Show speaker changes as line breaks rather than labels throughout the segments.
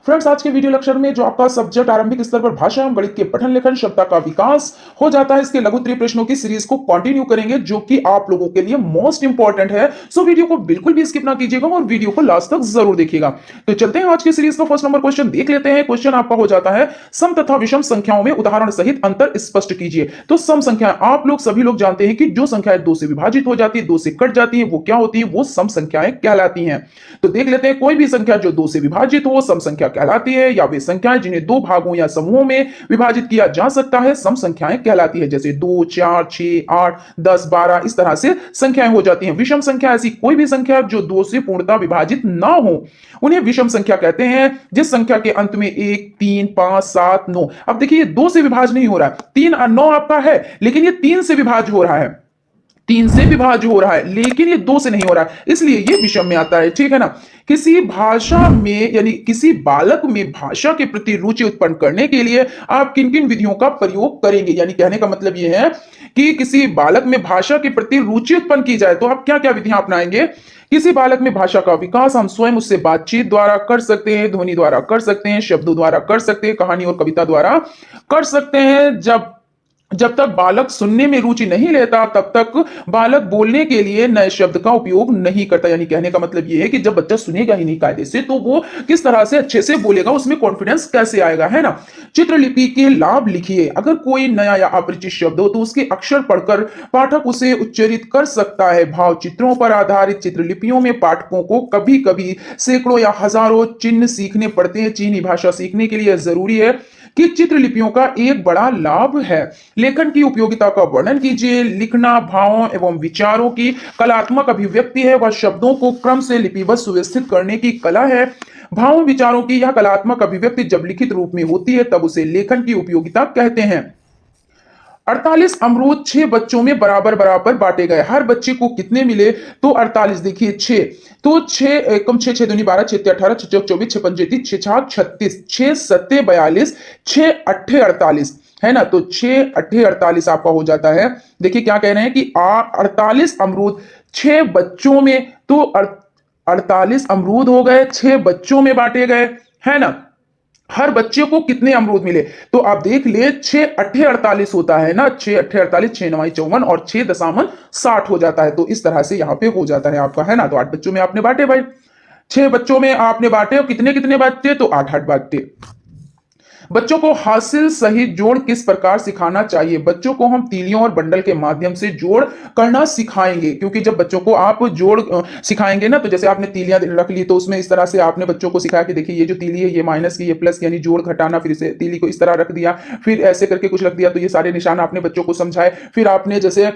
Friends, आज के video lecture में जो आपका सब्जेक्ट आरंभिक स्तर पर भाषा एवं गणित के पठन लेखन क्षमता का विकास हो जाता है, इसके लघु उत्तरीय प्रश्नों की सीरीज को कंटिन्यू करेंगे, जो कि आप लोगों के लिए मोस्ट इंपॉर्टेंट है। सो वीडियो को बिल्कुल भी स्किप ना कीजिएगा और वीडियो को लास्ट तक जरूर देखिएगा। तो चलते हैं आज की सीरीज का फर्स्ट नंबर क्वेश्चन देख लेते हैं। क्वेश्चन आपका हो जाता है, सम तथा विषम संख्याओं में उदाहरण सहित अंतर स्पष्ट कीजिए। तो सम संख्या आप लोग सभी लोग जानते हैं कि जो संख्याएं दो से विभाजित हो जाती है, दो से कट जाती है, वो क्या होती है? वो सम संख्याएं कहलाती हैं। तो देख लेते हैं, कोई भी संख्या जो दो से विभाजित हो सम संख्या कहलाती है, या वे संख्याएं जिन्हें दो भागों या समूहों में विभाजित किया जा सकता है सम संख्याएं कहलाती है। जैसे 2, 4, 6, 8, 10, 12 इस तरह से संख्याएं हो जाती हैं। विषम संख्या ऐसी कोई भी संख्या जो दो से पूर्णतः विभाजित ना हो, उन्हें विषम संख्या कहते हैं। जिस संख्या के अंत में 1, 3, 5, 7, 9, अब देखिए ये 2 से विभाज्य नहीं हो रहा है, 3 और 9 आपका है, लेकिन ये 3 से विभाज्य हो रहा है, 3 से विभाज्य हो रहा है, लेकिन ये 2 से नहीं हो रहा है, इसलिए ये विषम में आता है। ठीक है ना। किसी भाषा में यानी किसी बालक में भाषा के प्रति रुचि उत्पन्न करने के लिए आप किन किन विधियों का प्रयोग करेंगे? यानी कहने का मतलब ये है कि किसी बालक में भाषा के प्रति रुचि उत्पन्न की जाए तो आप क्या क्या विधियां अपनाएंगे? किसी बालक में भाषा का विकास हम स्वयं उससे बातचीत द्वारा कर सकते हैं, ध्वनि द्वारा कर सकते हैं, शब्दों द्वारा कर सकते हैं, कहानी और कविता द्वारा कर सकते हैं। जब तक बालक सुनने में रुचि नहीं लेता तब तक बालक बोलने के लिए नए शब्द का उपयोग नहीं करता। यानी कहने का मतलब यह है कि जब बच्चा सुनेगा ही नहीं कायदे से तो वो किस तरह से अच्छे से बोलेगा, उसमें कॉन्फिडेंस कैसे आएगा, है ना। चित्रलिपि के लाभ लिखिए। अगर कोई नया या अपरिचित शब्द हो तो उसके अक्षर पढ़कर पाठक उसे उच्चारित कर सकता है। भाव चित्रों पर आधारित चित्रलिपियों में पाठकों को कभी कभी सैकड़ों या हजारों चिन्ह सीखने पड़ते हैं। चीनी भाषा सीखने के लिए जरूरी है कि चित्रलिपियों का एक बड़ा लाभ है। लेखन की उपयोगिता का वर्णन कीजिए। लिखना भावों एवं विचारों की कलात्मक अभिव्यक्ति है, वह शब्दों को क्रम से लिपिबद्ध सुव्यवस्थित करने की कला है। भावों विचारों की यह कलात्मक अभिव्यक्ति जब लिखित रूप में होती है तब उसे लेखन की उपयोगिता कहते हैं। 48 अमरूद 6 बच्चों में बराबर बराबर बांटे गए। हर बच्चे को कितने मिले? तो 48, देखिए 6, तो 6 एकम 6, 6 दूनी 12, 6 तीन 18, 6 चौक 24, 6 पंजे 30, 6 छाक 36, 6 सत्ते 42, 6 अट्ठे 48, है ना। तो 6 अट्ठे 48 आपका हो जाता है। देखिए क्या कह रहे हैं कि 48 अमरूद 6 बच्चों में, तो 48 अमरूद हो गए, 6 बच्चों में बांटे गए, है ना। हर बच्चे को कितने अमरूद मिले? तो आप देख ले, 6 अट्ठे 48 होता है ना, 6 अट्ठे 48, 6 नवाई 54 और 6 दशामन 60 हो जाता है। तो इस तरह से यहां पे हो जाता है आपका, है ना। तो 8 बच्चों में आपने बांटे भाई, 6 बच्चों में आपने बांटे, और कितने कितने बांटे? तो 8 बांटे। बच्चों को हासिल सहित जोड़ किस प्रकार सिखाना चाहिए? बच्चों को हम तीलियों और बंडल के माध्यम से जोड़ करना सिखाएंगे, क्योंकि जब बच्चों को आप जोड़ सिखाएंगे ना, तो जैसे आपने तीलियां रख ली तो उसमें इस तरह से आपने बच्चों को सिखाया कि देखिए ये जो तीली है ये माइनस की, ये प्लस, यानी जोड़ घटाना, फिर इसे तीली को इस तरह रख दिया, फिर ऐसे करके कुछ रख दिया, तो ये सारे निशान आपने बच्चों को समझाए। फिर आपने जैसे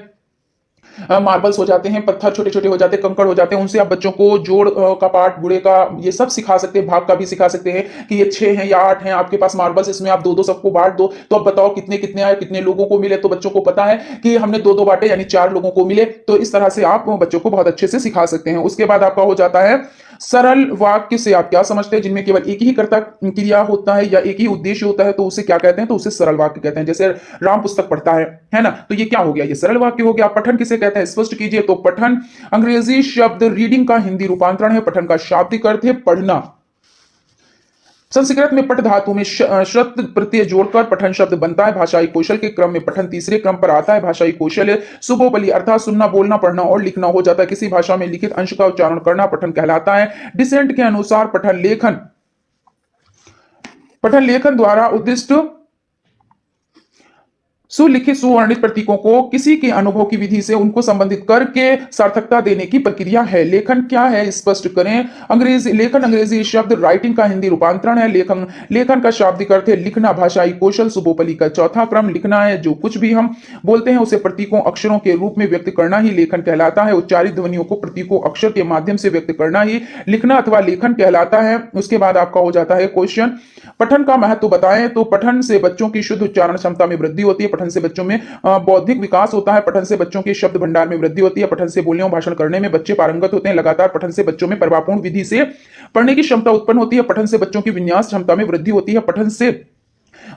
मार्बल्स हो जाते हैं, पत्थर छोटे छोटे हो जाते हैं, कंकड़ हो जाते हैं, उनसे आप बच्चों को जोड़ का पार्ट, गुणे का, ये सब सिखा सकते हैं, भाग का भी सिखा सकते हैं कि ये 6 हैं या 8 हैं, आपके पास मार्बल्स, इसमें आप दो दो सबको बांट दो, तो अब बताओ कितने कितने आए, कितने लोगों को मिले। तो बच्चों को पता है कि हमने दो दो बांटे यानी 4 लोगों को मिले। तो इस तरह से आप बच्चों को बहुत अच्छे से सिखा सकते हैं। उसके बाद आपका हो जाता है सरल वाक्य से आप क्या समझते हैं? जिनमें केवल एक ही कर्ता क्रिया होता है या एक ही उद्देश्य होता है, तो उसे क्या कहते हैं? तो उसे सरल वाक्य कहते हैं। जैसे राम पुस्तक पढ़ता है ना, तो ये क्या हो गया? ये सरल वाक्य हो गया। पठन किसे कहते हैं? स्पष्ट कीजिए। तो पठन अंग्रेजी शब्द रीडिंग का हिंदी रूपांतरण है। पठन का शाब्दिक अर्थ है पढ़ना। संस्कृत में पठ धातु में श्रत प्रत्यय जोड़कर पठन शब्द बनता है। भाषाई कौशल के क्रम में पठन तीसरे क्रम पर आता है। भाषाई कौशल सुबोबली अर्थात सुनना, बोलना, पढ़ना और लिखना हो जाता है। किसी भाषा में लिखित अंश का उच्चारण करना पठन कहलाता है। डिसेंट के अनुसार पठन लेखन द्वारा उद्दिष्ट सुलिखित सुवर्णित प्रतीकों को किसी के अनुभव की विधि से उनको संबंधित करके सार्थकता देने की प्रक्रिया है। लेखन क्या है? स्पष्ट करें। अंग्रेजी शब्द राइटिंग का हिंदी रूपांतरण है। लेखन का शाब्दिक अर्थ है लिखना। भाषाई कौशल सुबोपली का चौथा क्रम लिखना है। जो कुछ भी हम बोलते हैं उसे प्रतीकों अक्षरों के रूप में व्यक्त करना ही लेखन कहलाता है। उच्चारित ध्वनियों को प्रतीकों अक्षर के माध्यम से व्यक्त करना ही लिखना अथवा लेखन कहलाता है। उसके बाद आपका हो जाता है क्वेश्चन, पठन का महत्व बताएं। तो पठन से बच्चों की शुद्ध उच्चारण क्षमता में वृद्धि होती है। पठन से बच्चों में बौद्धिक विकास होता है। पठन से बच्चों के शब्द भंडार में वृद्धि होती है। पठन से बोलने और भाषण करने में बच्चे पारंगत होते हैं। लगातार पठन से बच्चों में प्रभावपूर्ण विधि से पढ़ने की क्षमता उत्पन्न होती है। पठन से बच्चों की विन्यास क्षमता में वृद्धि होती है। पठन से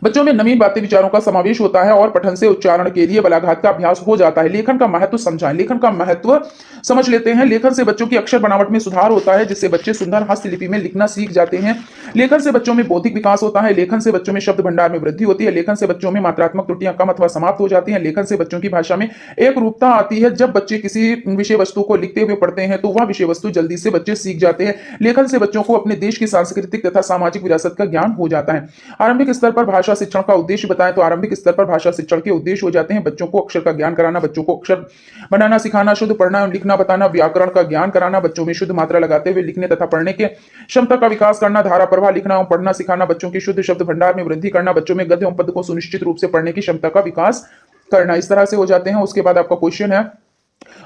बच्चों में नवीन बातें विचारों का समावेश होता है और पठन से उच्चारण के लिए बलाघात का अभ्यास हो जाता है। लेखन का महत्व समझाएं। लेखन का महत्व समझ लेते हैं। लेखन से बच्चों की अक्षर बनावट में सुधार होता है, जिससे बच्चे सुंदर हस्तलिपि में लिखना सीख जाते हैं। लेखन से बच्चों में बौद्धिक विकास होता है। लेखन से बच्चों में शब्द भंडार में वृद्धि होती है। लेखन से बच्चों में मात्रात्मक त्रुटियां कम अथवा समाप्त हो जाती हैं। लेखन से बच्चों की भाषा में एक रूपता आती है। जब बच्चे किसी विषय वस्तु को लिखते हुए पढ़ते हैं तो वह विषय वस्तु जल्दी से बच्चे सीख जाते हैं। लेखन से बच्चों को अपने देश की सांस्कृतिक तथा सामाजिक विरासत का ज्ञान हो जाता है। आरंभिक स्तर पर भाषा शिक्षण का उद्देश्य बताएं तो आरंभिक स्तर पर भाषा शिक्षण के उद्देश्य हो जाते हैं बच्चों को अक्षर का ज्ञान कराना, बच्चों को अक्षर बनाना सिखाना, शुद्ध पढ़ना एवं लिखना बताना, व्याकरण का ज्ञान कराना, बच्चों में शुद्ध मात्रा लगाते हुए लिखने तथा पढ़ने के क्षमता का विकास करना, धारा प्रवाह लिखना एवं पढ़ना सिखाना, बच्चों की शुद्ध शब्द भंडार में वृद्धि करना, बच्चों में गद्य एवं पद्य को सुनिश्चित रूप से पढ़ने की क्षमता का विकास करना। इस तरह से हो जाते हैं। उसके बाद आपका क्वेश्चन है,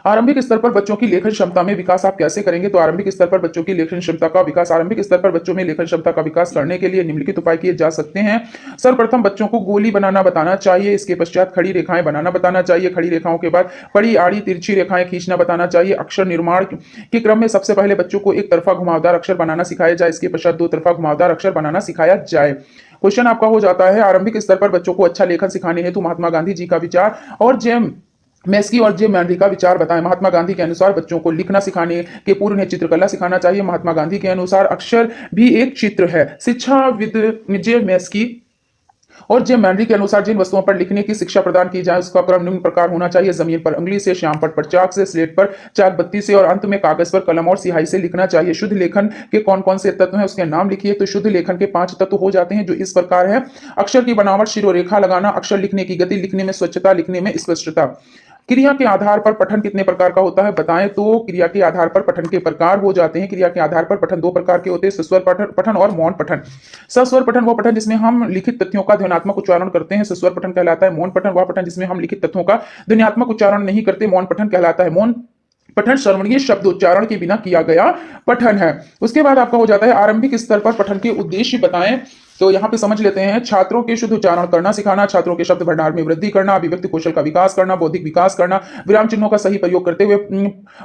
आरंभिक स्तर पर बच्चों की लेखन क्षमता में विकास आप कैसे करेंगे? तो आरंभिक स्तर पर बच्चों की लेखन क्षमता का विकास, आरंभिक स्तर पर बच्चों में लेखन क्षमता का विकास करने के लिए निम्नलिखित उपाय किए जा सकते हैं। सर्वप्रथम बच्चों को गोली बनाना बताना चाहिए। इसके पश्चात खड़ी रेखाएं बनाना बताना चाहिए। खड़ी रेखाओं के बाद बड़ी आड़ी तिरछी रेखाएं खींचना बताना चाहिए। अक्षर निर्माण के क्रम में सबसे पहले बच्चों को एक तरफा घुमावदार अक्षर बनाना सिखाया जाए। इसके पश्चात दो तरफा घुमावदार अक्षर बनाना सिखाया जाए। क्वेश्चन आपका हो जाता है, आरंभिक स्तर पर बच्चों को अच्छा लेखन सिखाने हेतु महात्मा गांधी जी का विचार और जेम मैस्की और जे मैनरी का विचार बताएं। महात्मा गांधी के अनुसार बच्चों को लिखना सिखाने के पूर्व उन्हें चित्रकला सिखाना चाहिए। महात्मा गांधी के अनुसार अक्षर भी एक चित्र है। शिक्षाविद जे मैस्की और जे मैनरी के अनुसार जिन वस्तुओं पर लिखने की शिक्षा प्रदान की जाए उसका क्रम निम्न प्रकार होना चाहिए। जमीन पर उंगली से, श्याम पट पर चाक से, स्लेट पर चाक बत्ती से और अंत में कागज पर कलम और स्याही से लिखना चाहिए। शुद्ध लेखन के कौन कौन से तत्व हैं उसके नाम लिखिए। तो शुद्ध लेखन के 5 तत्व हो जाते हैं जो इस प्रकार है। अक्षर की बनावट, शिरोरेखा लगाना, अक्षर लिखने की गति, लिखने में स्वच्छता, लिखने में स्पष्टता। क्रिया के आधार पर पठन कितने प्रकार का होता है बताएं? तो क्रिया के आधार पर पठन के प्रकार हो जाते हैं। क्रिया के आधार पर पठन 2 प्रकार के होते हैं, सस्वर पठन और मौन पठन। सस्वर पठन वो पठन जिसमें हम लिखित तथ्यों का ध्वन्यात्मक उच्चारण करते हैं, सस्वर पठन कहलाता है। मौन पठन वह पठन जिसमें हम लिखित तथ्यों का ध्वन्यात्मक उच्चारण नहीं करते, मौन पठन कहलाता है। मौन पठन श्रवणीय शब्द उच्चारण के बिना किया गया पठन है। उसके बाद आपका हो जाता है, आरंभिक स्तर पर पठन के उद्देश्य बताएं। तो यहाँ पे समझ लेते हैं, छात्रों के शुद्ध उच्चारण करना सिखाना, छात्रों के शब्द भंडार में वृद्धि करना, अभिव्यक्ति कौशल का विकास करना, बौद्धिक विकास करना, विराम चिन्हों का सही प्रयोग करते हुए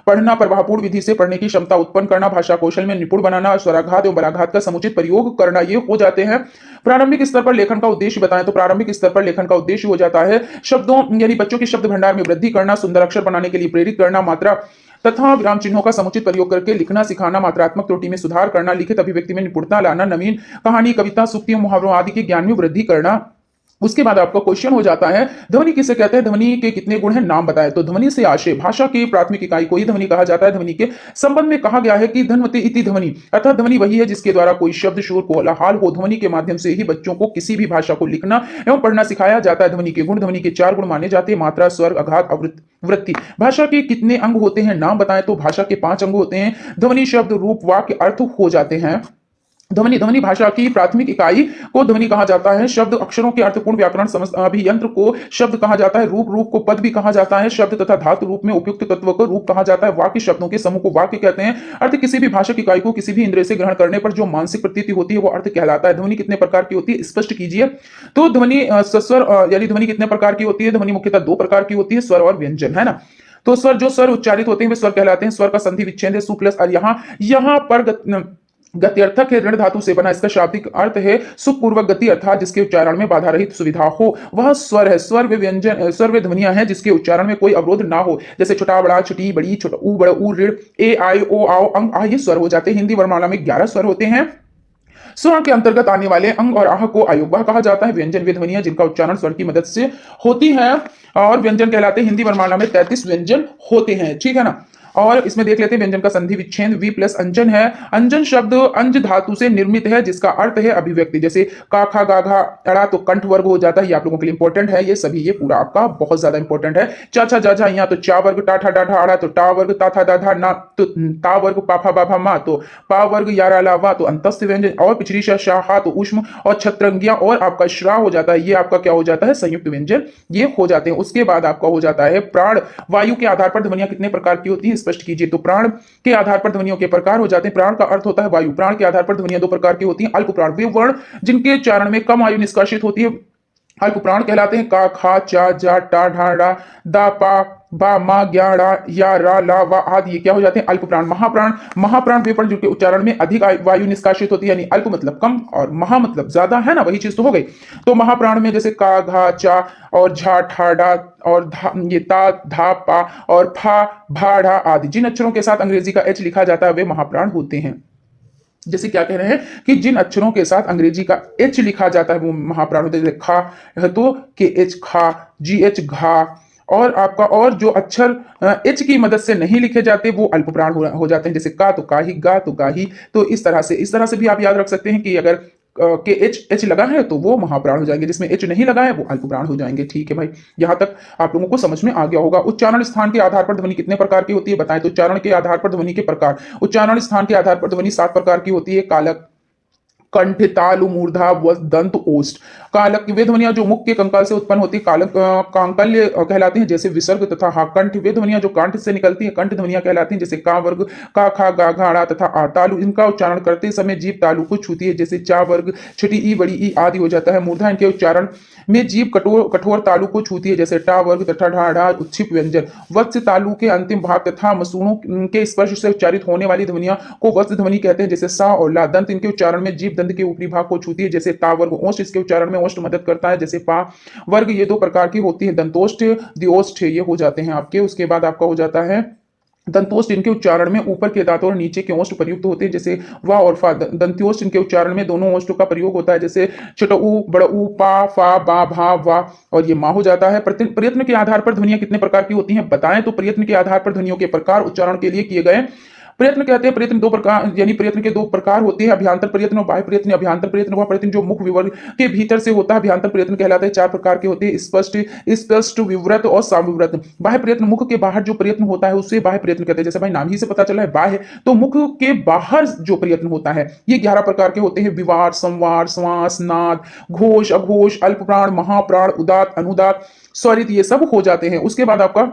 पढ़ना, प्रभावपूर्ण विधि से पढ़ने की क्षमता उत्पन्न करना, भाषा कौशल में निपुण बनाना, स्वराघात एवं बलाघात का समुचित प्रयोग करना, ये हो जाते हैं। प्रारंभिक स्तर पर लेखन का उद्देश्य बताएं। तो प्रारंभिक स्तर पर लेखन का उद्देश्य हो जाता है शब्दों यानी बच्चों के शब्द भंडार में वृद्धि करना, सुंदर अक्षर बनाने के लिए प्रेरित करना, मात्रा तथा विराम चिन्हों का समुचित प्रयोग करके लिखना सिखाना, मात्रात्मक त्रुटि में सुधार करना, लिखित अभिव्यक्ति में निपुणता लाना, नवीन कहानी, कविता, सूक्तियों, मुहावरों आदि के ज्ञान में वृद्धि करना। उसके बाद आपका क्वेश्चन हो जाता है, ध्वनि किसे कहते हैं? ध्वनि के कितने गुण हैं, नाम बताएं। तो ध्वनि से आशय, भाषा की प्राथमिक इकाई को ही ध्वनि कहा जाता है। ध्वनि के संबंध में कहा गया है कि धन्वते इति ध्वनि, अर्थात ध्वनि वही है जिसके द्वारा कोई शब्द, शोर, कोलाहल हो। ध्वनि के माध्यम से ही बच्चों को किसी भी भाषा को लिखना एवं पढ़ना सिखाया जाता है। ध्वनि के गुण, ध्वनि के 4 गुण माने जाते हैं, मात्रा, स्वर, आघात, वृत्ति। भाषा के कितने अंग होते हैं, नाम बताएं। तो भाषा के 5 अंग होते हैं। ध्वनि, शब्द, रूप, वाक्य, अर्थ हो जाते हैं। ध्वनि भाषा की प्राथमिक इकाई को ध्वनि कहा जाता है। शब्द अक्षरों के अर्थपूर्ण व्याकरण अभियंत्र को शब्द कहा जाता है। रूप को पद भी कहा जाता है। शब्द तथा धातु रूप में उपयुक्त तत्व को रूप कहा जाता है। वाक्य शब्दों के समूह को वाक्य कहते हैं। अर्थ किसी भी भाषा की इकाई को किसी भी इंद्रिय से ग्रहण करने पर जो मानसिक प्रतीति होती है वो अर्थ कहलाता है। ध्वनि कितने प्रकार की होती है स्पष्ट कीजिए। तो ध्वनि सस्वर यानी ध्वनि कितने प्रकार की होती है? ध्वनि मुख्यतः 2 प्रकार की होती है, स्वर और व्यंजन, है ना। तो स्वर जो स्वर उच्चारित होते हैं वे स्वर कहलाते हैं। स्वर का संधि विच्छेद है, सु प्लस और यहाँ पर गत्यर्थक है, ऋण धातु से बना। इसका शाब्दिक अर्थ है सुखपूर्वक गति, अर्थात जिसके उच्चारण में बाधा रहित सुविधा हो वह स्वर है। स्वर वे व्यंजन, स्वर वे ध्वनियां हैं जिसके उच्चारण में कोई अवरोध ना हो, जैसे छोटा बड़ा, छोटी बड़ी, छोटा ऊ बड़ा ऊ, ऋण, ए आई ओ आओ अंग आ, ये स्वर हो जाते हैं। हिंदी वर्णमाला में 11 स्वर होते हैं। स्वर के अंतर्गत आने वाले अंग और आह को आयुग्म कहा जाता है। व्यंजन वे ध्वनियां जिनका उच्चारण स्वर की मदद से होती है और व्यंजन कहलाते हैं। हिंदी वर्णमाला में 33 व्यंजन होते हैं, ठीक है ना। और इसमें देख लेते हैं व्यंजन का संधि विच्छेद वी प्लस अंजन है। अंजन शब्द अंज धातु से निर्मित है जिसका अर्थ है अभिव्यक्ति, जैसे का खा गा घा अड़ा तो कंठ वर्ग हो जाता है। ये आप लोगों के लिए इंपॉर्टेंट है, ये सभी ये पूरा आपका बहुत ज्यादा इंपॉर्टेंट है। चा छा जा झा यहाँ तो चा वर्ग, टा ठा डा ढा अड़ा तो टा वर्ग, ता था दा धा ना तो ता वर्ग, पा फा बा भा मा तो पा वर्ग, यारा ला वा तो अंतस्थ व्यंजन, और पिछड़ी शा हा तो उष्म, और छत्रंगिया और आपका श्रा हो जाता है। ये आपका क्या हो जाता है? संयुक्त व्यंजन ये हो जाते हैं। उसके बाद आपका हो जाता है प्राण। वायु के आधार पर ध्वनियां कितने प्रकार की होती है स्पष्ट कीजिए। तो प्राण के आधार पर ध्वनियों के प्रकार हो जाते हैं। प्राण का अर्थ होता है वायु। प्राण के आधार पर ध्वनियां 2 प्रकार की होती हैं। अल्प प्राण वे वर्ण जिनके उच्चारण में कम वायु निष्कासित होती है, अल्प प्राण कहलाते हैं। का खा चा जा टा ढा डा दा पा बा, मा, ज्ञा, ड़ा, या, रा, ला, वा आदि ये क्या हो जाते हैं? अल्प प्राण। महाप्राण, महाप्राण वे प्राण जिनके उच्चारण में अधिक वायु निष्कासित होती है, यानी अल्प मतलब कम और महा मतलब ज्यादा, है ना? वही चीज तो हो गई। तो महाप्राण में जैसे का, घा, चा और झा, ठा, डा और धा, ये ता, धा, पा और फा, भा, ढा आदि जिन अक्षरों के साथ अंग्रेजी का एच लिखा जाता है वे महाप्राण होते हैं। जैसे क्या कह रहे हैं कि जिन अक्षरों के साथ अंग्रेजी का एच लिखा जाता है वो महाप्राण होते हैं। जैसे खा है तो के एच खा, जी एच घा, और आपका और जो अक्षर एच की मदद से नहीं लिखे जाते वो अल्प प्राण हो जाते हैं। जैसे का तो का ही, गा तो गा ही। तो इस तरह से भी आप याद रख सकते हैं कि अगर के एच लगा है तो वो महाप्राण हो जाएंगे, जिसमें एच नहीं लगा है वो अल्प प्राण हो जाएंगे। ठीक है भाई, यहां तक आप लोगों को समझ में आ गया होगा। उच्चारण स्थान के आधार पर ध्वनि कितने प्रकार की होती है बताएं? तो उच्चारण के आधार पर ध्वनि के प्रकार, उच्चारण स्थान के आधार पर ध्वनि 7 प्रकार की होती है। कालक, कंठ, तालु, मूर्धा, वस्त, दंत, ओष्ठ। कालक वे ध्वनियां जो मुख के कंकाल से उत्पन्न होती है कालक कांकल्य कहलाती हैं, जैसे विसर्ग तथा हा। कंठ वे ध्वनियां जो कंठ से निकलती हैं कंठ ध्वनियां कहलाती हैं, जैसे का वर्ग, का, खा, गा, घाड़ा तथा आ। तालु इनका उच्चारण करते समय जीभ तालु को छूती है, जैसे चा वर्ग, छोटी ई, बड़ी ई आदि हो जाता है। मूर्धा इनके उच्चारण में जीभ कठोर तालु को छूती है, जैसे टा वर्ग तथा ढा ढा उच्छिप व्यंजन। वत्स तालु के अंतिम भाग तथा मसूड़ों के स्पर्श से उच्चारित होने वाली ध्वनियां को वत्स ध्वनि कहते हैं, जैसे सा और ला। दंत इनके उच्चारण में जीभ दंत के ऊपरी भाग को छूती है, जैसे ता वर्ग। ओष्ठ इसके उच्चारण में ओष्ठ मदद करता है, जैसे पा वर्ग। ये 2 प्रकार की होती है, दंतोष्ठ, दिओष्ठ ये हो जाते हैं आपके। उसके बाद आपका हो जाता है दंतोष्ठ इनके उच्चारण में ऊपर के दांतों और नीचे के ओष्ठ प्रयुक्त होते हैं, जैसे वा और फा। दंत्योष्ठ इनके उच्चारण में दोनों ओष्ठों का प्रयोग होता है, जैसे छोटऊ, बड़ऊ, पा, फा, बा, भा, वा और ये मा हो जाता है। प्रयत्न के आधार पर ध्वनियां कितने प्रकार की होती हैं बताएं? तो प्रयत्न के आधार पर ध्वनियों के प्रकार उच्चारण के लिए किए गए प्रयत्न कहते हैं। प्रयत्न 2 प्रकार, यानी प्रयत्न के 2 प्रकार होते हैं, अभ्यांतर प्रयत्न और बाह्य प्रयत्न। अभ्यांतर प्रयत्न वह प्रयत्न जो मुख विवर्ग के भीतर से होता है, अभ्यांतर प्रयत्न कहलाता है। 4 प्रकार के होते हैं, स्पष्ट, स्पष्ट, विव्रत और साविव्रत। बाह्य प्रयत्न मुख के बाहर जो प्रयत्न होता है उसे बाह्य प्रयत्न कहते हैं। जैसे भाई नाम ही से पता चला है बाह्य, तो मुख के बाहर जो प्रयत्न होता है ये 11 प्रकार के होते हैं। विवार, संवार, श्वास, नाद, घोष, अघोष, अल्प प्राण, महाप्राण, उदात, अनुदात, स्वरित ये सब हो जाते हैं। उसके बाद आपका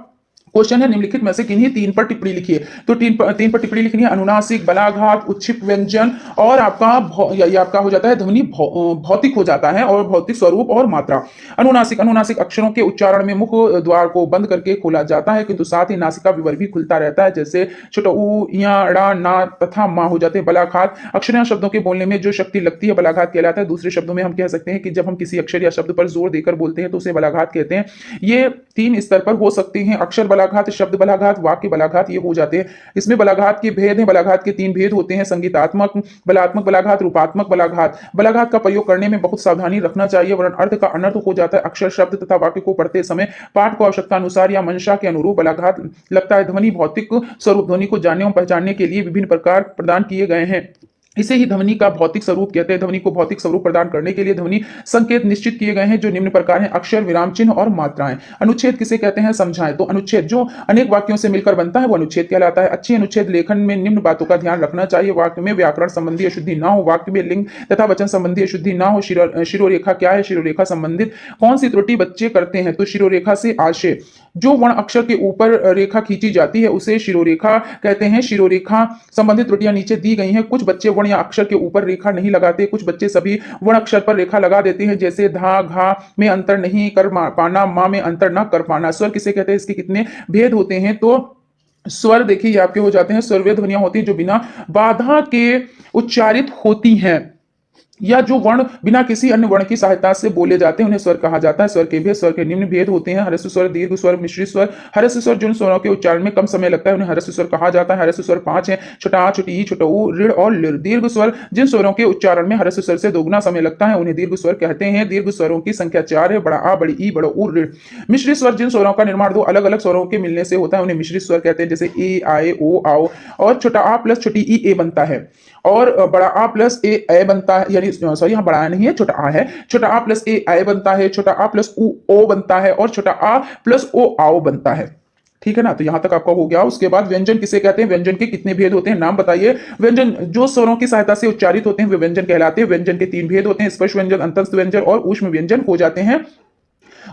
क्वेश्चन है निम्नलिखित में से किन्हीं 3 पर टिप्पणी लिखिए। तो 3 पर टिप्पणी लिखनी है। अनुनासिक, बलाघात, उच्छिप व्यंजन और आपका ये आपका हो जाता है ध्वनि भौतिक हो जाता है, और भौतिक स्वरूप और मात्रा। अनुनासिक, अनुनासिक अक्षरों के उच्चारण में मुख द्वार को बंद करके खोला जाता है, किंतु साथ ही नासिका विवर भी खुलता रहता है, जैसे छोटा ऊ, या, ड़ा, ना तथा मा हो जाते हैं। बलाघात अक्षर या शब्दों के बोलने में जो शक्ति लगती है बलाघात कहलाता है। दूसरे शब्दों में हम कह सकते हैं कि जब हम किसी अक्षर या शब्द पर जोर देकर बोलते हैं तो उसे बलाघात कहते हैं। ये 3 स्तर पर हो सकते हैं, अक्षर बलाघात, शब्द बलाघात, वाक्य बलाघात ये हो जाते हैं। इसमें बलाघात के भेद हैं। बलाघात के 3 भेद होते हैं, संगीतात्मक बलात्मक बलाघात, रूपात्मक बलाघात। बलाघात का प्रयोग करने में बहुत सावधानी रखना चाहिए, वरन अर्थ का अनर्थ हो जाता है। अक्षर, शब्द तथा वाक्य को पढ़ते समय पाठ को आवश्यकता अनुसार या मंशा के अनुरूप बलाघात लगता है। ध्वनि भौतिक स्वरूप, ध्वनि को जानने और पहचानने के लिए विभिन्न प्रकार प्रदान किए गए हैं, इसे ही ध्वनि का भौतिक स्वरूप कहते हैं। ध्वनि को भौतिक स्वरूप प्रदान करने के लिए ध्वनि संकेत निश्चित किए गए हैं, जो निम्न प्रकार हैं, अक्षर, विराम चिन्ह और मात्राएं। अनुच्छेद किसे कहते हैं समझाएं? तो अनुच्छेद जो अनेक वाक्यों से मिलकर बनता है वो अनुच्छेद कहलाता है। अच्छे अनुच्छेद लेखन में निम्न बातों का ध्यान रखना चाहिए। वाक्य में व्याकरण संबंधी अशुद्धि ना हो, वाक्य में लिंग तथा वचन संबंधी अशुद्धि ना हो। शिरोरेखा क्या है? शिरोरेखा संबंधित कौन सी त्रुटि बच्चे करते हैं? तो शिरोरेखा से आशय, जो वर्ण अक्षर के ऊपर रेखा खींची जाती है उसे शिरोरेखा कहते हैं। शिरोरेखा संबंधित त्रुटियां नीचे दी गई हैं। कुछ बच्चे वर्ण या अक्षर के ऊपर रेखा नहीं लगाते, कुछ बच्चे सभी वर्ण अक्षर पर रेखा लगा देते हैं, जैसे धा, घा में अंतर नहीं कर पाना, मा में अंतर न कर पाना। स्वर किसे कहते हैं? इसके कितने भेद होते हैं? तो स्वर देखिए आपके हो जाते हैं, स्वरवेद ध्वनियां होती हैं जो बिना बाधा के उच्चारित होती हैं, या जो वर्ण बिना किसी अन्य वर्ण की सहायता से बोले जाते हैं उन्हें स्वर कहा जाता है। स्वर के भेद, स्वर के निम्न भेद होते हैं, ह्रस्व स्वर, दीर्घ स्वर, मिश्रित स्वर। ह्रस्व स्वर जिन स्वरों के उच्चारण में कम समय लगता है उन्हें ह्रस्व स्वर कहा जाता है। ह्रस्व स्वर 5 हैं, छोटा आ, छोटी ई, छोटा ऊ, ऋण और लिर। दीर्घ स्वर जिन स्वरों के उच्चारण में ह्रस्व स्वर से दोगुना समय लगता है उन्हें दीर्घ स्वर कहते हैं। दीर्घ स्वरों की संख्या 4 है, बड़ा आ, बड़ी ई, बड़ा ऊ, ऋण। मिश्रित स्वर जिन स्वरों का निर्माण 2 अलग अलग स्वरों के मिलने से होता है उन्हें मिश्रित स्वर कहते हैं, जैसे ए, आए, ओ, आओ। और छोटा आ प्लस छोटी ई ए बनता है, और बड़ा आ प्लस ए बनता है, यानी सॉरी यहाँ बड़ा नहीं है, छोटा आ है। छोटा आ प्लस ए आय बनता है, छोटा आ प्लस ओ बनता है, और छोटा आ प्लस ओ आओ बनता है। ठीक है ना? तो यहां तक आपका हो गया। उसके बाद व्यंजन किसे कहते हैं? व्यंजन के कितने भेद होते हैं नाम बताइए। व्यंजन जो स्वरों की सहायता से उच्चारित होते हैं वे व्यंजन कहलाते हैं। व्यंजन के 3 भेद होते हैं, स्पर्श व्यंजन, अंतस्थ व्यंजन और ऊष्म व्यंजन हो जाते हैं।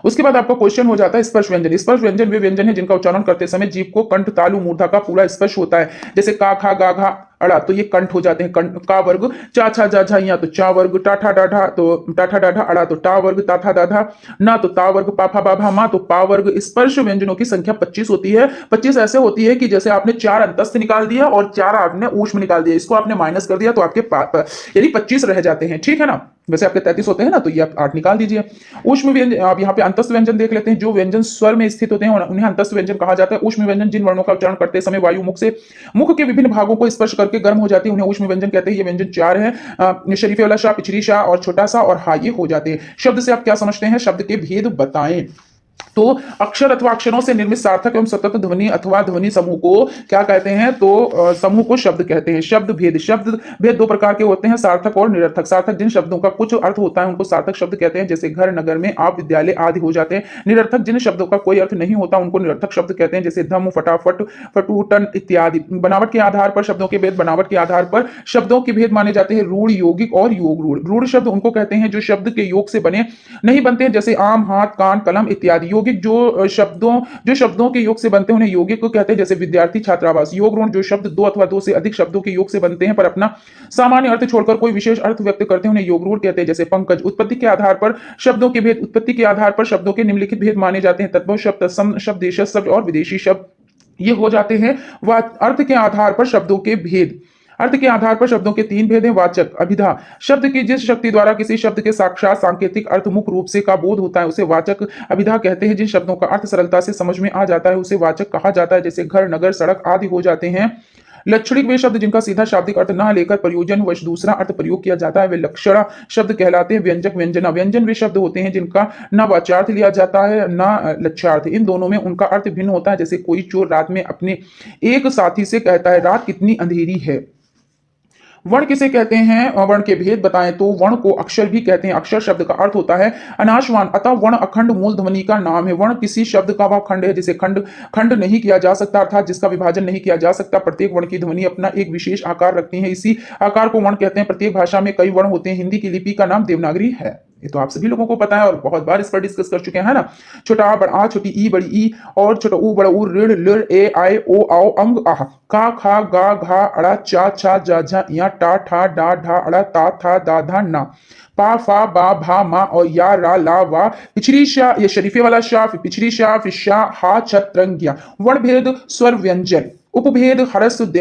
उसके बाद आपका क्वेश्चन हो जाता है स्पर्श व्यंजन। स्पर्श व्यंजन वे व्यंजन है जिनका उच्चारण करते समय जीभ को कंठ तालु मूर्धा का पूरा स्पर्श होता है। जैसे का खा गा घा अड़ा तो ये कंठ हो जाते हैं। कंठ का वर्ग चा छा जा झा या तो चा वर्ग टा ठा डा ढा तो टा ठा डा ढा अड़ा तो टा वर्ग ता था दा धा ना तो ता वर्ग पा फा बा भा मा तो पा वर्ग। स्पर्श व्यंजनों की संख्या 25 होती है। 25 ऐसे होती है कि जैसे आपने 4 अंतस्थ निकाल दिया और 4 आपने ऊष्म निकाल दिया, इसको आपने माइनस कर दिया तो आपके यानी 25 रह जाते हैं। ठीक है ना, वैसे आपके 33 होते हैं ना, तो ये आप 8 निकाल दीजिए। ऊष्म व्यंजन, आप यहाँ पे अंतस्थ व्यंजन देख लेते हैं। जो व्यंजन स्वर में स्थित होते हैं उन्हें अंतस्थ व्यंजन कहा जाता है। ऊष्म व्यंजन जिन वर्णों का उच्चारण करते समय वायु मुख के विभिन्न भागों को स्पर्श करके गर्म हो जाती है उन्हें ऊष्म व्यंजन कहते हैं। ये व्यंजन 4 है, शरीफे वाला शाह, पिछड़ी शाह और छोटा सा और हा, ये हो जाते हैं। शब्द से आप क्या समझते हैं, शब्द के भेद बताएं। तो अक्षर अथवा अक्षरों से निर्मित सार्थक एवं सतत ध्वनि अथवा ध्वनि समूह को क्या कहते हैं, तो समूह को शब्द कहते हैं। शब्द भेद 2 प्रकार के होते हैं, सार्थक और निरर्थक। सार्थक जिन शब्दों का कुछ अर्थ होता है उनको सार्थक शब्द कहते हैं, जैसे घर, नगर में, आप, विद्यालय आदि हो जाते हैं। निरर्थक जिन शब्दों का कोई अर्थ नहीं होता उनको निरर्थक शब्द कहते हैं, जैसे धम, फटाफट, फटूटन इत्यादि। बनावट के आधार पर शब्दों के भेद, बनावट के आधार पर शब्दों के भेद माने जाते हैं रूढ़, यौगिक और योग रूढ़। रूढ़ शब्द उनको कहते हैं जो शब्द के योग से बने नहीं बनते हैं, जैसे आम, हाथ, कान, कलम इत्यादि। यौगिक जो शब्दों के योग से बनते हैं उन्हें यौगिक को कहते हैं, जैसे विद्यार्थी, छात्रावास। योग ऋण जो शब्द 2 अथवा 2 से अधिक शब्दों के योग से बनते हैं पर अपना सामान्य अर्थ छोड़कर कोई विशेष अर्थ व्यक्त करते हैं उन्हें योग ऋण कहते हैं, जैसे पंकज। उत्पत्ति के आधार पर शब्दों के भेद, उत्पत्ति के आधार पर शब्दों के निम्नलिखित भेद माने जाते हैं, तद्भव शब्द, तत्सम शब्द, देशज शब्द और विदेशी शब्द, ये हो जाते हैं। अर्थ के आधार पर शब्दों के भेद। अर्थ के आधार पर शब्दों के 3 भेद हैं, वाचक, अभिधा। शब्द की जिस शक्ति द्वारा किसी शब्द के साक्षात सांकेतिक अर्थ मुख्य रूप से का बोध होता है उसे वाचक अभिधा कहते हैं। जिन शब्दों का अर्थ सरलता से समझ में आ जाता है उसे वाचक कहा जाता है, जैसे घर, नगर, सड़क आदि हो जाते हैं। लक्षणिक वे शब्द जिनका सीधा शाब्दिक अर्थ न लेकर प्रयोजन वश दूसरा अर्थ प्रयोग किया जाता है वे लक्षणा शब्द कहलाते हैं। व्यंजक, व्यंजना। व्यंजन वे शब्द होते हैं जिनका न वाच्यार्थ लिया जाता है न लक्ष्यार्थ। इन दोनों में उनका अर्थ भिन्न होता है, जैसे कोई चोर रात में अपने एक साथी से कहता है रात कितनी अंधेरी है। वर्ण किसे कहते हैं, वर्ण के भेद बताएं तो वर्ण को अक्षर भी कहते हैं। अक्षर शब्द का अर्थ होता है अनाशवान, अतः वर्ण अखंड मूल ध्वनि का नाम है। वर्ण किसी शब्द का वह खंड है जिसे खंड नहीं किया जा सकता, अर्थात जिसका विभाजन नहीं किया जा सकता। प्रत्येक वर्ण की ध्वनि अपना एक विशेष आकार रखती है, इसी आकार को वर्ण कहते हैं। प्रत्येक भाषा में कई वर्ण होते हैं। हिंदी की लिपि का नाम देवनागरी है, ये तो आप सभी लोगों को पता है और बहुत बार इस पर डिस्कस कर चुके हैं ना। छोटा आ बड़ा आ, छोटी ई बड़ी ई और छोटा ऊ बड़ा ऊ, ऋण लिर ए आए ओ आओ अंग आह, का खा गा घा अड़ा चा छा जा झा या टा ठा डा ढा अड़ा ता था दा धा ना, पा फा बा भा मा और या रा ला वा। पिछड़ी शाह, ये शरीफे वाला शाह, पिछड़ी शाह, फिर शाह, हा छत रंगिया। वर्ण भेद स्वर व्यंजन। उपभेद हरस्व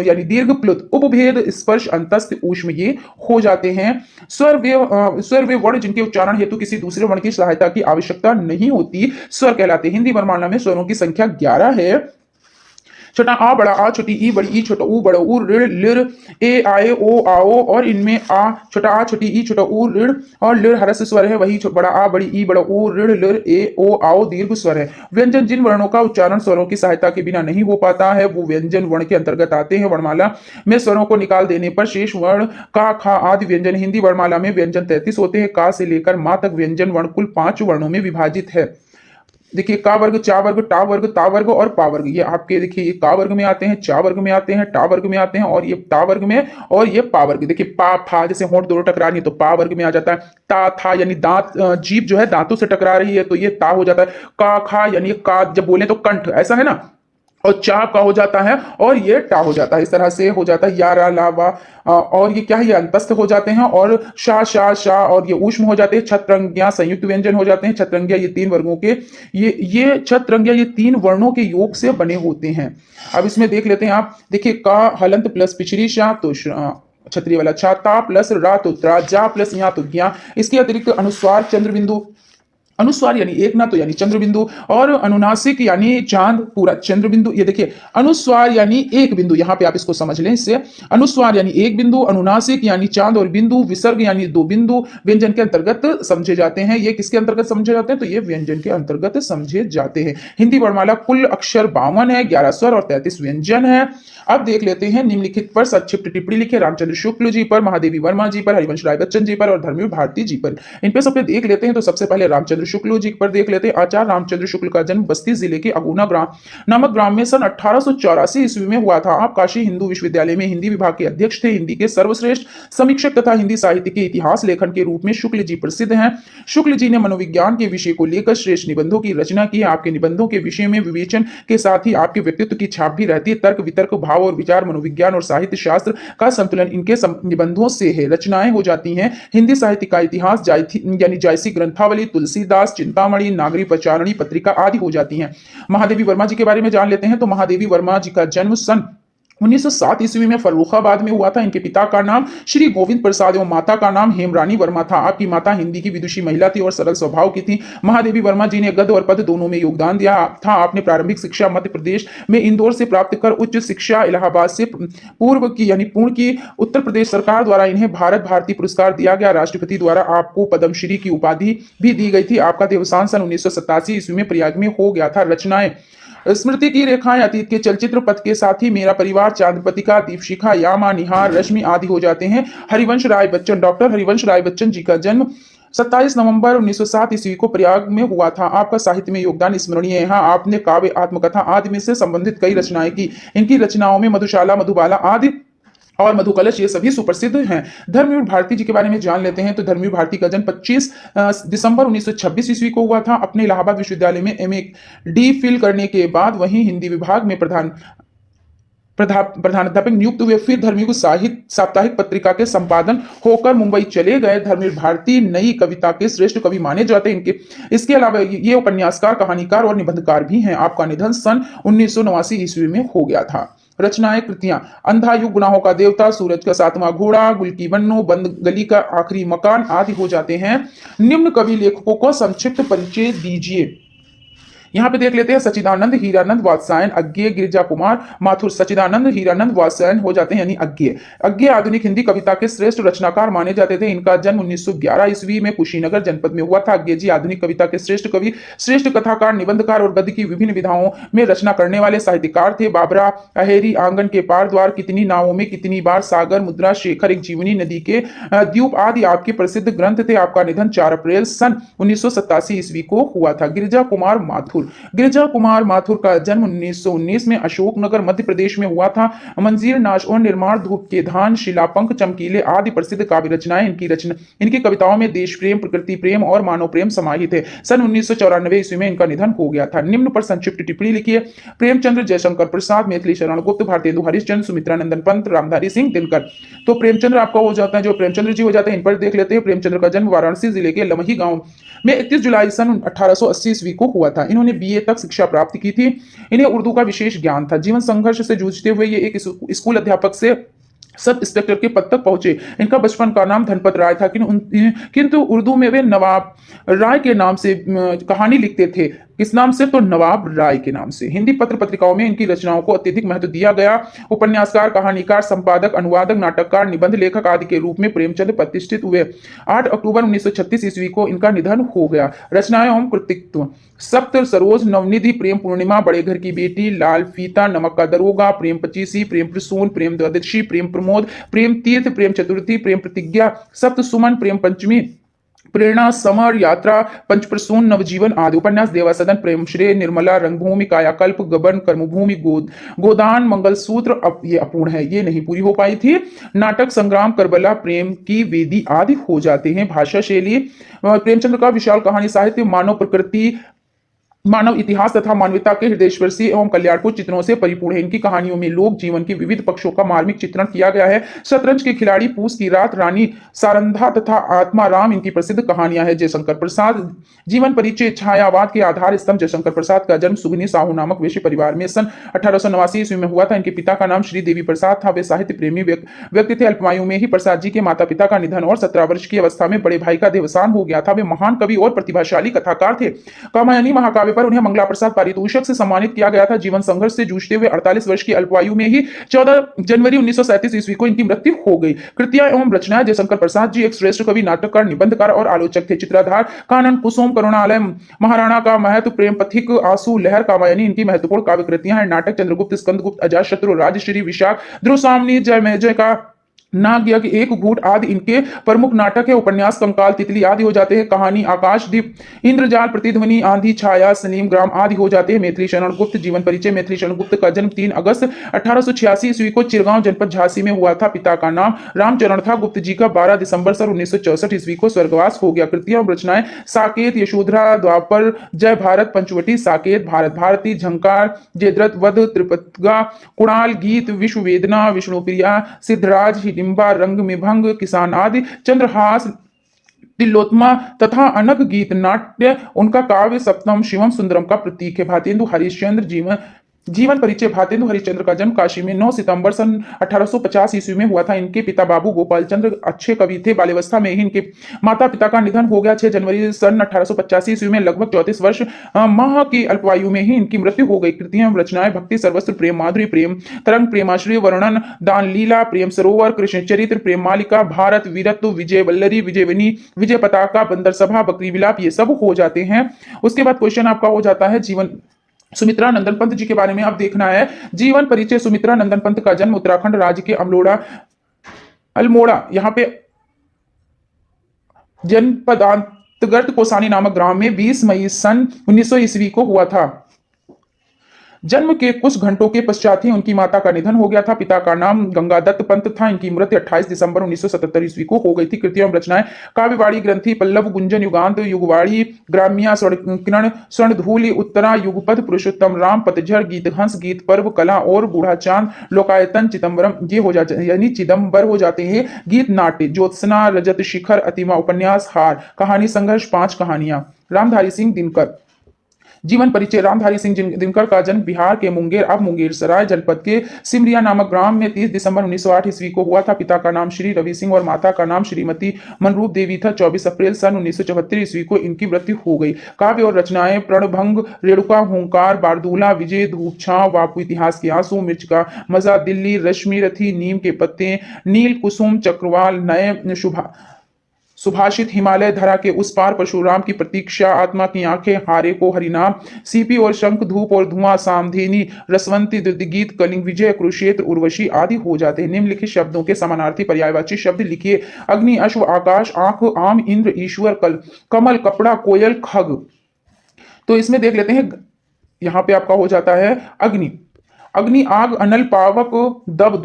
यानी दीर्घ प्लुत। उपभेद स्पर्श अंतस्थ ऊष्म, ये हो जाते हैं। स्वर वे वर्ण जिनके उच्चारण हेतु किसी दूसरे वर्ण की सहायता की आवश्यकता नहीं होती स्वर कहलाते हैं। हिंदी वर्णमाला में स्वरों की संख्या 11 है। छोटा आ बड़ा आ, छोटी ई बड़ी ई, छोटा ऊ बड़ा ऊ, ऋण लिर ए आए ओ आओ और इनमें आ छोटा आ, छोटी ई, छोटा ऊ, ऋण और लिर हरस स्वर है, वही बड़ा आ बड़ी ई बड़ा ऊ, ऋण लिर ए ओ आओ दीर्घ स्वर है। व्यंजन जिन वर्णों का उच्चारण स्वरों की सहायता के बिना नहीं हो पाता है वो व्यंजन वर्ण के अंतर्गत आते हैं। वर्णमाला में स्वरों को निकाल देने पर शेष वर्ण का, खा आदि व्यंजन। हिंदी वर्णमाला में व्यंजन 33 होते हैं। का से लेकर मा तक व्यंजन वर्ण कुल 5 वर्णों में विभाजित है। देखिए का वर्ग, चा वर्ग, टा वर्ग, ता वर्ग और पा वर्ग, ये आपके देखिए ये का वर्ग में आते हैं, चा वर्ग में आते हैं, टा वर्ग में आते हैं और ये ता वर्ग में और ये पा वर्ग। देखिए पा फा जैसे होंठ दोनों टकरा रही है तो पा वर्ग में आ जाता है। ता था यानी दांत, जीभ जो है दांतों से टकरा रही है तो ये ता हो जाता है। का खा यानी का जब बोले तो कंठ, ऐसा है ना, और चा का हो जाता है और ये टा हो जाता है। इस तरह से हो जाता है या रा ला वा और ये क्या है, ये अंतस्थ हो जाते हैं और शा शा शा और ये ऊष्म हो जाते हैं। छत्रंगिया संयुक्त व्यंजन हो जाते हैं। छत्रंगिया ये 3 वर्गों के ये छत्रंगिया ये 3 वर्णों के योग से बने होते हैं। अब इसमें देख लेते हैं आप, देखिए का हलंत प्लस पिछड़ी शा तो छतरी वाला छा, ता प्लस रा तो त्रा, जा प्लस यहाँ तो ज्ञा। इसके अतिरिक्त अनुस्वार चंद्र बिंदु, अनुस्वार यानी एक ना तो यानी चंद्र बिंदु और अनुनासिक यानी चांद पूरा चंद्र बिंदु। ये देखिए अनुस्वार यानी एक बिंदु, यहां पे आप इसको समझ लें इससे। अनुस्वार यानी एक बिंदु, अनुनासिक यानी चांद और बिंदु, विसर्ग यानी 2 बिंदु व्यंजन के अंतर्गत समझे जाते हैं। ये किसके अंतर्गत समझे जाते हैं, तो ये व्यंजन के अंतर्गत समझे जाते हैं। हिंदी वर्णमाला कुल अक्षर 52 है, 11 स्वर और 33 व्यंजन है। अब देख लेते हैं निम्नलिखित पर संक्षिप्त टिप्पणी लिखे रामचंद्र शुक्ल जी पर, महादेवी वर्मा जी पर, हरिवंश राय बच्चन जी पर और धर्मवीर भारती जी पर। इन पे सब पे देख लेते हैं। तो सबसे पहले रामचंद्र रामचंद्र शुक्ल जी पर देख लेते हैं। आचार्य रामचंद्र शुक्ल का जन्म बस्ती जिले के अगुना ग्राम नामक ग्राम में सन 1884 ईस्वी में हुआ था। आप काशी हिंदू विश्वविद्यालय में हिंदी विभाग के अध्यक्ष थे। हिंदी के सर्वश्रेष्ठ समीक्षक तथा हिंदी साहित्य के इतिहास लेखन के रूप में शुक्ल जी प्रसिद्ध हैं। शुक्ल जी ने मनोविज्ञान के विषय को लेकर श्रेष्ठ निबंधों की रचना की। आपके निबंधों के विषय में विवेचन के साथ ही आपके व्यक्तित्व की छाप भी रहती है। तर्क वितर्क भाव और विचार मनोविज्ञान और साहित्य शास्त्र का संतुलन इनके निबंधों से है। रचनाएं हो जाती हैं हिंदी साहित्य का इतिहास, यानी जायसी ग्रंथावली, तुलसीदास, चिंतामणि, नागरी प्रचारणी पत्रिका आदि हो जाती हैं। महादेवी वर्मा जी के बारे में जान लेते हैं। तो महादेवी वर्मा जी का जन्म सन 1907 ईस्वी में फर्रुखाबाद में हुआ था। इनके पिता का नाम श्री गोविंद प्रसाद एवं माता का नाम हेमरानी वर्मा था। आपकी माता हिंदी की विदुषी महिला थी और सरल स्वभाव की थी। महादेवी वर्मा जी ने गद्य और पद्य दोनों में योगदान दिया था। आपने प्रारंभिक शिक्षा मध्य प्रदेश में इंदौर से प्राप्त कर उच्च शिक्षा इलाहाबाद से पूर्व की यानी पूर्ण की। उत्तर प्रदेश सरकार द्वारा इन्हें भारत भारती पुरस्कार दिया गया। राष्ट्रपति द्वारा आपको पद्मश्री की उपाधि भी दी गई थी। आपका देवसान सन 1987 ईस्वी में प्रयाग में हो गया था। रचनाएं स्मृति की रेखाएं, अतीत के चलचित्र पथ के साथ ही मेरा परिवार, चांदपतिका, दीपशिखा, यामा, निहार, रश्मि आदि हो जाते हैं। हरिवंश राय बच्चन, डॉक्टर हरिवंश राय बच्चन जी का जन्म 27 नवंबर 1907 ईस्वी को प्रयाग में हुआ था। आपका साहित्य में योगदान स्मरणीय है। आपने काव्य, आत्मकथा आदि में से संबंधित कई रचनाएं की। इनकी रचनाओं में मधुशाला, मधुबाला आदि और मधुकलश ये सभी सुप्रसिद्ध हैं। धर्मवीर भारती जी के बारे में जान लेते हैं। तो धर्मवीर भारती का जन्म 25 दिसंबर 1926 ईस्वी को हुआ था। अपने इलाहाबाद विश्वविद्यालय में MA.D फिल करने के बाद वहीं हिंदी विभाग में प्रधानाध्यापक नियुक्त हुए। फिर धर्मवीर को साहित्य साप्ताहिक पत्रिका के संपादन होकर मुंबई चले गए। धर्मवीर भारती नई कविता के श्रेष्ठ कवि माने जाते हैं। इसके अलावा ये उपन्यासकार, कहानीकार और निबंधकार भी हैं। आपका निधन सन 1989 ईस्वी में हो गया था। रचनाएं, कृतियां, अंधा युग, गुनाहों का देवता, सूरज का सातवां घोड़ा, गुल की बन्नो, बंद गली का आखिरी मकान आदि हो जाते हैं। निम्न कवि लेखकों को संक्षिप्त परिचय दीजिए। यहाँ पे देख लेते हैं। सच्चिदानंद, हीरानंद, वात्सायन, अज्ञेय, गिरिजा कुमार माथुर। सच्चिदानंद, हीरानंद, वात्सायन हो जाते हैं यानी अज्ञेय। अज्ञेय आधुनिक हिंदी कविता के श्रेष्ठ रचनाकार माने जाते थे। इनका जन्म 1911 ईस्वी में कुशीनगर जनपद में हुआ था। अज्ञेय जी आधुनिक कविता के श्रेष्ठ कवि, श्रेष्ठ कथाकार, निबंधकार और गद्य की विभिन्न विधाओं में रचना करने वाले साहित्यकार थे। बाबरा, अहेरी, आंगन के पार द्वार, कितनी नावों में कितनी बार, सागर, मुद्रा, शेखर, एक जीवनी, नदी के द्वीप आदि आपके प्रसिद्ध ग्रंथ थे। आपका निधन 4 अप्रैल सन 1987 ईस्वी को हुआ था। गिरिजा कुमार माथुर। गिरिजा कुमार माथुर का जन्म 1919 में अशोकनगर मध्य प्रदेश में हुआ था। मंजीर, नाश और निर्माण, धूप के धान, शिलापंख, चमकीले आदि प्रसिद्ध काव्य रचनाएं इनकी कविताओं में देश प्रेम, प्रकृति प्रेम और मानव प्रेम समाहित है। सन 1994 ईस्वी में इनका निधन हो गया था। निम्न पर संक्षिप्त टिप्पणी लिखिए। प्रेमचंद्र, जयशंकर प्रसाद, मैथिली शरण गुप्त, भारतेंदु हरिश्चंद्र, सुमित्रा नंदन पंत, रामधारी सिंह दिनकर। तो प्रेमचंद्र आपका हो जाता है, जो प्रेमचंद्र जी हो जाते हैं, इन पर देख लेते हैं। प्रेमचंद्र का जन्म वाराणसी जिले के लमही गांव में 31 जुलाई सन 1880 ईस्वी को हुआ था। इन्होंने BA तक शिक्षा प्राप्त की थी। इन्हें उर्दू का विशेष ज्ञान था। जीवन संघर्ष से जूझते हुए ये एक स्कूल अध्यापक से सब इंस्पेक्टर के पद तक पहुंचे। इनका बचपन का नाम धनपत राय था, किंतु उर्दू में वे नवाब राय के नाम से कहानी लिखते थे। किस नाम से? तो नवाब राय के नाम से। हिंदी पत्र पत्रिकाओं में इनकी रचनाओं को अत्यधिक महत्व दिया गया। उपन्यासकार, कहानीकार, संपादक, अनुवादक, नाटककार, निबंध लेखक आदि के रूप में प्रेमचंद प्रतिष्ठित हुए। 8 अक्टूबर 1936 ईस्वी को इनका निधन हो गया। रचनाएं एवं कृतित्व: सप्त सरोज, नवनिधि, प्रेम पूर्णिमा, बड़े घर की बेटी, लाल फीता, नमक का दरोगा, प्रेम पचीसी, प्रेम प्रसून, प्रेम द्वादशी, प्रेम प्रमोद, प्रेम तीर्थ, प्रेम चतुर्थी, प्रेम प्रतिज्ञा, सप्त सुमन, प्रेम पंचमी, प्रेरणा, समर, यात्रा, पंचप्रसून, नवजीवन आदि। उपन्यास: देवासदन, प्रेमश्रेय, निर्मला, रंगभूमि, कायाकल्प, गबन, कर्मभूमि, गोदान, मंगलसूत्र, ये अपूर्ण है, ये नहीं पूरी हो पाई थी। नाटक: संग्राम, करबला, प्रेम की वेदी आदि हो जाते हैं। भाषा शैली: प्रेमचंद्र का विशाल कहानी साहित्य मानव प्रकृति, मानव इतिहास तथा मानवता के हृदयस्पर्शी एवं कल्याणपूर्ण चित्रों से परिपूर्ण है। इनकी कहानियों में लोक जीवन के विविध पक्षों का मार्मिक चित्रण किया गया है। शतरंज के खिलाड़ी, पूस की रात, रानी सारंधा तथा आत्माराम इनकी प्रसिद्ध कहानियां हैं। जयशंकर प्रसाद जीवन परिचय: छायावाद के आधार स्तंभ। जयशंकर प्रसाद का जन्म सुगनी साहू नामक वैश्य परिवार में सन 1889 ईस्वी में हुआ था। इनके पिता का नाम श्री देवी प्रसाद था। वे साहित्य प्रेमी व्यक्ति थे। अल्पआयु में ही प्रसाद जी के माता पिता का निधन और 17 वर्ष की अवस्था में बड़े भाई का देवसान हो गया था। वे महान कवि और प्रतिभाशाली कथाकार थे। कामायनी महाकाव्य पर उन्हें मंगला प्रसाद पारितोषिक से सम्मानित किया गया था। जीवन संघर्ष से जूझते हुए 48 वर्ष की अल्पायु में ही 14 जनवरी 1937 ईस्वी को इनकी मृत्यु हो गई। कृतियां एवं रचनाएं: जयशंकर प्रसाद जी एक श्रेष्ठ कवि, नाटककार, निबंधकार और आलोचक थे। चित्राधार, कानन, कुसुम, करुणालय, महाराणा का महत्व, प्रेम पथिक, आंसू, लहर, कामायनी इनकी महत्वपूर्ण काव्य कृतियां हैं। नाटक: चंद्रगुप्त, स्कंदगुप्त, अजातशत्रु, राजश्री, विशाख, ध्रुवसामनी, जय में जय का नाग यज्ञ, एक घूट आदि इनके प्रमुख नाटक है। उपन्यास कंकाल, तितली आदि हो जाते हैं। कहानी आकाशदीप, इंद्रजाल, प्रतिध्वनि, आंधी छाया, सलीम ग्राम आदि हो जाते हैं। मैथिली शरण गुप्त, जीवन परिचय। मैथिली शरण गुप्त का जन्म 3 अगस्त 1886 ईस्वी को चिरगांव जनपद झांसी में हुआ था। पिता का नाम रामचरण था। गुप्त जी का 12 दिसंबर सन 1964 ईस्वी को स्वर्गवास हो गया। कृतियां और रचनाएं: साकेत, यशोधरा, द्वापर, जय भारत, पंचवटी, साकेत, भारत भारती, झंकार, जयद्रथ वध, त्रिपतगा, कुणाल, गीत, विश्व वेदना, विष्णुप्रिया, सिद्धराज, हिडिंबा, रंग में भंग, किसान आदि, चंद्रहास, तिलोत्तमा तथा अनक गीत नाट्य। उनका काव्य सप्तम शिवम सुंदरम का प्रतीक है। भारतेंदु हरिश्चंद्र, जीवन परिचय। भारतेंदु हरिश्चंद्र का जन्म काशी में 9 सितंबर सन 1850 ईस्वी में हुआ था। इनके पिता बाबू गोपाल चंद्र अच्छे कवि थे। बाल्यावस्था में ही इनके माता पिता का निधन हो गया। 6 जनवरी सन 1885 ईस्वी में लगभग 34 वर्ष माह की अल्पायु में ही इनकी मृत्यु हो गई। कृतियां एवं रचनाएं: भक्ति सर्वस्त्र, प्रेम माधुरी, प्रेम तरंग, प्रेमाश्रय वर्णन, दान लीला, प्रेम सरोवर, कृष्ण चरित्र, प्रेम मालिका, भारत वीरत्व, विजय वल्लरी, विजयवनी, विजय पताका, बंदर सभा, बकरी विलाप, ये सब हो जाते हैं। उसके बाद क्वेश्चन आपका हो जाता है जीवन सुमित्रा नंदन पंत जी के बारे में। आप देखना है जीवन परिचय। सुमित्रा नंदन पंत का जन्म उत्तराखंड राज्य के अल्मोड़ा यहाँ पे जनपदांतर्गत कोसानी नामक ग्राम में 20 मई सन 1900 ईस्वी को हुआ था। जन्म के कुछ घंटों के पश्चात ही उनकी माता का निधन हो गया था। पिता का नाम गंगादत्त पंत था। इनकी मृत्यु 28 दिसंबर 1977 ईस्वी को हो गई थी। कृतियां एवं रचनाएं: काव्यवाड़ी, ग्रंथि, पल्लव, गुंजन, युगांत, युगवाड़ी, ग्राम्या, स्वर्ण स्वर्णधूलि, उत्तरा, युगपद, पुरुषोत्तम राम, पतझड़, गीत हंस, गीत पर्व, कला और बूढ़ा चांद, लोकायतन, चिदम्बरम, ये हो जाते हैं यानी चिदम्बर हो जाते हैं। गीत नाट्य: ज्योत्सना, रजत शिखर, अतिमा, उपन्यास, हार, कहानी संघर्ष, 5 कहानियां। रामधारी सिंह दिनकर, जीवन परिचय। रामधारी सिंह दिनकर का जन्म बिहार के मुंगेर अब मुंगेर सराय जनपद के सिमरिया नामक ग्राम में 30 दिसंबर 1908 ईस्वी को हुआ था। पिता का नाम श्री रवि सिंह और माता का नाम श्रीमती मनरूप देवी था। 24 अप्रैल सन 1974 ईस्वी को इनकी मृत्यु हो गई। काव्य और रचनाएं: प्रणभंग, रेणुका, हुंकार, बारदूला, विजय, धूप छांव, बापू, इतिहास के आंसू, मिर्च का मजा, दिल्ली, रश्मि रथी, नीम के पत्ते, नील कुसुम, चक्रवाल, नए सुभाषित, हिमालय, धरा के उस पार, परशुराम की प्रतीक्षा, आत्मा की आंखें, हारे को हरिनाम, सीपी और शंख, धूप और धुआं, सामधेनी, रसवंती, गीत, कलिंग, विजय, कुरुक्षेत्र, उर्वशी आदि हो जाते हैं। निम्नलिखित शब्दों के समानार्थी पर्यायवाची शब्द लिखिए। अग्नि, अश्व, आकाश, आंख, आम, इंद्र, ईश्वर, कमल, कपड़ा, कोयल, खग। तो इसमें देख लेते हैं, यहां पे आपका हो जाता है अग्नि। अग्नि, आग, अनल, पावक, दब,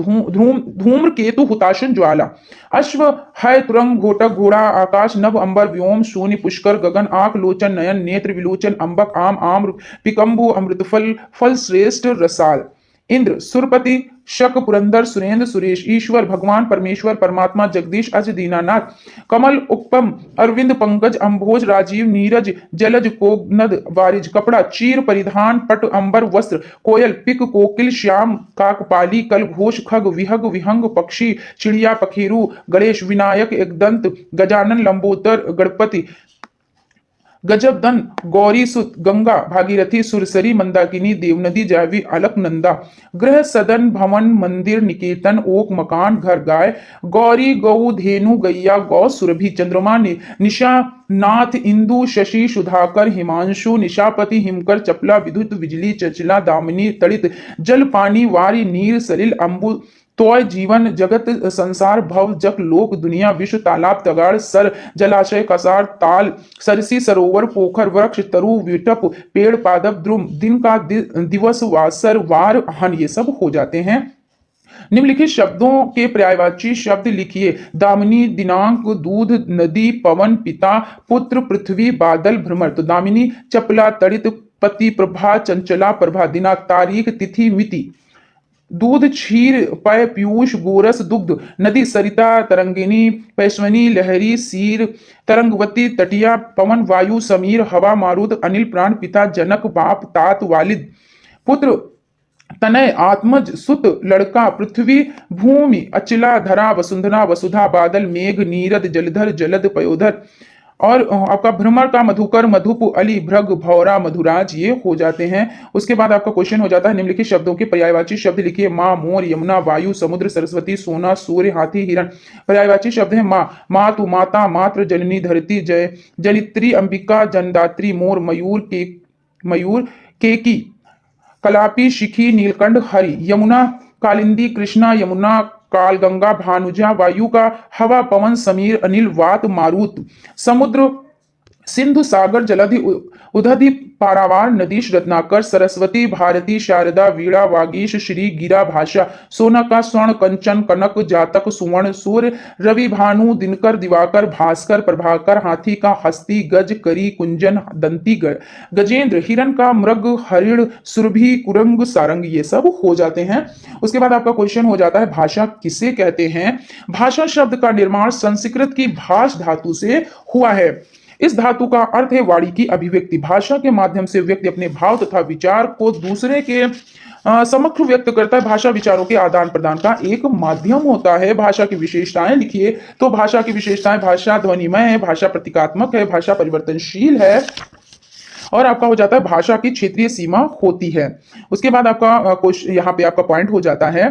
धूम्र, केतु, हुताशन, ज्वाला। अश्व है, तुरंग, घोटक, घोड़ा, आकाश, नभ, अंबर, व्योम, शून्य, पुष्कर, गगन, आंख, लोचन, नयन, नेत्र, विलोचन, अंबक, आम, आम्र, पिकंबु, अमृतफल, फल श्रेष्ठ, रसाल। इंद्र, सुरपति, शक, पुरंदर, सुरेंद्र, सुरेश। ईश्वर, भगवान, परमेश्वर, परमात्मा, जगदीश, अज, दीनानाथ। कमल, उपम, अरविंद, पंकज, अंभोज, राजीव, नीरज, जलज, कोगनद, वारिज। कपड़ा, चीर, परिधान, पट, अंबर, वस्त्र। कोयल, पिक, कोकिल, श्याम, काकपाली, कल, घोष, खग, विहग, विहंग, पक्षी, चिड़िया, पखेरु। गणेश, विनायक, एकदंत, गजानन, लंबोदर, गणपति, गजबदन, गौरी सुत, गंगा, भागीरथी, सुरसरी, मंदाकिनी, देवनदी, जाहवी, अलकनंदा। गृह, सदन, भवन, मंदिर, निकेतन, ओक, मकान, घर, गाय, गौरी, गौ, धेनु, गैया, गौ, सुरभि। चंद्रमा, निशा, नाथ, इंदु, शशि, सुधाकर, हिमांशु, निशापति, हिमकर, चपला, विद्युत, बिजली, चचला, दामिनी, तड़ित। जल, पानी, वारी, नीर, सलिल, अंबु, तोय, जीवन, जगत, संसार, भव, जक, लोक, दुनिया, विश्व, तालाब, तगाड़, सर, जलाशय, कसार, ताल, सरसी, सरोवर, पोखर, वृक्ष, तरु, विटप, पेड़, पादप, द्रुम। दिन का दिवस, वासर, वार, हन, ये सब हो जाते हैं। निम्नलिखित शब्दों के पर्यायवाची शब्द लिखिए। दामिनी, दिनांक, दूध, नदी, पवन, पिता, पुत्र, पृथ्वी, बादल, भ्रमर। तो दामिनी, चपला, तड़ित, पति, प्रभा, चंचला, प्रभा। दिनांक, तारीख, तिथि, मिति। दूध, क्षीर, पय, पीयूष, गोरस, दुग्ध। नदी, सरिता, तरंगिनी, पैश्वनी, लहरी, सीर, तरंगवती, तटिया। पवन, वायु, समीर, हवा, मारुत, अनिल, प्राण, पिता, जनक, बाप, तात, वालिद। पुत्र, तनय, आत्मज, सुत, लड़का। पृथ्वी, भूमि, अचला, धरा, वसुंधरा, वसुधा, बादल, मेघ, नीरद, जलधर, जलद, पयोधर। और आपका भ्रमर का मधुकर, मधुप, अली, भृग, भौरा, मधुराज, ये हो जाते हैं। उसके बाद आपका क्वेश्चन हो जाता है निम्नलिखित शब्दों के पर्यायवाची शब्द लिखिए। माँ, मोर, यमुना, वायु, समुद्र, सरस्वती, सोना, सूर्य, हाथी, हिरण। पर्यायवाची शब्द है माँ, मातु, माता, मात्र, जननी, धरती, जय, जनित्री, अंबिका, जनदात्री, मोर, मयूर, केकी, कलापी, शिखी, नीलकंठ, हरि। यमुना, कालिंदी, कृष्णा, यमुना, काल गंगा भानुजा वायु का हवा पवन समीर अनिल वात मारुत समुद्र सिंधु सागर जलधि उदधि पारावार नदीश रत्नाकर सरस्वती भारती शारदा वीणा वागीश श्री गिरा भाषा सोना का स्वर्ण कंचन कनक जातक सुवर्ण सूर्य रवि भानु दिनकर दिवाकर भास्कर प्रभाकर हाथी का हस्ती गज करी कुंजन दंती गजेंद्र हिरण का मृग हरिण सुरभि कुरंग सारंग ये सब हो जाते हैं। उसके बाद आपका क्वेश्चन हो जाता है भाषा किसे कहते हैं। भाषा शब्द का निर्माण संस्कृत की भाष धातु से हुआ है। इस धातु का अर्थ है वाणी की अभिव्यक्ति। भाषा के माध्यम से व्यक्ति अपने भाव तथा विचार को दूसरे के समक्ष व्यक्त करता है। भाषा विचारों के आदान प्रदान का एक माध्यम होता है। भाषा की विशेषताएं लिखिए। तो भाषा की विशेषताएं, भाषा ध्वनिमय है, भाषा प्रतीकात्मक है, भाषा परिवर्तनशील है और आपका हो जाता है भाषा की क्षेत्रीय सीमा होती है। उसके बाद आपका यहाँ पे आपका पॉइंट हो जाता है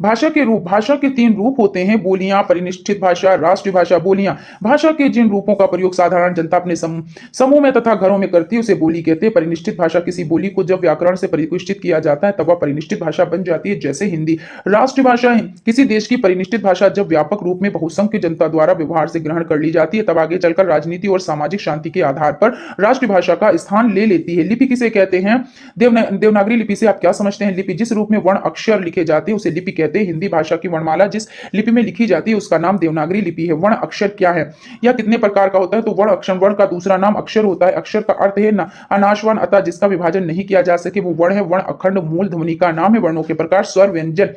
भाषा के रूप। भाषा के 3 रूप होते हैं, बोलियां, परिनिष्ठित भाषा, राष्ट्रीय भाषा। बोलियां भाषा के जिन रूपों का प्रयोग साधारण जनता अपने समूह में तथा घरों में करती है उसे बोली कहते हैं। परिनिष्ठित भाषा किसी बोली को जब व्याकरण से परिनिष्ठित किया जाता है तब वह परिनिष्ठित भाषा बन जाती है, जैसे हिंदी। राष्ट्रीय भाषा किसी देश की परिनिष्ठित भाषा जब व्यापक रूप में बहुसंख्य जनता द्वारा व्यवहार से ग्रहण कर ली जाती है तब आगे चलकर राजनीति और सामाजिक शांति के आधार पर राष्ट्रीय भाषा का स्थान ले लेती है। लिपि किसे कहते हैं। देवनागरी लिपि से आप क्या समझते हैं। लिपि जिस रूप में वर्ण अक्षर लिखे जाते हैं उसे लिपि कहते हैं। हिंदी भाषा की वर्णमाला जिस लिपि में लिखी जाती है उसका नाम देवनागरी लिपि है। वर्ण अक्षर क्या है, यह कितने प्रकार का होता है। तो वर्ण अक्षर, वर्ण का दूसरा नाम अक्षर होता है। अक्षर का अर्थ है अनाशवान, अतः जिसका विभाजन नहीं किया जा सके वो वर्ण है। वर्ण अखंड मूल ध्वनि का नाम है। वर्णों के प्रकार स्वर व्यंजन।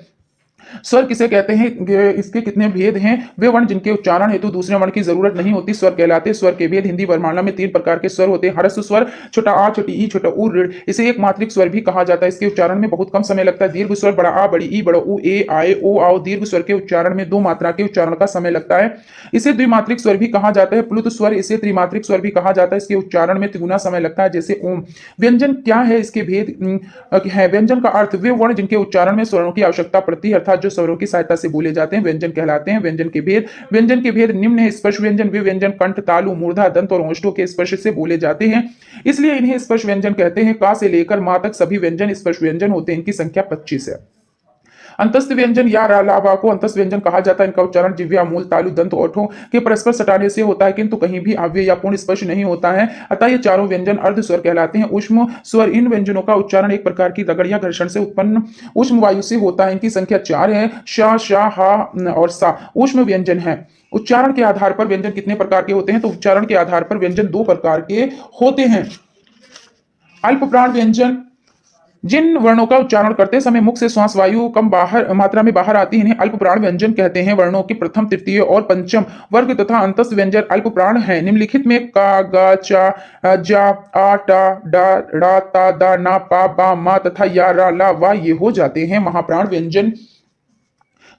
स्वर किसे कहते हैं, इसके कितने भेद हैं। वे वर्ण जिनके उच्चारण हेतु दूसरे वर्ण की जरूरत नहीं होती स्वर कहलाते हैं। स्वर के भेद। हिंदी वर्णमाला में 3 प्रकार के स्वर होते हैं। ह्रस्व स्वर, छोटा आ, छोटी ई, छोटा उ, ऋ। इसे एक मात्रिक स्वर भी कहा जाता है। इसके उच्चारण में बहुत कम समय लगता है। दीर्घ स्वर, बड़ा आ, बड़ी ई, बड़ा उ, ए, आए, ओ, आओ। दीर्घ स्वर के उच्चारण में 2 मात्रा के उच्चारण का समय लगता है। इसे द्विमात्रिक स्वर भी कहा जाता है। प्लुत स्वर, इसे त्रिमात्रिक स्वर भी कहा जाता है। इसके उच्चारण में तिगुना समय लगता है, जैसे ओम। व्यंजन क्या है, इसके भेद है। व्यंजन का अर्थ वे वर्ण जिनके उच्चारण में स्वरों की आवश्यकता पड़ती है, अर्थात जो स्वरों की सहायता से बोले जाते हैं व्यंजन कहलाते हैं। व्यंजन के भेद। व्यंजन के भेद निम्न है। स्पर्श व्यंजन वे व्यंजन कंठ, तालु, मूर्धा, दंत और ओष्ठों के स्पर्श से बोले जाते हैं, इसलिए इन्हें स्पर्श व्यंजन कहते हैं। का से लेकर मा तक सभी व्यंजन स्पर्श व्यंजन होते हैं। इनकी संख्या 25 है। अंतस्थ व्यंजन या लाभा को अंतस्थ व्यंजन कहा जाता है। इनका उच्चारण जिह्वा, मूल, तालु, दंत, ओठों के परस्पर सटाने से होता है, किंतु कहीं भी अव्यय या पूर्ण स्पर्श नहीं होता है, अतः ये चारों व्यंजन अर्ध स्वर कहलाते हैं। ऊष्म स्वर। इन व्यंजनों का उच्चारण एक प्रकार की रगड़ या घर्षण से उत्पन्न ऊष्म वायु से होता है। इनकी संख्या 4 है। शा, शा, हा और सा ऊष्म व्यंजन है। उच्चारण के आधार पर व्यंजन कितने प्रकार के होते हैं, तो उच्चारण के आधार पर व्यंजन 2 प्रकार के होते हैं। अल्प प्राण व्यंजन, जिन वर्णों का उच्चारण करते समय मुख से श्वास वायु कम मात्रा में बाहर आती है, इन्हें अल्प प्राण व्यंजन कहते हैं। वर्णों के प्रथम, तृतीय और पंचम वर्ग तथा अंतस्थ व्यंजन अल्प प्राण है। निम्नलिखित में का, गा, चा, जा, आ, टा, डा, ड़ा, ता, दा, ना, पा, बा, मा तथा या, रा, ला, वा ये हो जाते हैं महाप्राण व्यंजन।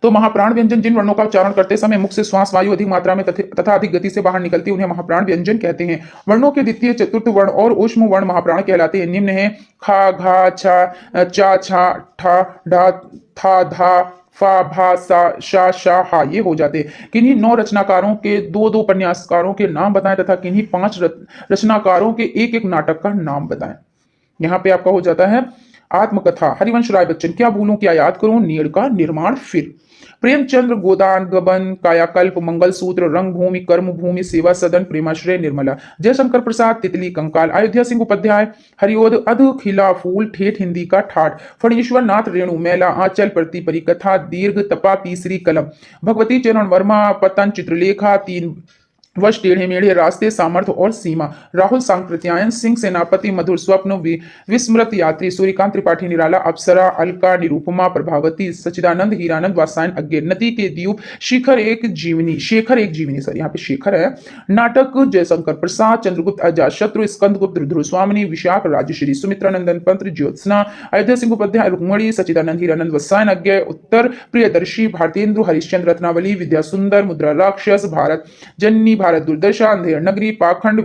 तो महाप्राण व्यंजन जिन वर्णों का उच्चारण करते समय मुख से श्वास वायु अधिक मात्रा में तथा अधिक गति से बाहर निकलती है उन्हें महाप्राण व्यंजन कहते हैं। वर्णों के द्वितीय, चतुर्थ वर्ण और ऊष्म वर्ण महाप्राण कहलाते हैं। निम्न है खा, घा, छा, चा, छा, ठा, ढा, था, धा, फा, भा, सा, शा, शा, हा ये हो जाते हैं। किन्हीं 9 रचनाकारों के 2 उपन्यासकारों के नाम बताएं तथा किन्हीं 5 रचनाकारों के 1 नाटक का नाम बताएं। यहाँ पे आपका हो जाता है आत्मकथा। हरिवंश राय बच्चन। क्या भूलूं क्या याद करूं, नीड़ का निर्माण फिर। प्रेमचंद्र गोदान, गबन, कायाकल्प, मंगलसूत्र, रंगभूमि, कर्मभूमि, सेवा सदन, प्रेमाश्रय, निर्मला। जयशंकर प्रसाद, तितली, कंकाल। अयोध्या सिंह उपाध्याय, हरिओद, अध, खिला, फूल, ठेठ हिंदी का ठाठ। फणीश्वर नाथ रेणु, मैला, आंचल, प्रति, परिकथा, दीर्घ, तपा, तीसरी कलम। भगवती चरण वर्मा, पतन, चित्रलेखा, 3 वश, टेढ़े मेढ़े रास्ते, सामर्थ्य और सीमा। राहुल सांकृत्यायन, सिंह सेनापति, मधुर स्वप्न, विस्मृत यात्री। सूर्यकांत त्रिपाठी, निराला, अप्सरा, अलका, निरूपमा, प्रभावती, सच्चिदानंद, हीरानंद, वात्सायन, अज्ञे। नदी के द्वीप, शेखर एक जीवनी सर यहाँ पे शेखर है। नाटक, जयशंकर प्रसाद, चंद्रगुप्त, अजातशत्रु, स्कंदगुप्त, रुद्र स्वामिनी, विशाख, राजश्री, सुमित्रानंदन पंत, ज्योत्सना, अयोध्या सिंह उपाध्याय, रुक्मणी, सच्चिदानंद, हीरानंद, वात्सायन, अज्ञे। उत्तर, प्रियदर्शी, भारतेंदु, हरिश्चंद्र, रत्नावली, विद्या सुंदर, मुद्रा राक्षस, भारत जन्नी, भारत दुर्दशा, अंधेर नगरी, पाखंड,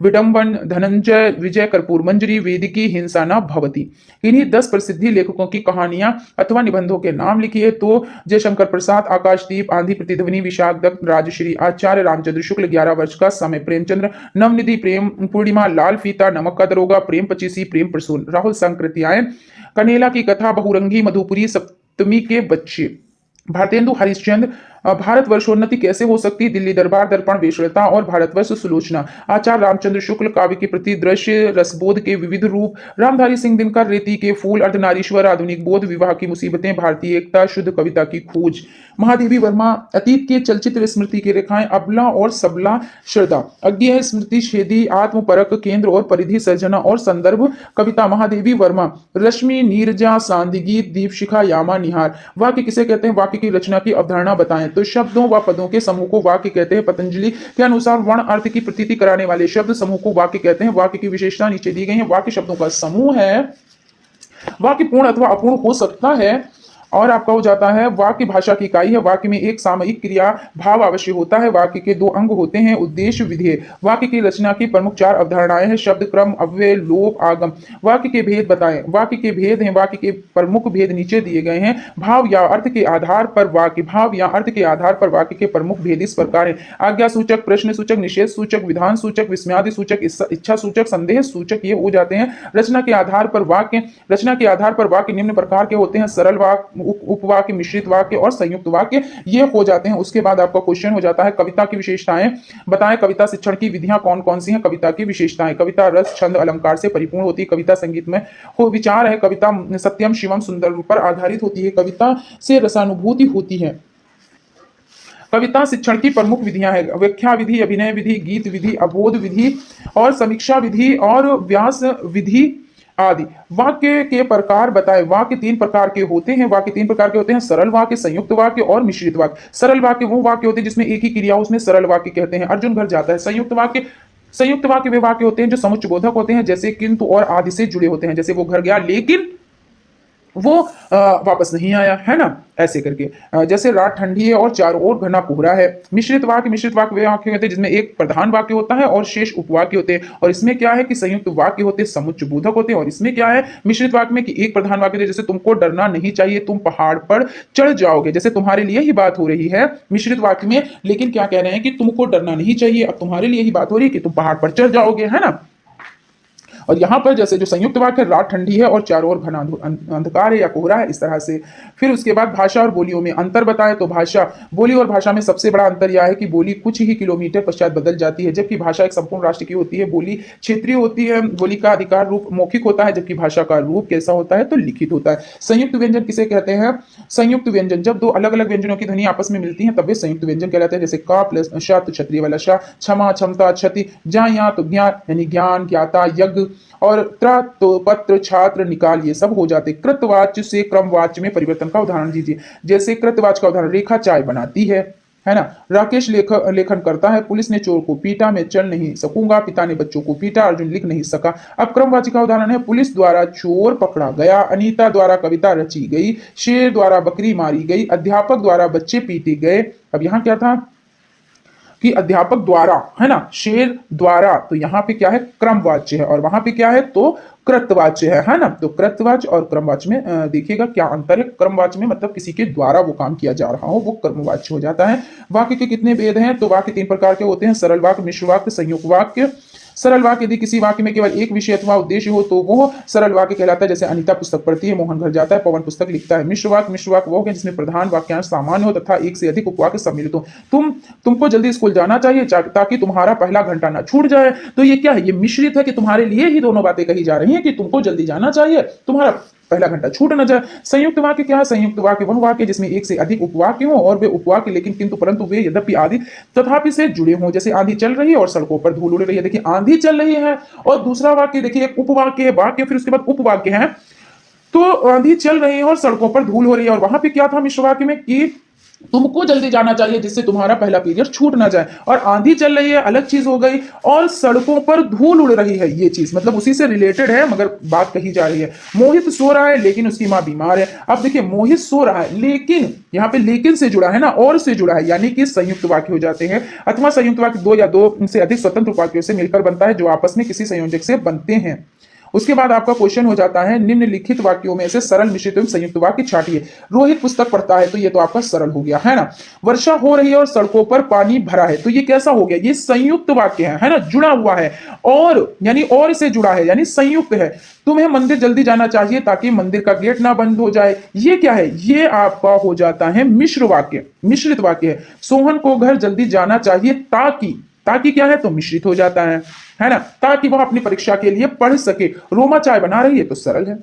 विडंबन, धनंजय, विजय, कर्पूर मंजरी, वेदिकी, हिंसा न भवती। इन्हीं 10 प्रसिद्धि लेखकों की कहानियां अथवा निबंधों के नाम लिखिए। तो जयशंकर प्रसाद, आकाशदीप, आंधी प्रतिध्वनि, विशाख दत्त, राजश्री, आचार्य रामचंद्र शुक्ल, 11 वर्ष का समय, प्रेमचंद्र, नवनिधि, प्रेम पूर्णिमा, लाल फीता, नमक का दरोगा, प्रेम पचीसी, प्रेम प्रसून। राहुल सांकृत्यायन, कनेला की कथा, बहुरंगी, मधुपुरी, सप्तमी के बच्चे। भारतेंदु हरिश्चंद्र, भारतवर्षोन्नति कैसे हो सकती, दिल्ली दरबार दर्पण वेश्यता और भारतवर्ष सुलोचना, आचार्य रामचंद्र शुक्ल, काव्य के प्रति दृश्य रसबोध के विविध रूप, रामधारी सिंह दिनकर, रेती के फूल, अर्धनारीश्वर, आधुनिक बोध, विवाह की मुसीबतें, भारतीय एकता, शुद्ध कविता की खोज, महादेवी वर्मा, अतीत के चलचित्र स्मृति की रेखाएं, अबला और सबला, श्रद्धा, अज्ञेय स्मृति छेदी, आत्मपरक, केंद्र और परिधि सर्जना और संदर्भ, कविता, महादेवी वर्मा, रश्मि, नीरजा, सांदिगी, दीपशिखा, यामा, निहार, वाक्य किसे कहते हैं, वाक्य की रचना की अवधारणा बताएं। तो शब्दों व पदों के समूह को वाक्य कहते हैं। पतंजलि के अनुसार वर्ण अर्थ की प्रतीति कराने वाले शब्द समूह को वाक्य कहते हैं। वाक्य की विशेषता नीचे दी गई है। वाक्य शब्दों का समूह है। वाक्य पूर्ण अथवा अपूर्ण हो सकता है। और आपका हो जाता है वाक्य भाषा की इकाई है। वाक्य में एक सामयिक क्रिया भाव अवश्य होता है। वाक्य के दो अंग होते हैं, उद्देश्य, विधेय। वाक्य की रचना की प्रमुख चार अवधारणाएं हैं, शब्द, क्रम, अव्यय, लोप, आगम। वाक्य के भेद बताएं। वाक्य के भेद हैं, वाक्य के प्रमुख भेद नीचे दिए गए हैं। भाव या अर्थ के आधार पर वाक्य, भाव या अर्थ के आधार पर वाक्य के प्रमुख भेद इस प्रकार है: आज्ञा सूचक, प्रश्न सूचक, निषेध सूचक, विधान सूचक, विस्मयादि सूचक, इच्छा सूचक, संदेह सूचक, ये हो जाते हैं। रचना के आधार पर वाक्य, रचना के आधार पर वाक्य निम्न प्रकार के होते हैं: सरल वाक्य, उपवाक्य, मिश्रित वाक्य और संयुक्त वाक्य, ये हो जाते हैं। उसके बाद आपका क्वेश्चन हो जाता है कविता की विशेषताएं बताएं। कविता शिक्षण की विधियां कौन कौन सी हैं? कविता की विशेषताएं: कविता रस, छंद, अलंकार से परिपूर्ण होती है। कविता संगीत में हो विचार है। कविता सत्यम, शिवम, सुंदर पर आधारित होती है। कविता से रसानुभूति होती है। कविता शिक्षण की प्रमुख विधियां हैं: व्याख्या विधि, अभिनय विधि, गीत विधि, अबोध विधि और समीक्षा विधि और व्यास विधि आदि। वाक्य के प्रकार बताएं। वाक्य तीन प्रकार के होते हैं। वाक्य तीन प्रकार के होते हैं: सरल वाक्य, संयुक्त वाक्य और मिश्रित वाक्य। सरल वाक्य वो वाक्य होते हैं जिसमें एक ही क्रिया, उसमें सरल वाक्य कहते हैं। अर्जुन घर जाता है। संयुक्त वाक्य वे वाक्य होते हैं जो समुच्चयबोधक होते हैं, जैसे किंतु और आदि से जुड़े होते हैं, जैसे वो घर गया लेकिन वो वापस नहीं आया, है ना, ऐसे करके। जैसे रात ठंडी है और चारों ओर घना कोहरा है। मिश्रित वाक्य वे वाक्य होते हैं जिसमें एक प्रधान वाक्य होता है और शेष उपवाक्य होते हैं। और इसमें क्या है कि संयुक्त वाक्य होते हैं, समुच्चय बोधक होते हैं। और इसमें क्या है मिश्रित वाक्य में कि एक प्रधान वाक्य होते हैं, जैसे तुमको डरना नहीं चाहिए, तुम पहाड़ पर चढ़ जाओगे, जैसे तुम्हारे लिए ही बात हो रही है मिश्रित वाक्य में, लेकिन क्या कह रहे हैं कि तुमको डरना नहीं चाहिए, अब तुम्हारे लिए ही बात हो रही है कि तुम पहाड़ पर चढ़ जाओगे, है ना। और यहां पर जैसे जो संयुक्त वाक्य है, रात ठंडी है और चारों ओर घना अंधकार है या कोहरा है, इस तरह से। फिर उसके बाद भाषा और बोलियों में अंतर बताएं। तो भाषा, बोली और भाषा में सबसे बड़ा अंतर यह है कि बोली कुछ ही किलोमीटर पश्चात बदल जाती है, जबकि भाषा एक संपूर्ण राष्ट्र की होती है। बोली क्षेत्रीय होती है। बोली का अधिकार रूप मौखिक होता है, जबकि भाषा का रूप कैसा होता है, तो लिखित होता है। संयुक्त व्यंजन किसे कहते हैं? संयुक्त व्यंजन जब दो अलग अलग व्यंजनों की ध्वनि आपस में मिलती है तब वे संयुक्त व्यंजन कहलाते हैं। जैसे का प्लस श, तो क्षत्रिय वाला श, क्षमा, क्षमता, क्षति, जा, या तो ज्ञान यानी ज्ञान, ज्ञाता, यज्ञ, और त्र, तो पत्र, छात्र, निकाल, ये सब हो जाते। कृतवाच्य से क्रमवाच्य में परिवर्तन का उदाहरण दीजिए। जैसे कृतवाच्य का उदाहरण, रेखा चाय बनाती है ना। राकेश लेखन करता है। पुलिस ने चोर को पीटा, मैं चल नहीं सकूंगा। पिता ने बच्चों को पीटा, अर्जुन लिख नहीं सका। अब क्रमवाची का उदाहरण है, पुलिस द्वारा चोर पकड़ा गया, अनीता द्वारा कविता रची गई, शेर द्वारा बकरी मारी गई, अध्यापक द्वारा बच्चे पीटे गए। अब यहां क्या था कि अध्यापक द्वारा, है ना, शेर द्वारा, तो यहाँ पे क्या है क्रमवाच्य है, और वहां पे क्या है तो कृतवाच्य है ना। तो कृतवाच्य और क्रमवाच्य में देखिएगा क्या अंतर है। क्रमवाच्य में मतलब किसी के द्वारा वो काम किया जा रहा हो, वो क्रमवाच्य हो जाता है। वाक्य के कितने भेद हैं? तो वाक्य तीन प्रकार के होते हैं: सरल वाक्य, मिश्र वाक्य, संयुक्त वाक्य। सरल वाक्य यदि किसी वाक्य में केवल एक विषय अथवा उद्देश्य हो तो वो सरल वाक्य कहलाता है। जैसे अनीता पुस्तक पढ़ती है, मोहन घर जाता है, पवन पुस्तक लिखता है। मिश्र वाक्य वो है जिसमें प्रधान वाक्यांश सामान्य हो तथा एक से अधिक उपवाक्य सम्मिलित हो। तुमको जल्दी स्कूल जाना चाहिए ताकि तुम्हारा पहला घंटा ना छूट जाए। तो ये क्या है? ये मिश्रित है कि तुम्हारे लिए ही दोनों बातें कही जा रही हैं कि तुमको जल्दी जाना चाहिए, तुम्हारा पहला घंटा छूट न जाए। संयुक्त वाक्य क्या है? संयुक्त वाक्य वह वाक्य जिसमें एक से अधिक उपवाक्य हो और वे उपवाक्य लेकिन किंतु परंतु वे यद्यपि आदि तथापि से जुड़े हों। जैसे आंधी चल रही है और सड़कों पर धूल उड़ रही है। देखिए आंधी चल रही है और दूसरा वाक्य देखिए एक उपवाक्य है, वाक्य फिर उसके बाद उपवाक्य है। तो आंधी चल रही है और सड़कों पर धूल हो रही है, और वहां पे क्या था मिश्र वाक्य में कि तुमको जल्दी जाना चाहिए जिससे तुम्हारा पहला पीरियड छूट ना जाए। और आंधी चल रही है अलग चीज हो गई, और सड़कों पर धूल उड़ रही है ये चीज मतलब उसी से रिलेटेड है मगर बात कही जा रही है। मोहित सो रहा है लेकिन उसकी मां बीमार है। अब देखिए मोहित सो रहा है लेकिन यहाँ पे लेकिन से जुड़ा है ना, और से जुड़ा है, यानी कि संयुक्त वाक्य हो जाते हैं। अथवा संयुक्त वाक्य दो या दो से अधिक स्वतंत्र वाक्यों से मिलकर बनता है जो आपस में किसी संयोजक से बनते हैं। उसके बाद आपका क्वेश्चन हो जाता है निम्नलिखित वाक्यों में से सरल मिश्रित एवं संयुक्त वाक्य छाटिए। रोहित पुस्तक पढ़ता है, तो ये तो आपका सरल हो गया है ना। वर्षा हो रही है और सड़कों पर पानी भरा है, तो ये कैसा हो गया, ये संयुक्त वाक्य है ना, जुड़ा हुआ है। और यानी और से जुड़ा है यानी संयुक्त है। तुम्हें मंदिर जल्दी जाना चाहिए ताकि मंदिर का गेट ना बंद हो जाए, ये क्या है, ये आपका हो जाता है मिश्र वाक्य, मिश्रित वाक्य है। सोहन को घर जल्दी जाना चाहिए ताकि, ताकि क्या है, तो मिश्रित हो जाता है ना, ताकि वह अपनी परीक्षा के लिए पढ़ सके। रोमा चाय बना रही है, तो सरल है।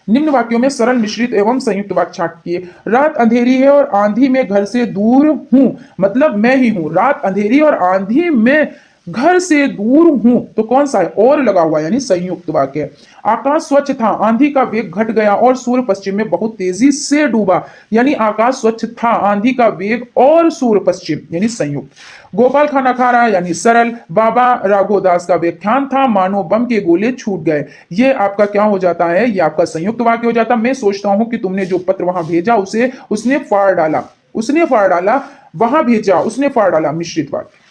निम्न वाक्यों में सरल मिश्रित एवं संयुक्त वाक्य छाटिए। रात अंधेरी है और आंधी में घर से दूर हूं, मतलब मैं ही हूं। रात अंधेरी और आंधी में घर से दूर हूं, तो कौन सा है, और लगा हुआ यानी संयुक्त वाक्य। आकाश स्वच्छ था, आंधी का वेग घट गया और सूर्य पश्चिम में बहुत तेजी से डूबा, यानी आकाश स्वच्छ था, आंधी का वेग और सूर्य पश्चिम यानी संयुक्त। गोपाल खाना खा रहा है यानी सरल। बाबा राघोदास का व्याख्यान था, मानो बम के गोले छूट गए, ये आपका क्या हो जाता है, ये आपका संयुक्त वाक्य हो जाता है। मैं सोचता हूं कि तुमने जो पत्र वहां भेजा उसे उसने फाड़ डाला, उसने फाड़ डाला, वहां भेजा उसने फाड़ डाला, मिश्रित वाक्य।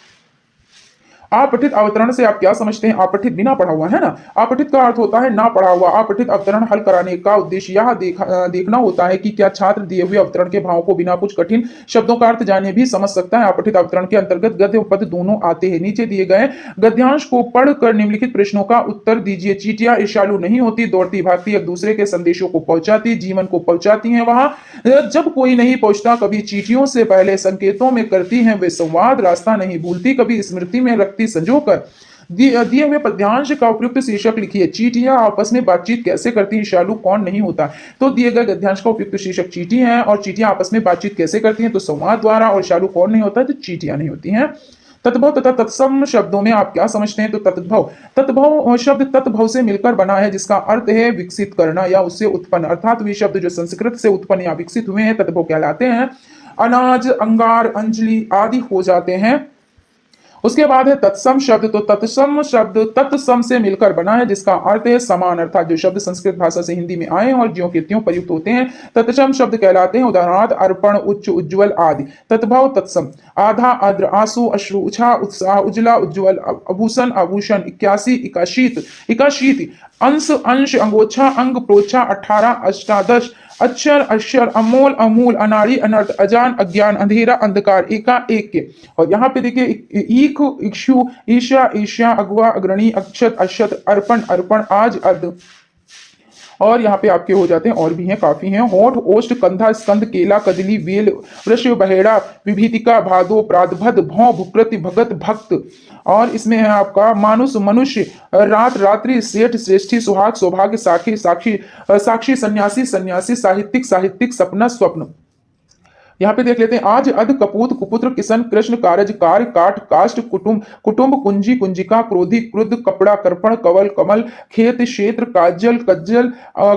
अपठित अवतरण से आप क्या समझते हैं, अपठित बिना पढ़ा हुआ है ना। अपठित का अर्थ होता है ना पढ़ा हुआ। अपठित अवतरण हल कराने का उद्देश्य यह देखना होता है कि क्या छात्र दिए हुए अवतरण के भावों को बिना कुछ कठिन शब्दों का अर्थ जाने भी समझ सकता है। अपठित अवतरण के अंतर्गत गद्य और पद्य दोनों आते हैं। नीचे दिए गए गद्यांश को पढ़कर निम्नलिखित प्रश्नों का उत्तर दीजिए। चींटियां ईर्ष्यालु नहीं होती, दौड़ती भागती एक दूसरे के संदेशों को पहुंचाती, जीवन को पहुंचाती हैं। वहां जब कोई नहीं पहुंचता, कभी चींटियों से पहले संकेतों में करती हैं वे संवाद, रास्ता नहीं भूलती, कभी स्मृति में रखती संजोकर। दिए हुए पद्यांश का उपयुक्त शीर्षक लिखिए। चींटियां आपस में बातचीत कैसे करती हैं, ईर्ष्यालु कौन नहीं होता। तो दिए गए गद्यांश का उपयुक्त शीर्षक चींटी है, और चींटियां आपस में बातचीत कैसे करती हैं, तो संवाद द्वारा, और ईर्ष्यालु कौन नहीं होता, तो चींटियां नहीं होती हैं। तत्भव तथा तत्सम शब्दों में आप क्या समझते हैं, तो तत्भव, तत्भव शब्द तत्भव से मिलकर बना है, जिसका अर्थ है विकसित करना या उससे उत्पन्न, अर्थात वे शब्द जो संस्कृत से उत्पन्न या विकसित हुए हैं तत्भव कहलाते हैं। अनाज, अंगार, अंजलि आदि हो जाते हैं। उसके बाद है तत्सम शब्द, तो तत्सम शब्द तत्सम से मिलकर बना है, जिसका अर्थ है समान, अर्थात जो शब्द संस्कृत भाषा से हिंदी में आए हैं और ज्यों के त्यों प्रयुक्त होते हैं तत्सम शब्द कहलाते हैं। उदाहरणार्थ अर्पण, उच्च, उज्ज्वल आदि। तत्भव, तत्सम, आधा, आद्र, आंसू, अश्रु, उछा, उत्साह, उजला, उज्ज्वल, आभूषण, आभूषण, 81, इकाशीत, इकाशीत, अंश, अंश, अंगोछा, अंग, प्रोछा, 18, अष्टादश, अक्षर, अक्षर, अमोल, अमूल, अनाड़ी, अनर्थ, अजान, अज्ञान, अंधेरा, अंधकार, एका, एक के। और यहाँ पे देखिए ईख, इक्षु, ईशा, ईशा, अगवा, अग्रणी, अक्षत, अक्षत, अर्पण, अर्पण, आज, अर्ध। और यहाँ पे आपके हो जाते हैं और भी हैं, काफी हैं। होठ, ओष्ठ, कंधा, स्कंद, केला, कदली, वेल, वृष, बहेड़ा, विभीतिका, भादो, प्रादभद, भौ, भुकृति, भगत, भक्त। और इसमें है आपका मानुष, मनुष्य, रात, रात्रि, सेठ, श्रेष्ठी, सुहाग, सौभाग्य, साखी, साक्षी, साक्षी, सन्यासी, सन्यासी, साहित्यिक, साहित्यिक, सपना, स्वप्न। यहाँ पे देख लेते हैं आज, अध, कपूत, कुपुत्र, किशन, कृष्ण, कारज, कार्य, काट, काष्ट, कुटुंब, कुटुंब, कुंजी, कुंजिका, क्रोधी, क्रुद्ध, कपड़ा, कर्पण, कवल, कमल, खेत, क्षेत्र, काजल, कज्जल,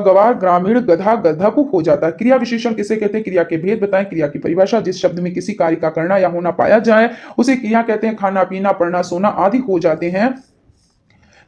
गवार, ग्रामीण, गधा, गधप हो जाता है। क्रिया विशेषण किसे कहते हैं, क्रिया के भेद बताएं। क्रिया की परिभाषा, जिस शब्द में किसी कार्य का करना या होना पाया जाए उसे क्रिया कहते हैं। खाना, पीना, पढ़ना, सोना आदि हो जाते हैं।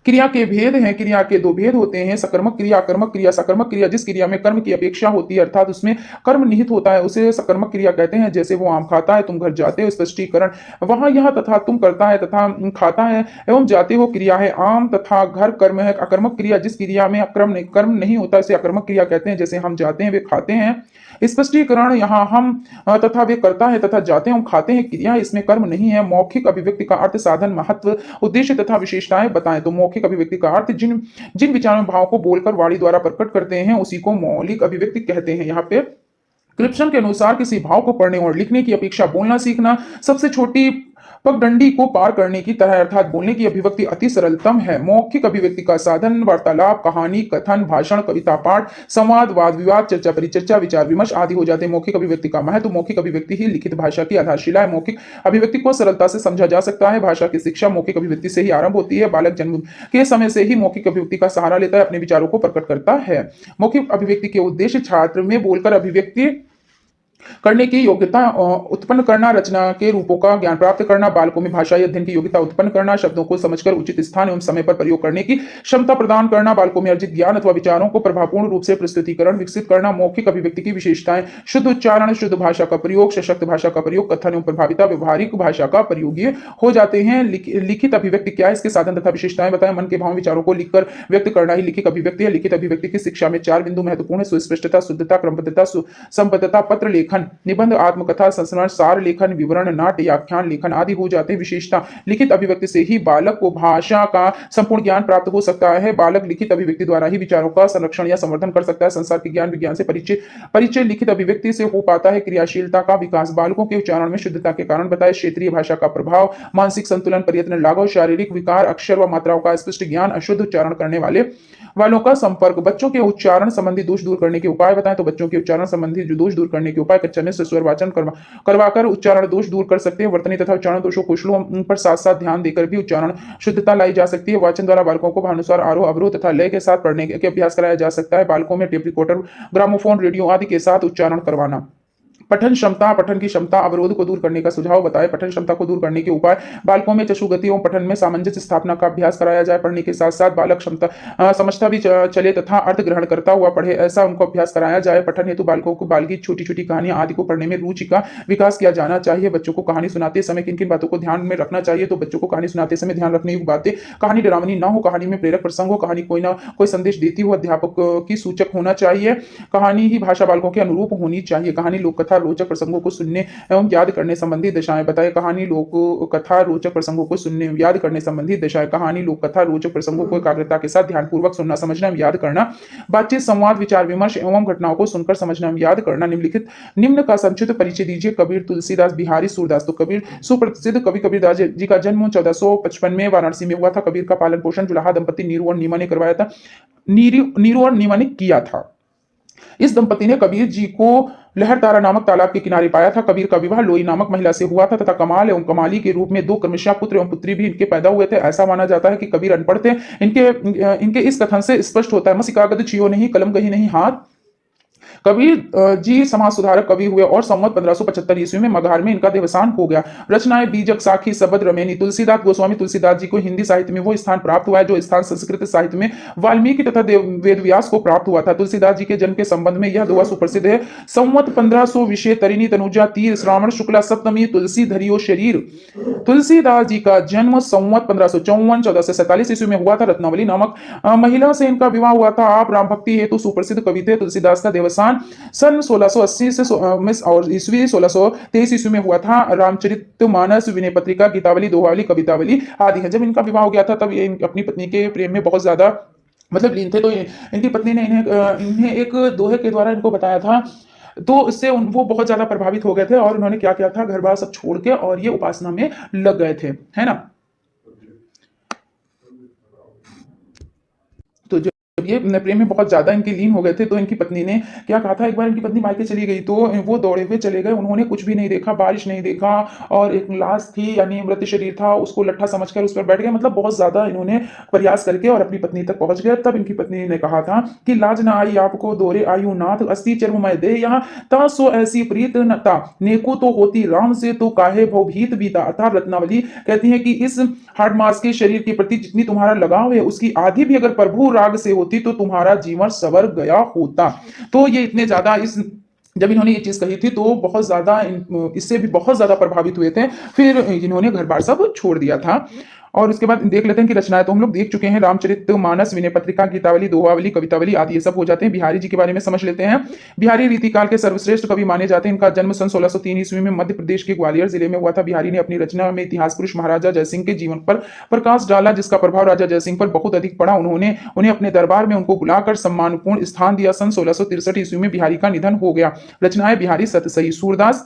क्रिया के भेद हैं, क्रिया के दो भेद होते हैं, सकर्मक क्रिया, अकर्मक क्रिया। सकर्मक क्रिया जिस क्रिया में कर्म की अपेक्षा होती है, अर्थात उसमें कर्म निहित होता है, उसे सकर्मक क्रिया कहते हैं। जैसे वो आम खाता है, तुम घर जाते हो, स्पष्टीकरण वहां यह तथा तुम करता है तथा खाता है एवं जाते हो क्रिया है। आम तथा घर कर्म है। अकर्मक क्रिया जिस क्रिया में कर्म नहीं होता, इसे अकर्मक क्रिया कहते हैं। जैसे हम जाते हैं, वे खाते हैं। स्पष्टीकरण, यहाँ हम तथा वे करता है तथा जाते हैं, हम खाते हैं, क्रिया इसमें कर्म नहीं है। मौखिक अभिव्यक्ति का अर्थ, साधन, महत्व, उद्देश्य तथा विशेषताएं बताएं। तो मौखिक अभिव्यक्ति का अर्थ जिन जिन विचारों भाव को बोलकर वाणी द्वारा प्रकट करते हैं उसी को मौलिक अभिव्यक्ति कहते हैं। यहाँ पे क्रिप्शन के अनुसार किसी भाव को पढ़ने और लिखने की अपेक्षा बोलना सीखना सबसे छोटी पगडंडी को पार करने की तरह, अर्थात बोलने की अभिव्यक्ति अति सरलतम है। मौखिक अभिव्यक्ति का साधन वार्तालाप, कहानी, कथन, भाषण, कविता पाठ, संवाद, वाद विवाद, चर्चा परिचर्चा, विचार विमर्श आदि हो जाते हैं। मौखिक अभिव्यक्ति का महत्व, मौखिक अभिव्यक्ति ही लिखित भाषा की आधारशिला है। मौखिक अभिव्यक्ति को सरलता से समझा जा सकता है। भाषा की शिक्षा मौखिक अभिव्यक्ति से ही आरंभ होती है। बालक जन्म के समय से ही मौखिक अभिव्यक्ति का सहारा लेता है, अपने विचारों को प्रकट करता है। मौखिक अभिव्यक्ति के उद्देश्य छात्र में बोलकर अभिव्यक्ति करने की योग्यता उत्पन्न करना, रचना के रूपों का ज्ञान प्राप्त करना, बालकों में भाषाई अध्ययन की योग्यता उत्पन्न करना, शब्दों को समझकर उचित स्थान एवं समय पर प्रयोग करने की क्षमता प्रदान करना, बालकों में अर्जित ज्ञान अथवा विचारों को प्रभावपूर्ण रूप से प्रस्तुतिकरण विकसित करना, मौखिक अभिव्यक्ति की विशेषताएं, शुद्ध उच्चारण, शुद्ध भाषा का प्रयोग, सशक्त भाषा का प्रयोग, कथन एवं प्रभाविता व्यवहारिक भाषा का प्रयोग ये हो जाते हैं। लिखित अभिव्यक्ति क्या है, इसके साधन तथा विशेषताएं बताएं। मन के भाव विचारों को लिखकर व्यक्त करना ही लिखित अभिव्यक्ति है। लिखित अभिव्यक्ति की शिक्षा में 4 बिंदु महत्वपूर्ण है: सुस्पष्टता, शुद्धता, क्रमबद्धता, संबद्धता, पत्र लेखन, निबंध, आत्मकथा, संस्मरण, सार लेखन, विवरण, नाट्य, आख्यान लेखन आदि हो जाते हैं। विशेषता: लिखित अभिव्यक्ति से ही बालक को भाषा का संपूर्ण ज्ञान प्राप्त हो सकता है। बालक लिखित अभिव्यक्ति द्वारा ही विचारों का संरक्षण या संवर्धन कर सकता है। संसार के ज्ञान विज्ञान से परिचय लिखित अभिव्यक्ति से हो पाता है। क्रियाशीलता का विकास: बालकों के उच्चारण में शुद्धता के कारण बताए। क्षेत्रीय भाषा का प्रभाव: मानसिक संतुलन, प्रयत्न, लाघव, शारीरिक विकार, अक्षर व मात्राओं का स्पष्ट ज्ञान, अशुद्ध उच्चारण करने वालों का संपर्क। बच्चों के उच्चारण संबंधी दोष दूर करने के उपाय बताएं। तो बच्चों के उच्चारण संबंधी जो दोष दूर करने के उपाय: कच्चे से स्वर वाचन करवाकर उच्चारण दोष दूर कर सकते हैं। वर्तनी तथा उच्चारण दोषों कुशलों पर साथ साथ ध्यान देकर भी उच्चारण शुद्धता लाई जा सकती है। वाचन द्वारा बालकों को भानुसार आरोह अवरोह तथा लय के साथ पढ़ने के अभ्यास कराया जा सकता है। बालकों में टेप रिकॉर्डर, ग्रामोफोन, रेडियो आदि के साथ उच्चारण करवाना। पठन क्षमता: पठन की क्षमता अवरोध को दूर करने का सुझाव बताएं। पठन क्षमता को दूर करने के उपाय: बालकों में चशुगति एवं पठन में सामंजस्य स्थापना का अभ्यास कराया जाए। पढ़ने के साथ साथ बालक क्षमता समझता भी चले तथा अर्थ ग्रहण करता हुआ पढ़े, ऐसा उनको अभ्यास कराया जाए। पठन हेतु बालकों को बाल छोटी छोटी कहानियां आदि को पढ़ने में रुचि का विकास किया जाना चाहिए। बच्चों को कहानी सुनाते समय किन किन बातों को ध्यान में रखना चाहिए? तो बच्चों को कहानी सुनाते समय ध्यान रखने योग्य बातें: कहानी डरावनी ना हो, कहानी में प्रेरक प्रसंग हो, कहानी कोई ना कोई संदेश देती हो, अध्यापक की सूचक होना चाहिए, कहानी ही भाषा बालकों के अनुरूप होनी चाहिए। कहानी लोक कथा रोचक प्रसंगों को सुनने एवं याद करने संबंधी दशाएं बताएं। कहानी लोक कथा रोचक प्रसंगों को सुनने एवं याद करने संबंधी दशाएं: कहानी लोक कथा रोचक प्रसंगों को एकाग्रता के साथ ध्यानपूर्वक सुनना, समझना एवं याद करना। बातचीत, संवाद, विचार विमर्श एवं घटनाओं को सुनकर समझना एवं याद करना। निम्न का संक्षिप्त परिचय दीजिए। कबीर, तुलसीदास, बिहारी, सूरदास। तो कबीर सुप्रसिद्ध कवि कबीरदास जी का जन्म 1455 में वाराणसी में हुआ था। कबीर का पालन पोषण जुलाहा दंपति नीरू और नीमा ने करवाया था। नीरू और नीमा ने किया था। इस दंपति ने कबीर जी को लहरतारा नामक तालाब के किनारे पाया था। कबीर का विवाह लोई नामक महिला से हुआ था तथा कमाल एवं कमाली के रूप में 2 क्रमशः पुत्र एवं पुत्री भी इनके पैदा हुए थे। ऐसा माना जाता है कि कबीर अनपढ़ थे। इनके इस कथन से स्पष्ट होता है: मसी कागज छियो नहीं, कलम कहीं नहीं हाथ। कबीर जी समाज सुधारक कवि हुए और संवत 1575 ईस्वी में मगहर में इनका देवसान हो गया। रचनाएं: बीजक, साखी, सबद, रमेनी। तुलसीदास गोस्वामी तुलसीदास जी को हिंदी साहित्य में वो स्थान प्राप्त हुआ है जो स्थान संस्कृत साहित्य में वाल्मीकि तथा वेदव्यास को प्राप्त हुआ था। तुलसीदास जी के जन्म के संबंध में यह दोहा सुप्रसिद्ध है: संवत 1500 विषय तरिणी तनुजा तीर, श्रावण शुक्ला सप्तमी, तुलसी धरियो शरीर। तुलसीदास जी का जन्म संवत 1554 1447 ईस्वी में हुआ था। रत्नावली नामक महिला से इनका विवाह हुआ था। आप राम भक्ति हेतु सुप्रसिद्ध कवि थे। तुलसीदास का देवसान सन 1680 से और ईस्वी 1623 ईस्वी में हुआ था। रामचरितमानस, विनय पत्रिका, गीतावली, दोहावली, कवितावली आदि है। जब इनका विवाह हो गया था तब ये अपनी पत्नी के प्रेम में बहुत ज्यादा लीन थे। तो इनकी पत्नी ने इन्हें एक दोहे के द्वारा इनको बताया था। तो इससे वो बहुत ज्यादा प्रभावित हो गए थे और उन्होंने क्या किया था, घर बार सब छोड़ के और ये उपासना में लग गए थे, है ना। तो जब ये प्रेम में बहुत ज्यादा इनके लीन हो गए थे तो इनकी पत्नी ने क्या कहा था, एक बार इनकी पत्नी मायके चली गई तो वो दौड़े हुए चले गए। उन्होंने कुछ भी नहीं देखा, बारिश नहीं देखा और एक लाश थी यानी मृत शरीर था, उसको लट्ठा समझकर उस पर बैठ गए। मतलब बहुत ज्यादा इन्होंने प्रयास करके और अपनी पत्नी तक पहुंच गए। तब इनकी पत्नी ने कहा था कि लाज ना आई आपको दोरे आयु नाथ, अस्ति चर्म मैं दे यहाँ ता सो ऐसी प्रीत नता, नेको तो होती राम से तो काहे भवभीत बीता। अर्थात रत्नावली कहती है कि इस हार्ड मास के शरीर के प्रति जितनी तुम्हारा लगाव है उसकी आधी भी अगर प्रभु राग से होती तो तुम्हारा जीवन सवर गया होता। तो ये इतने ज्यादा जब इन्होंने ये चीज कही थी तो बहुत ज्यादा इससे भी बहुत ज्यादा प्रभावित हुए थे। फिर इन्होंने घर बार सब छोड़ दिया था। और उसके बाद देख लेते हैं कि रचनाएं तो हम लोग देख चुके हैं, रामचरितमानस, विनय पत्रिका, गीतावली, दोहावली, कवितावली आदि ये सब हो जाते हैं। बिहारी जी के बारे में समझ लेते हैं। बिहारी रीतिकाल के सर्वश्रेष्ठ कवि माने जाते हैं। इनका जन्म सन 1603 ईस्वी में मध्य प्रदेश के ग्वालियर जिले में हुआ था। बिहारी ने अपनी रचना में इतिहास पुरुष महाराजा जयसिंह के जीवन पर प्रकाश डाला, जिसका प्रभाव राजा जयसिंह पर बहुत अधिक पड़ा। उन्होंने उन्हें अपने दरबार में उनको बुलाकर सम्मानपूर्ण स्थान दिया। सन 1663 ईस्वी में बिहारी का निधन हो गया। रचनाएं बिहारी: सतसई, सूरदास,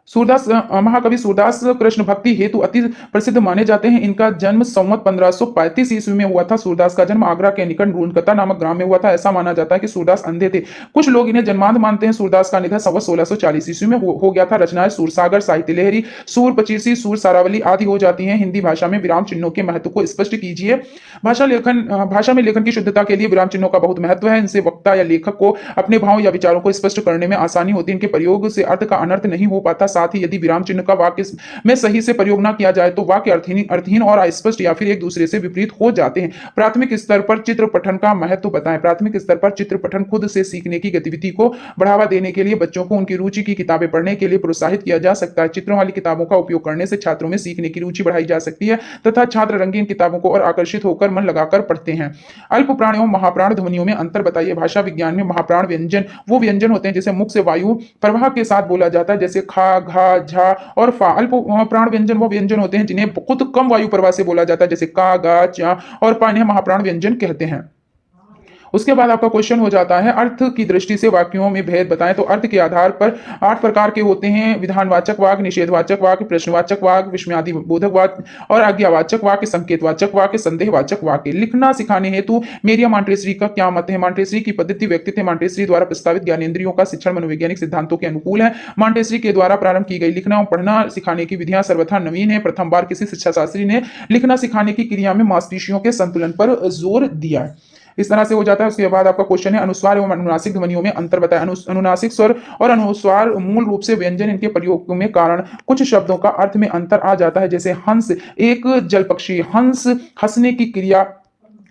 सूरदास महाकवि सूरदास कृष्ण भक्ति हेतु अति प्रसिद्ध माने जाते हैं। इनका जन्म संवत 1535 ईस्वी में हुआ था। सूरदास का जन्म आगरा के निकट रूनकता नामक ग्राम में हुआ था। ऐसा माना जाता है कि सूरदास अंधे थे। कुछ लोग इन्हें जन्मांध मानते हैं। सूरदास का निधन संवत 1640 ईस्वी में हो गया था। रचनाएं सूरसागर, साहित्य लहरी, सूर पचीसी, सूर सारावली आदि हो जाती हैं। हिंदी भाषा में विराम चिन्हों के महत्व को स्पष्ट कीजिए। भाषा में लेखन की शुद्धता के लिए विराम चिन्हों का बहुत महत्व है। इनसे वक्ता या लेखक को अपने भाव या विचारों को स्पष्ट करने में आसानी होती है। इनके प्रयोग से अर्थ का अनर्थ नहीं हो पाता। साथ ही यदि विराम चिन्ह का वाक्य में सही से प्रयोग ना किया जाए तो वाक्य अर्थहीन और अस्पष्ट या फिर एक दूसरे से विपरीत हो जाते हैं। प्राथमिक स्तर पर चित्र पठन का महत्व बताएं। प्राथमिक स्तर पर चित्र पठन खुद से सीखने की गतिविधि को बढ़ावा देने के लिए बच्चों को उनकी रुचि की किताबें पढ़ने के लिए प्रोत्साहित किया जा सकता है। चित्रों वाली किताबों का उपयोग करने से छात्रों में सीखने की रुचि बढ़ाई जा सकती है तथा छात्र रंगीन किताबों को और आकर्षित होकर मन लगाकर पढ़ते हैं। अल्प प्राण एवं महाप्राण ध्वनियों में अंतर बताइए। भाषा विज्ञान में महाप्राण व्यंजन वो व्यंजन होते हैं जिसे मुख से वायु प्रवाह के साथ बोला जाता है, जैसे खा, घा, झा और फा। अल्प प्राण व्यंजन वो व्यंजन होते हैं जिन्हें बहुत कम वायु प्रवाह से बोला जाता है, जैसे का, गा, चा और पा। इन्हें महाप्राण व्यंजन कहते हैं। उसके बाद आपका क्वेश्चन हो जाता है अर्थ की दृष्टि से वाक्यों में भेद बताएं। तो अर्थ के आधार पर 8 प्रकार के होते हैं। विधानवाचक वाक्य, निषेधवाचक वाक्य, प्रश्नवाचक वाक्य, विस्मयादि बोधक वाक्य और आज्ञावाचक वाक्य, संकेतवाचक वाक्य, संदेहवाचक वाक्य। लिखना सिखाने हेतु मेरिया मॉन्टेसरी का क्या मत है? मॉन्टेसरी की पद्धति व्यक्तित्व मॉन्टेसरी द्वारा प्रस्तावित ज्ञानेंद्रियों का शिक्षण मनोवैज्ञानिक सिद्धांतों के अनुकूल है। मॉन्टेसरी के द्वारा प्रारंभ की गई लिखना और पढ़ना सिखाने की विधियां सर्वथा नवीन है। प्रथम बार किसी शिक्षा शास्त्री ने लिखना सिखाने की क्रिया में मांसपेशियों के संतुलन पर जोर दिया है। इस तरह से हो जाता है। उसके बाद आपका क्वेश्चन है अनुस्वार एवं अनुनासिक ध्वनियों में अंतर बताएं। अनुनासिक स्वर और अनुस्वार मूल रूप से व्यंजन, इनके प्रयोग में कारण कुछ शब्दों का अर्थ में अंतर आ जाता है, जैसे हंस एक जल पक्षी, हंस हंसने की क्रिया,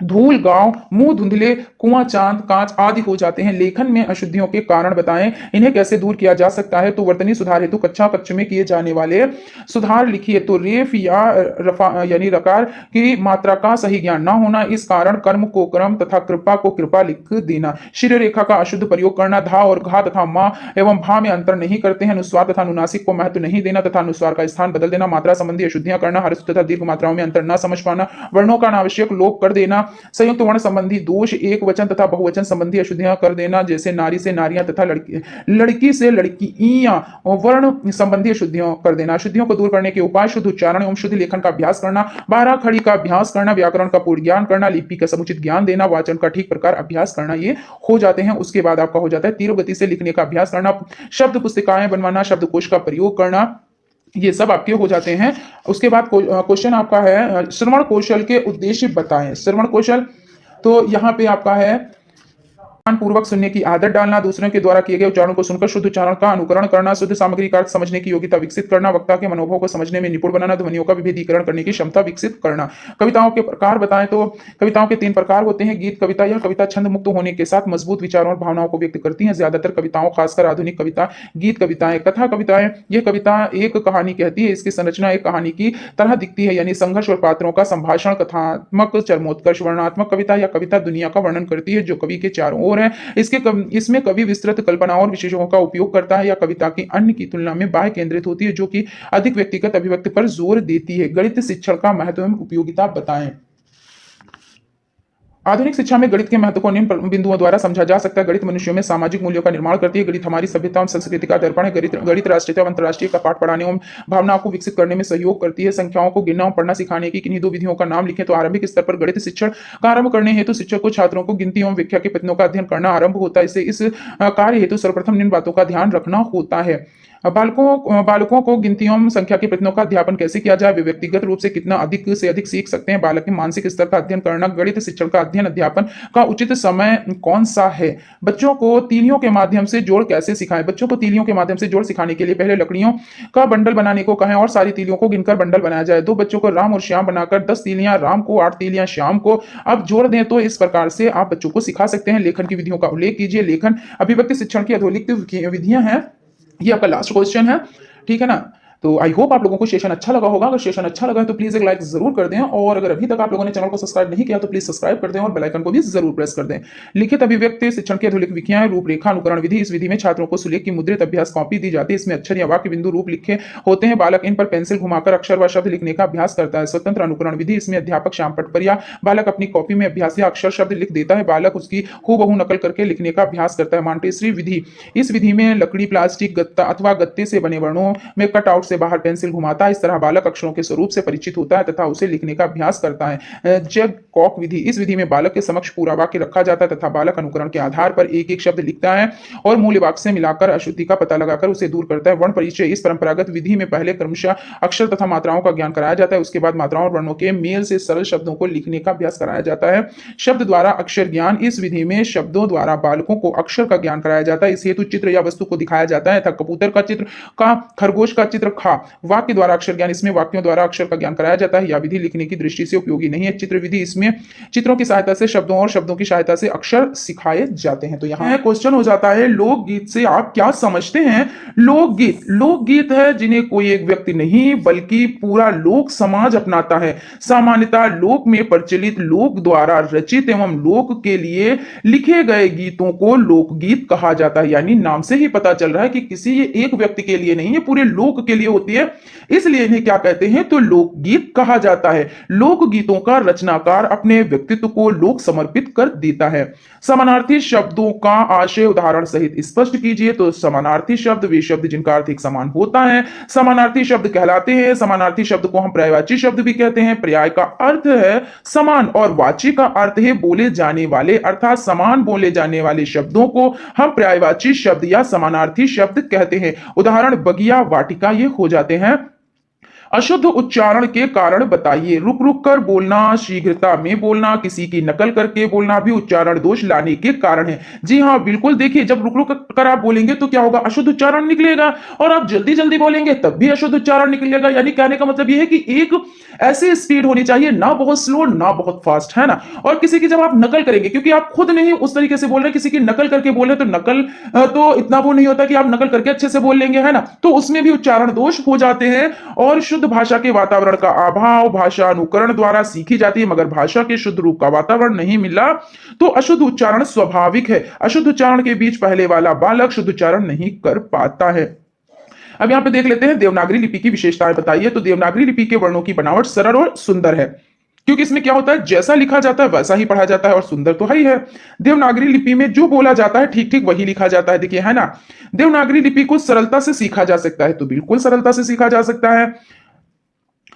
धूल गांव, मुंह धुंधले, कुआं चांद, कांच आदि हो जाते हैं। लेखन में अशुद्धियों के कारण बताएं, इन्हें कैसे दूर किया जा सकता है? तो वर्तनी सुधार हेतु कक्ष में किए जाने वाले सुधार लिखिए। तो रेफ या रफा यानी रकार की मात्रा का सही ज्ञान ना होना, इस कारण कर्म को कर्म तथा कृपा को कृपा लिख देना। शिर रेखा का अशुद्ध प्रयोग करना, धा और घा तथा मां एवं भा में अंतर नहीं करते हैं। अनुस्वार तथा अनुनासिक को महत्व नहीं देना तथा अनुस्वार का स्थान बदल देना। मात्रा संबंधी अशुद्धियां करना, हर्ष तथा दीर्घ मात्राओं में अंतर न समझ पाना, वर्णों का अनावश्यक लोप कर देना, संयुक्त वर्ण संबंधी दोष, एक वचन तथा बहुवचन संबंधी अशुद्धियां कर देना, जैसे नारी से नारियां तथा लड़की से लड़कियां, वर्ण संबंधी अशुद्धियां कर देना। अशुद्धियों को दूर करने के उपाय शुद्ध उच्चारण एवं शुद्ध लेखन का अभ्यास करना, 12 खड़ी का अभ्यास करना, व्याकरण का पूर्ण ज्ञान करना, लिपि का समुचित ज्ञान देना, वाचन का ठीक प्रकार अभ्यास करना, ये हो जाते हैं। उसके बाद आपका हो जाता है तीव्र गति से लिखने का अभ्यास करना, शब्द पुस्तिकाएं बनवाना, शब्दकोश का प्रयोग करना, ये सब आपके हो जाते हैं। उसके बाद क्वेश्चन आपका है श्रवण कौशल के उद्देश्य बताएं। श्रवण कौशल तो यहाँ पे आपका है पूर्वक सुनने की आदत डालना, दूसरों के द्वारा किए गए उच्चारण को सुनकर शुद्ध उच्चारण का अनुकरण करना, शुद्ध सामग्री का अर्थ समझने की योग्यता विकसित करना, वक्ता के मनोभाव को समझने में निपुण बनाना, ध्वनियों का विभेदीकरण करने की क्षमता विकसित करना। कविताओं के प्रकार बताएं। तो कविताओं के 3 प्रकार होते हैं। गीत कविता, यह कविता छंद मुक्त होने के साथ मजबूत विचारों और भावनाओं को व्यक्त करती है। ज्यादातर कविताओं, खासकर आधुनिक कविता, गीत कविताएं। कथा कविताएं, यह कविता एक कहानी कहती है, इसकी संरचना एक कहानी की तरह दिखती है, यानी संघर्ष और पात्रों का संभाषण, कथात्मक चरमोत्कर्ष। वर्णनात्मक कविता, यह कविता दुनिया का वर्णन करती है जो कवि के चारों ओर है। इसमें कवि विस्तृत कल्पनाओं और विशेषणों का उपयोग करता है। या कविता की अन्य की तुलना में बाह्य केंद्रित होती है, जो कि अधिक व्यक्तिगत अभिव्यक्ति पर जोर देती है। गणित शिक्षण का महत्व एवं उपयोगिता बताएं। आधुनिक शिक्षा में गणित के महत्व को निम्न बिंदुओं द्वारा समझा जा सकता है। गणित मनुष्यों में सामाजिक मूल्यों का निर्माण करती है। गणित हमारी सभ्यता और संस्कृति का दर्पण है। गणित राष्ट्रीय और अंतर्राष्ट्रीय का पाठ पढ़ाने एवं भावनाओं को विकसित करने में सहयोग करती है। संख्याओं को गिनना और पढ़ना सिखाने की किन्हीं 2 विधियों का नाम लिखें। तो आरंभिक स्तर पर गणित शिक्षण का आरंभ करने हेतु शिक्षक को छात्रों को गिनती एवं व्याख्या के प्रश्नों का अध्ययन करना आरंभ होता है। इस कार्य हेतु सर्वप्रथम निम्न बातों का ध्यान रखना होता है। बालकों को गिनतियों संख्या के प्रश्नों का अध्यापन कैसे किया जाए, वे व्यक्तिगत रूप से कितना अधिक से अधिक सीख सकते हैं, बालक के मानसिक स्तर का अध्ययन करना, गणित शिक्षण का अध्ययन अध्यापन का उचित समय कौन सा है, बच्चों को तीलियों के माध्यम से जोड़ कैसे सिखाएं। बच्चों को तीलियों के माध्यम से जोड़ सिखाने के लिए पहले लकड़ियों का बंडल बनाने को कहें और सारी तीलियों को गिनकर बंडल बनाया जाए। 2 बच्चों को राम और श्याम बनाकर 10 तीलियां राम को, 8 तीलियां श्याम को अब जोड़ दें। तो इस प्रकार से आप बच्चों को सिखा सकते हैं। लेखन की विधियों का उल्लेख कीजिए। लेखन अभिव्यक्ति शिक्षण की आधुनिक विधियां हैं। ये आपका लास्ट क्वेश्चन है, ठीक है ना। तो आई होप आप लोगों को सेशन अच्छा लगा होगा। अगर सेशन अच्छा लगा है तो प्लीज एक लाइक जरूर कर दें, और अगर अभी तक आप लोगों ने चैनल को सब्सक्राइब नहीं किया तो प्लीज सब्सक्राइब कर दें और बेल आइकन को भी जरूर प्रेस कर दें। लिखित अभिव्यक्ति शिक्षण की अधोलिख विधियां, रूपरेखा, अनुकरण विधि। इस विधि में छात्रों को सुलेख की मुद्रित अभ्यास कॉपी दी जाती है। इसमें अक्षर या वाक्य बिंदु रूप लिखे होते हैं। बालक इन पर पेंसिल घुमाकर अक्षर व शब्द लिखने का अभ्यास करता है। स्वतंत्र अनुकरण विधि, इसमें अध्यापक श्याम पट पर या बालक अपनी कॉपी में अभ्यास या अक्षर शब्द लिख देता है। बालक उसकी हूबहू नकल करके लिखने का अभ्यास करता है। मॉन्टेसरी विधि, इस विधि में लकड़ी, प्लास्टिक, गत्ता अथवा गत्ते से बने वर्णों में कटआउट से बाहर पेंसिल घुमाता है। इस तरह बालक अक्षरों के स्वरूप से परिचित होता है तथा उसे लिखने का अभ्यास करता है। जग कॉक विधि, इस विधि में बालक के समक्ष पूरा वाक्य रखा जाता है तथा बालक अनुकरण के आधार पर एक एक शब्द लिखता है और मूल वाक्य से मिलाकर अशुद्धि का पता लगाकर उसे दूर करता है। वर्ण परिचय, इस परंपरागत विधि में पहले क्रमशः अक्षर तथा मात्राओं का ज्ञान कराया जाता है, उसके बाद मात्राओं और वर्णों के मेल से सरल शब्दों को लिखने का अभ्यास कराया जाता है। शब्द द्वारा अक्षर ज्ञान, इस विधि में शब्दों द्वारा बालकों को अक्षर का ज्ञान कराया जाता है। इस हेतु चित्र या वस्तु को दिखाया जाता है, कबूतर का चित्र का, खरगोश का चित्र खा। वाक्य द्वारा अक्षर ज्ञान, इसमें वाक्यों द्वारा अक्षर का ज्ञान कराया जाता है। यह विधि लिखने की दृष्टि से उपयोगी नहीं है। चित्र विधि, इसमें चित्रों की सहायता से शब्दों और शब्दों की सहायता से अक्षर सिखाए जाते हैं। तो यहाँ क्वेश्चन हो जाता है, लोकगीत से आप क्या समझते हैं? लोकगीत, लोकगीत है जिन्हें कोई एक व्यक्ति नहीं बल्कि पूरा लोक समाज अपनाता है। सामान्यतः लोक में प्रचलित लोक द्वारा रचित एवं लोक के लिए लिखे गए गीतों को लोकगीत कहा जाता है। यानी नाम से ही पता चल रहा है कि किसी एक व्यक्ति के लिए नहीं, ये पूरे लोक के लिए होती है, इसलिए इन्हें क्या कहते हैं? तो लोकगीत कहा जाता है। लोकगीतों का रचनाकार अपने व्यक्तित्व को लोक समर्पित कर देता है। समानार्थी शब्दों का आशय उदाहरण सहित स्पष्ट कीजिए। तो समानार्थी शब्द वे शब्द जिनका अर्थ एक समान होता है, समानार्थी शब्द कहलाते हैं। समानार्थी शब्द को हम पर्यायवाची शब्द भी कहते हैं। पर्याय का अर्थ है समान और वाची का अर्थ है बोले जाने वाले, अर्थात समान बोले जाने वाले शब्दों को हम पर्यायवाची शब्द या समानार्थी शब्द कहते हैं। उदाहरण बगिया, वाटिका ये हो जाते हैं। अशुद्ध उच्चारण के कारण बताइए। रुक रुक कर बोलना, शीघ्रता में बोलना, किसी की नकल करके बोलना भी उच्चारण दोष लाने के कारण है। जी हाँ, बिल्कुल। देखिए, जब रुक रुक कर आप बोलेंगे तो क्या होगा? अशुद्ध उच्चारण निकलेगा, और आप जल्दी जल्दी बोलेंगे तब भी अशुद्ध उच्चारण निकलेगा। यानी कहने का मतलब यह है कि एक ऐसी स्पीड होनी चाहिए, ना बहुत स्लो ना बहुत फास्ट, है ना। और किसी की जब आप नकल करेंगे, क्योंकि आप खुद नहीं उस तरीके से बोल रहे, किसी की नकल करके बोल रहे, तो नकल तो इतना वो नहीं होता कि आप नकल करके अच्छे से बोल लेंगे, है ना। तो उसमें भी उच्चारण दोष हो जाते हैं। और शुद्ध भाषा के वातावरण का अभाव, भाषा अनुकरण द्वारा सीखी जाती है मगर भाषा के शुद्ध रूप का वातावरण नहीं मिला तो अशुद्ध उच्चारण स्वाभाविक है। अशुद्ध उच्चारण के बीच पहले वाला बालक शुद्ध उच्चारण नहीं कर पाता है। अब यहां पे देख लेते हैं देवनागरी लिपि की विशेषताएं बताइए। तो देवनागरी लिपि के वर्णों की बनावट सरल और सुंदर है, क्योंकि इसमें क्या होता है, जैसा लिखा जाता है वैसा ही पढ़ा जाता है, और सुंदर तो है ही है। देवनागरी लिपि में जो बोला जाता है ठीक ठीक वही लिखा जाता है। देखिए, है ना। देवनागरी लिपि को सरलता से सीखा जा सकता है, तो बिल्कुल सरलता से सीखा जा सकता है।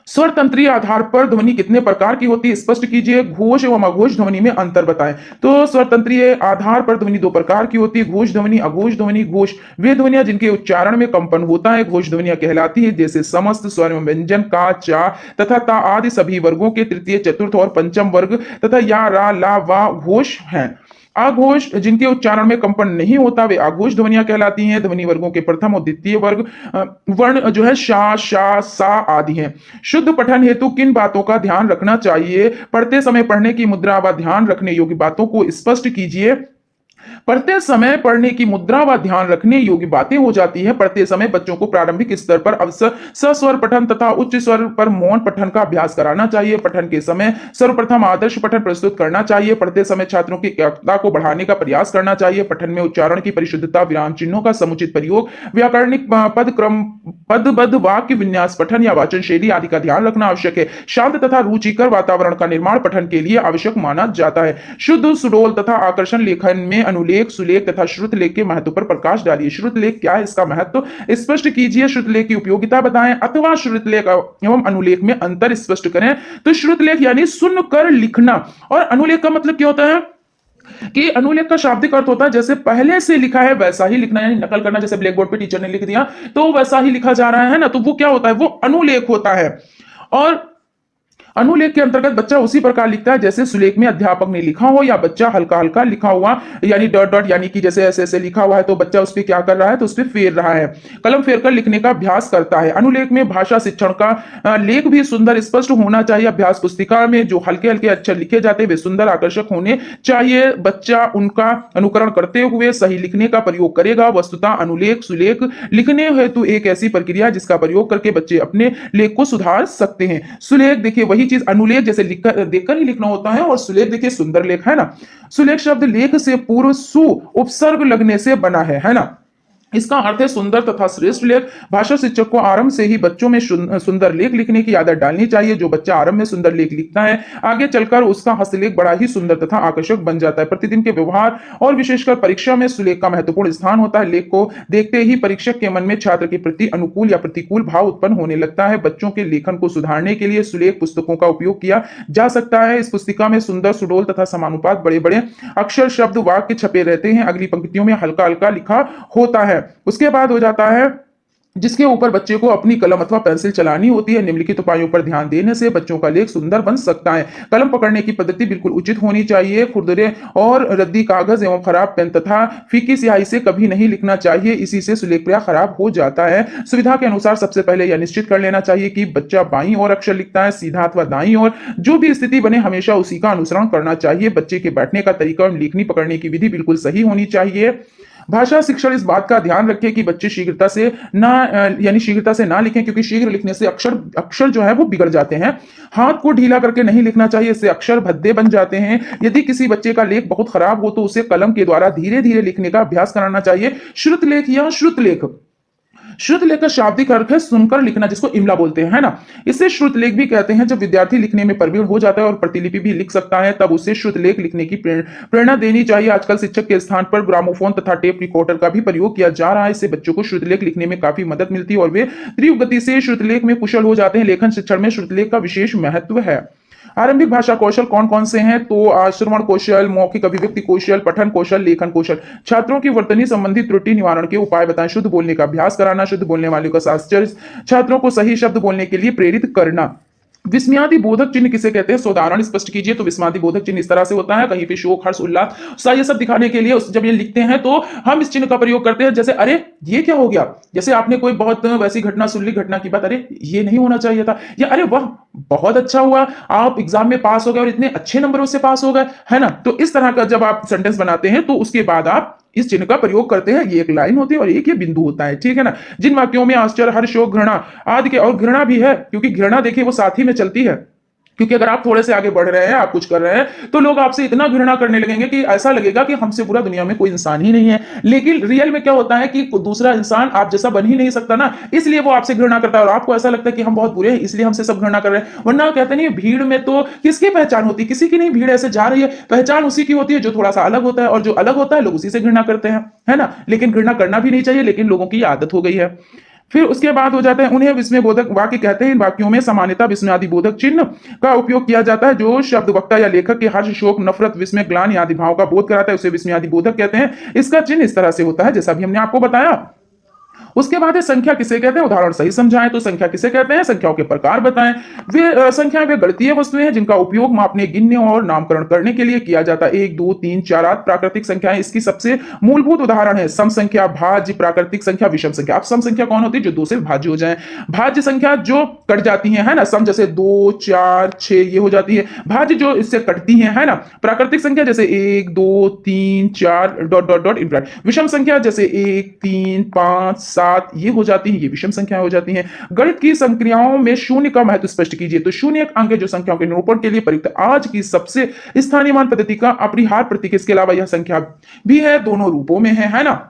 स्वर तंत्रीय आधार पर ध्वनि कितने प्रकार की होती है? स्पष्ट कीजिए। घोष एवं अघोष ध्वनि में अंतर बताएं। तो स्वर तंत्रीय आधार पर ध्वनि दो प्रकार की होती है, घोष ध्वनि, अघोष ध्वनि। घोष वे ध्वनियां जिनके उच्चारण में कंपन होता है, घोष ध्वनियां कहलाती है। जैसे समस्त स्वर एवं व्यंजन का, चा तथा ता आदि सभी वर्गों के तृतीय, चतुर्थ और पंचम वर्ग तथा या, रा, ला, वा घोष हैं। अघोष जिनके उच्चारण में कंपन नहीं होता वे अघोष ध्वनियां कहलाती हैं। ध्वनि वर्गों के प्रथम और द्वितीय वर्ग वर्ण जो है शा, शा, सा आदि हैं। शुद्ध पठन हेतु किन बातों का ध्यान रखना चाहिए? पढ़ते समय पढ़ने की मुद्रा व ध्यान रखने योग्य बातों को स्पष्ट कीजिए। पढ़ते समय पढ़ने की मुद्रा व ध्यान रखने योग्य बातें हो जाती है। पढ़ते समय बच्चों को प्रारंभिक स्तर पर अवसर सस्वर पठन तथा उच्च स्वर पर मौन पठन का अभ्यास कराना चाहिए। पठन के समय सर्वप्रथम आदर्श पठन प्रस्तुत करना चाहिए। पढ़ते समय छात्रों की एकाग्रता को बढ़ाने का प्रयास करना चाहिए। पठन में उच्चारण की परिशुद्धता, विराम चिन्हों का समुचित प्रयोग, व्याकरणिक पद क्रम, पदबद्ध वाक्य विन्यास, पठन या वाचन शैली आदि का ध्यान रखना आवश्यक है। शांत तथा रुचिकर वातावरण का निर्माण पठन के लिए आवश्यक माना जाता है। शुद्ध, सुडोल तथा आकर्षण लेखन में अनुलेख, सुलेख तथा श्रुतलेख के महत्व पर प्रकाश डालिए। श्रुतलेख क्या है, इसका महत्व स्पष्ट कीजिए। श्रुतलेख की उपयोगिता बताएं अथवा श्रुतलेख एवं अनुलेख में अंतर स्पष्ट करें। तो श्रुतलेख यानी सुनकर लिखना, और अनुलेख का मतलब क्या होता है कि अनुलेख का शाब्दिक अर्थ होता है जैसे पहले से लिखा है वैसा ही लिखना, यानी नकल करना। जैसे ब्लैक बोर्ड पे टीचर ने लिख दिया तो वैसा ही लिखा जा रहा है ना, तो वो क्या होता है, वो अनुलेख होता है। और अनुलेख के अंतर्गत बच्चा उसी प्रकार लिखता है जैसे सुलेख में अध्यापक ने लिखा हो, या बच्चा हल्का हल्का लिखा हुआ यानी डॉट डॉट यानी कि जैसे ऐसे ऐसे लिखा हुआ है तो बच्चा उस पर क्या कर रहा है, तो उस पर फेर रहा है, कलम फेर कर लिखने का अभ्यास करता है। अनुलेख में भाषा शिक्षण का लेख भी सुंदर स्पष्ट होना चाहिए। अभ्यास पुस्तिका में जो हल्के हल्के अक्षर लिखे जाते हैं वे सुंदर आकर्षक होने चाहिए। बच्चा उनका अनुकरण करते हुए सही लिखने का प्रयोग करेगा। वस्तुतः अनुलेख सुलेख लिखने हेतु एक ऐसी प्रक्रिया जिसका प्रयोग करके बच्चे अपने लेख को सुधार सकते हैं। सुलेख देखिए वही चीज, अनुलेख जैसे लिखकर देखकर ही लिखना होता है, और सुलेख देखिए सुंदर लेख है ना। सुलेख शब्द लेख से पूर्व सु उपसर्ग लगने से बना है ना। इसका अर्थ है सुंदर तथा श्रेष्ठ लेख। भाषा शिक्षक को आरंभ से ही बच्चों में सुंदर लेख लिखने की आदत डालनी चाहिए। जो बच्चा आरंभ में सुंदर लेख लिखता है आगे चलकर उसका हस्तलेख बड़ा ही सुंदर तथा आकर्षक बन जाता है। प्रतिदिन के व्यवहार और विशेषकर परीक्षा में सुलेख का महत्वपूर्ण स्थान होता है। लेख को देखते ही परीक्षक के मन में छात्र के प्रति अनुकूल या प्रतिकूल भाव उत्पन्न होने लगता है। बच्चों के लेखन को सुधारने के लिए सुलेख पुस्तकों का उपयोग किया जा सकता है। इस पुस्तिका में सुंदर सुडोल तथा समानुपात बड़े बड़े अक्षर शब्द वाक्य छपे रहते हैं। अगली पंक्तियों में हल्का हल्का लिखा होता है। उसके बाद हो जाता है जिसके ऊपर बच्चे को अपनी कलम अथवा पेंसिल चलानी होती है। निम्नलिखित उपायों पर ध्यान देने से बच्चों का लेख सुंदर बन सकता है। कलम पकड़ने की पद्धति बिल्कुल उचित होनी चाहिए। खुरदरे और रद्दी कागज एवं खराब पेन तथा फीकी स्याही से कभी नहीं लिखना चाहिए, इसी से सुलेख प्राय खराब हो जाता है। सुविधा के अनुसार सबसे पहले यह निश्चित कर लेना चाहिए कि बच्चा बाईं ओर अक्षर लिखता है, सीधा अथवा दाईं ओर, जो भी स्थिति बने हमेशा उसी का अनुसरण करना चाहिए। बच्चे के बैठने का तरीका और लेखनी पकड़ने की विधि बिल्कुल सही होनी चाहिए। भाषा शिक्षण इस बात का ध्यान रखे कि बच्चे शीघ्रता से ना लिखें, क्योंकि शीघ्र लिखने से अक्षर जो है वो बिगड़ जाते हैं। हाथ को ढीला करके नहीं लिखना चाहिए, इससे अक्षर भद्दे बन जाते हैं। यदि किसी बच्चे का लेख बहुत खराब हो तो उसे कलम के द्वारा धीरे धीरे लिखने का अभ्यास कराना चाहिए। श्रुत लेख या श्रुत लेख, श्रुत लेख का शाब्दिक अर्थ है सुनकर लिखना, जिसको इमला बोलते हैं, है ना। इसे श्रुत लेख भी कहते हैं। जब विद्यार्थी लिखने में प्रवीण हो जाता है और प्रतिलिपि भी लिख सकता है तब उसे श्रुत लेख लिखने की प्रेरणा देनी चाहिए। आजकल शिक्षक के स्थान पर ग्रामोफोन तथा टेप रिकॉर्डर का भी प्रयोग किया जा रहा है। इससे बच्चों को श्रुत लेख लिखने में काफी मदद मिलती है और वे तीव्र गति से श्रुत लेख में कुशल हो जाते हैं। लेखन शिक्षण में श्रुत लेख का विशेष महत्व है। आरंभिक भाषा कौशल कौन कौन से हैं, तो श्रवण कौशल, मौखिक अभिव्यक्ति कौशल, पठन कौशल, लेखन कौशल। छात्रों की वर्तनी संबंधी त्रुटि निवारण के उपाय बताएं। शुद्ध बोलने का अभ्यास कराना, शुद्ध बोलने वाले का साहचर्य, छात्रों को सही शब्द बोलने के लिए प्रेरित करना। विस्मयादि बोधक चिन्ह किसे कहते हैं, उदाहरण स्पष्ट कीजिए। तो विस्मयादि बोधक चिन्ह इस तरह से होता है, कहीं पे शोक, हर्ष, उल्लास, ये सब दिखाने के लिए जब ये लिखते हैं तो हम इस चिन्ह का प्रयोग करते हैं। जैसे अरे ये क्या हो गया, जैसे आपने कोई बहुत वैसी घटना सुन ली, घटना की बात, अरे ये नहीं होना चाहिए था, या अरे वाह बहुत अच्छा हुआ आप एग्जाम में पास हो गए और इतने अच्छे नंबरों से पास हो गए, है ना। तो इस तरह का जब आप सेंटेंस बनाते हैं तो उसके बाद आप इस चिन्ह का प्रयोग करते हैं। ये एक लाइन होती है और एक ये बिंदु होता है, ठीक है ना। जिन वाक्यों में आश्चर्य, हर्ष, शोक, घृणा आदि के, और घृणा भी है क्योंकि घृणा देखिए वो साथ ही में चलती है, क्योंकि अगर आप थोड़े से आगे बढ़ रहे हैं, आप कुछ कर रहे हैं तो लोग आपसे इतना घृणा करने लगेंगे कि ऐसा लगेगा कि हमसे बुरा दुनिया में कोई इंसान ही नहीं है। लेकिन रियल में क्या होता है कि दूसरा इंसान आप जैसा बन ही नहीं सकता ना, इसलिए वो आपसे घृणा करता है और आपको ऐसा लगता है कि हम बहुत बुरे हैं इसलिए हमसे सब घृणा कर रहे हैं। वरना कहते नहीं भीड़ में तो किसकी पहचान होती, किसी की नहीं, भीड़ ऐसे जा रही है, पहचान उसी की होती है जो थोड़ा सा अलग होता है, और जो अलग होता है लोग उसी से घृणा करते हैं, है ना। लेकिन घृणा करना भी नहीं चाहिए, लेकिन लोगों की आदत हो गई है। फिर उसके बाद हो जाता है उन्हें विस्मय बोधक वाक्य कहते हैं। इन वाक्यों में सामान्यतः विस्मयादि बोधक चिन्ह का उपयोग किया जाता है। जो शब्द वक्ता या लेखक के हर्ष, शोक, नफरत, विस्मय, ग्लानि आदि भाव का बोध कराता है उसे विस्मयादि बोधक कहते हैं। इसका चिन्ह इस तरह से होता है जैसा भी हमने आपको बताया। उसके बाद है संख्या किसे कहते हैं, उदाहरण सही समझाएं। तो संख्या किसे कहते हैं, संख्याओं के प्रकार बताएं। वे संख्याएं वे गणितीय वस्तुएं हैं जिनका उपयोग मापने, गिनने और नामकरण करने के लिए किया जाता है। 1, 2, 3, 4 आदि प्राकृतिक संख्याएं इसकी सबसे मूलभूत उदाहरण है। सम संख्या, भाज्य, प्राकृतिक संख्या, विषम संख्या। अब सम संख्या कौन होती है, जो 2 से भाज्य हो जाए। भाज्य संख्या जो कट जाती है ना, सम जैसे 2, 4, 6 ये हो जाती है। भाज्य जो इससे कटती है ना। प्राकृतिक संख्या जैसे 1, 2, 3, 4 डॉट डॉट डॉट इनवर्ट। विषम संख्या जैसे 1, 3, 5, 7 ये हो जाती है, ये विषम संख्या हो जाती हैं। गणित की संख्याओं में शून्य का महत्व स्पष्ट कीजिए। तो शून्य एक अंक है जो संख्याओं के निरूपण के लिए प्रयुक्त आज की सबसे स्थानीय मान पद्धति का अपरिहार्य प्रतीक। इसके अलावा यह संख्या भी है, दोनों रूपों में है ना।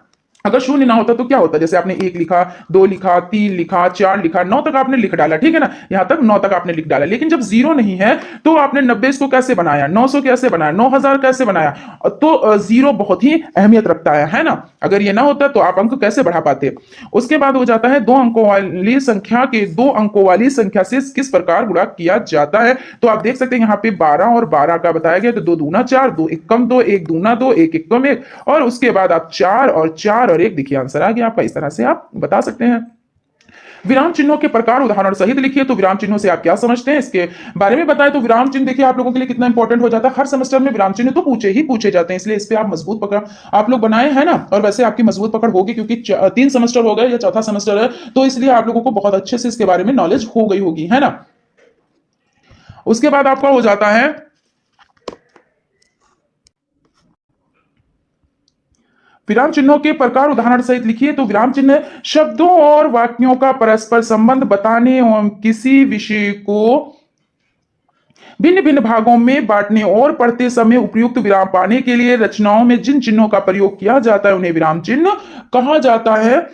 अगर शून्य ना होता तो क्या होता, जैसे आपने 1 लिखा, 2 लिखा, 3 लिखा, 4 लिखा, 9 तक आपने लिख डाला, ठीक है ना, यहां तक 9 तक आपने लिख डाला। लेकिन जब 0 नहीं है तो आपने 90 को कैसे बनाया, 900 कैसे बनाया, 9000 कैसे बनाया। तो 0 बहुत ही अहमियत रखता है ना। अगर ये ना होता तो आप अंक कैसे बढ़ा पाते। उसके बाद हो जाता है 2 अंकों वाली संख्या के 2 अंकों वाली संख्या से किस प्रकार गुणा किया जाता है। तो आप देख सकते हैं यहाँ पे 12 और 12 का बताया गया। तो 2 दूना 4, 2 एकम 2, 1 दूना 2, 1 एकम 1, और उसके बाद आप 4 और 4 और 1, देखिए आंसर आ गया आपका। इस तरह से आप बता सकते हैं। विराम चिन्हों के प्रकार उदाहरण सहित लिखिए। तो विराम चिन्हों से आप क्या समझते हैं, इसके बारे में बताएं। तो विराम चिन्ह देखिए आप लोगों के लिए कितना इंपॉर्टेंट हो जाता है, हर सेमेस्टर में विराम चिन्ह तो पूछे जाते हैं, इसलिए इस पे आप मजबूत पकड़ आप लोग बनाए हैं ना। और वैसे आपकी मजबूत पकड़ होगी क्योंकि 3 सेमेस्टर हो गए या चौथा सेमेस्टर है, तो इसलिए आप लोगों को बहुत अच्छे से इसके बारे में नॉलेज हो गई होगी, है ना। उसके बाद आपका हो जाता है विराम चिन्हों के प्रकार उदाहरण सहित लिखिए। तो विराम चिन्ह शब्दों और वाक्यों का परस्पर संबंध बताने एवं किसी विषय को भिन्न भिन्न भागों में बांटने और पढ़ते समय उपयुक्त विराम पाने के लिए रचनाओं में जिन चिन्हों का प्रयोग किया जाता है उन्हें विराम चिन्ह कहा जाता है।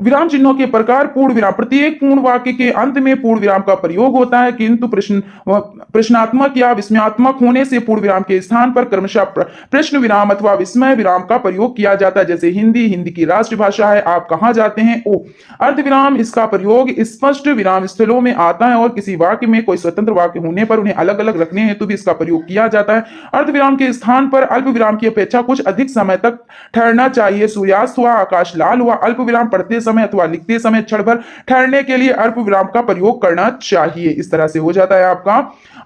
विराम चिन्हों के प्रकार पूर्ण विराम, प्रत्येक पूर्ण वाक्य के अंत में पूर्ण विराम का प्रयोग होता है, किंतु प्रश्नात्मक या विस्मयात्मक होने से पूर्ण विराम के स्थान पर क्रमशः प्रश्न विराम अथवा विस्मय विराम का प्रयोग किया जाता है। जैसे हिंदी की राष्ट्र भाषा है, आप कहाँ जाते हैं, ओ। अर्ध विराम, इसका प्रयोग स्पष्ट विराम स्थलों में आता है और किसी वाक्य में कोई स्वतंत्र वाक्य होने पर उन्हें अलग अलग रखने हेतु भी इसका प्रयोग किया जाता है। अर्ध विराम के स्थान पर अल्प विराम की अपेक्षा कुछ अधिक समय तक ठहरना चाहिए। सूर्यास्त हुआ, आकाश लाल हुआ, अल्प विराम पढ़ते समय अथवा लिखते समय क्षण भर ठहरने के लिए अल्प विराम का प्रयोग करना चाहिए। इस तरह से हो जाता है आपका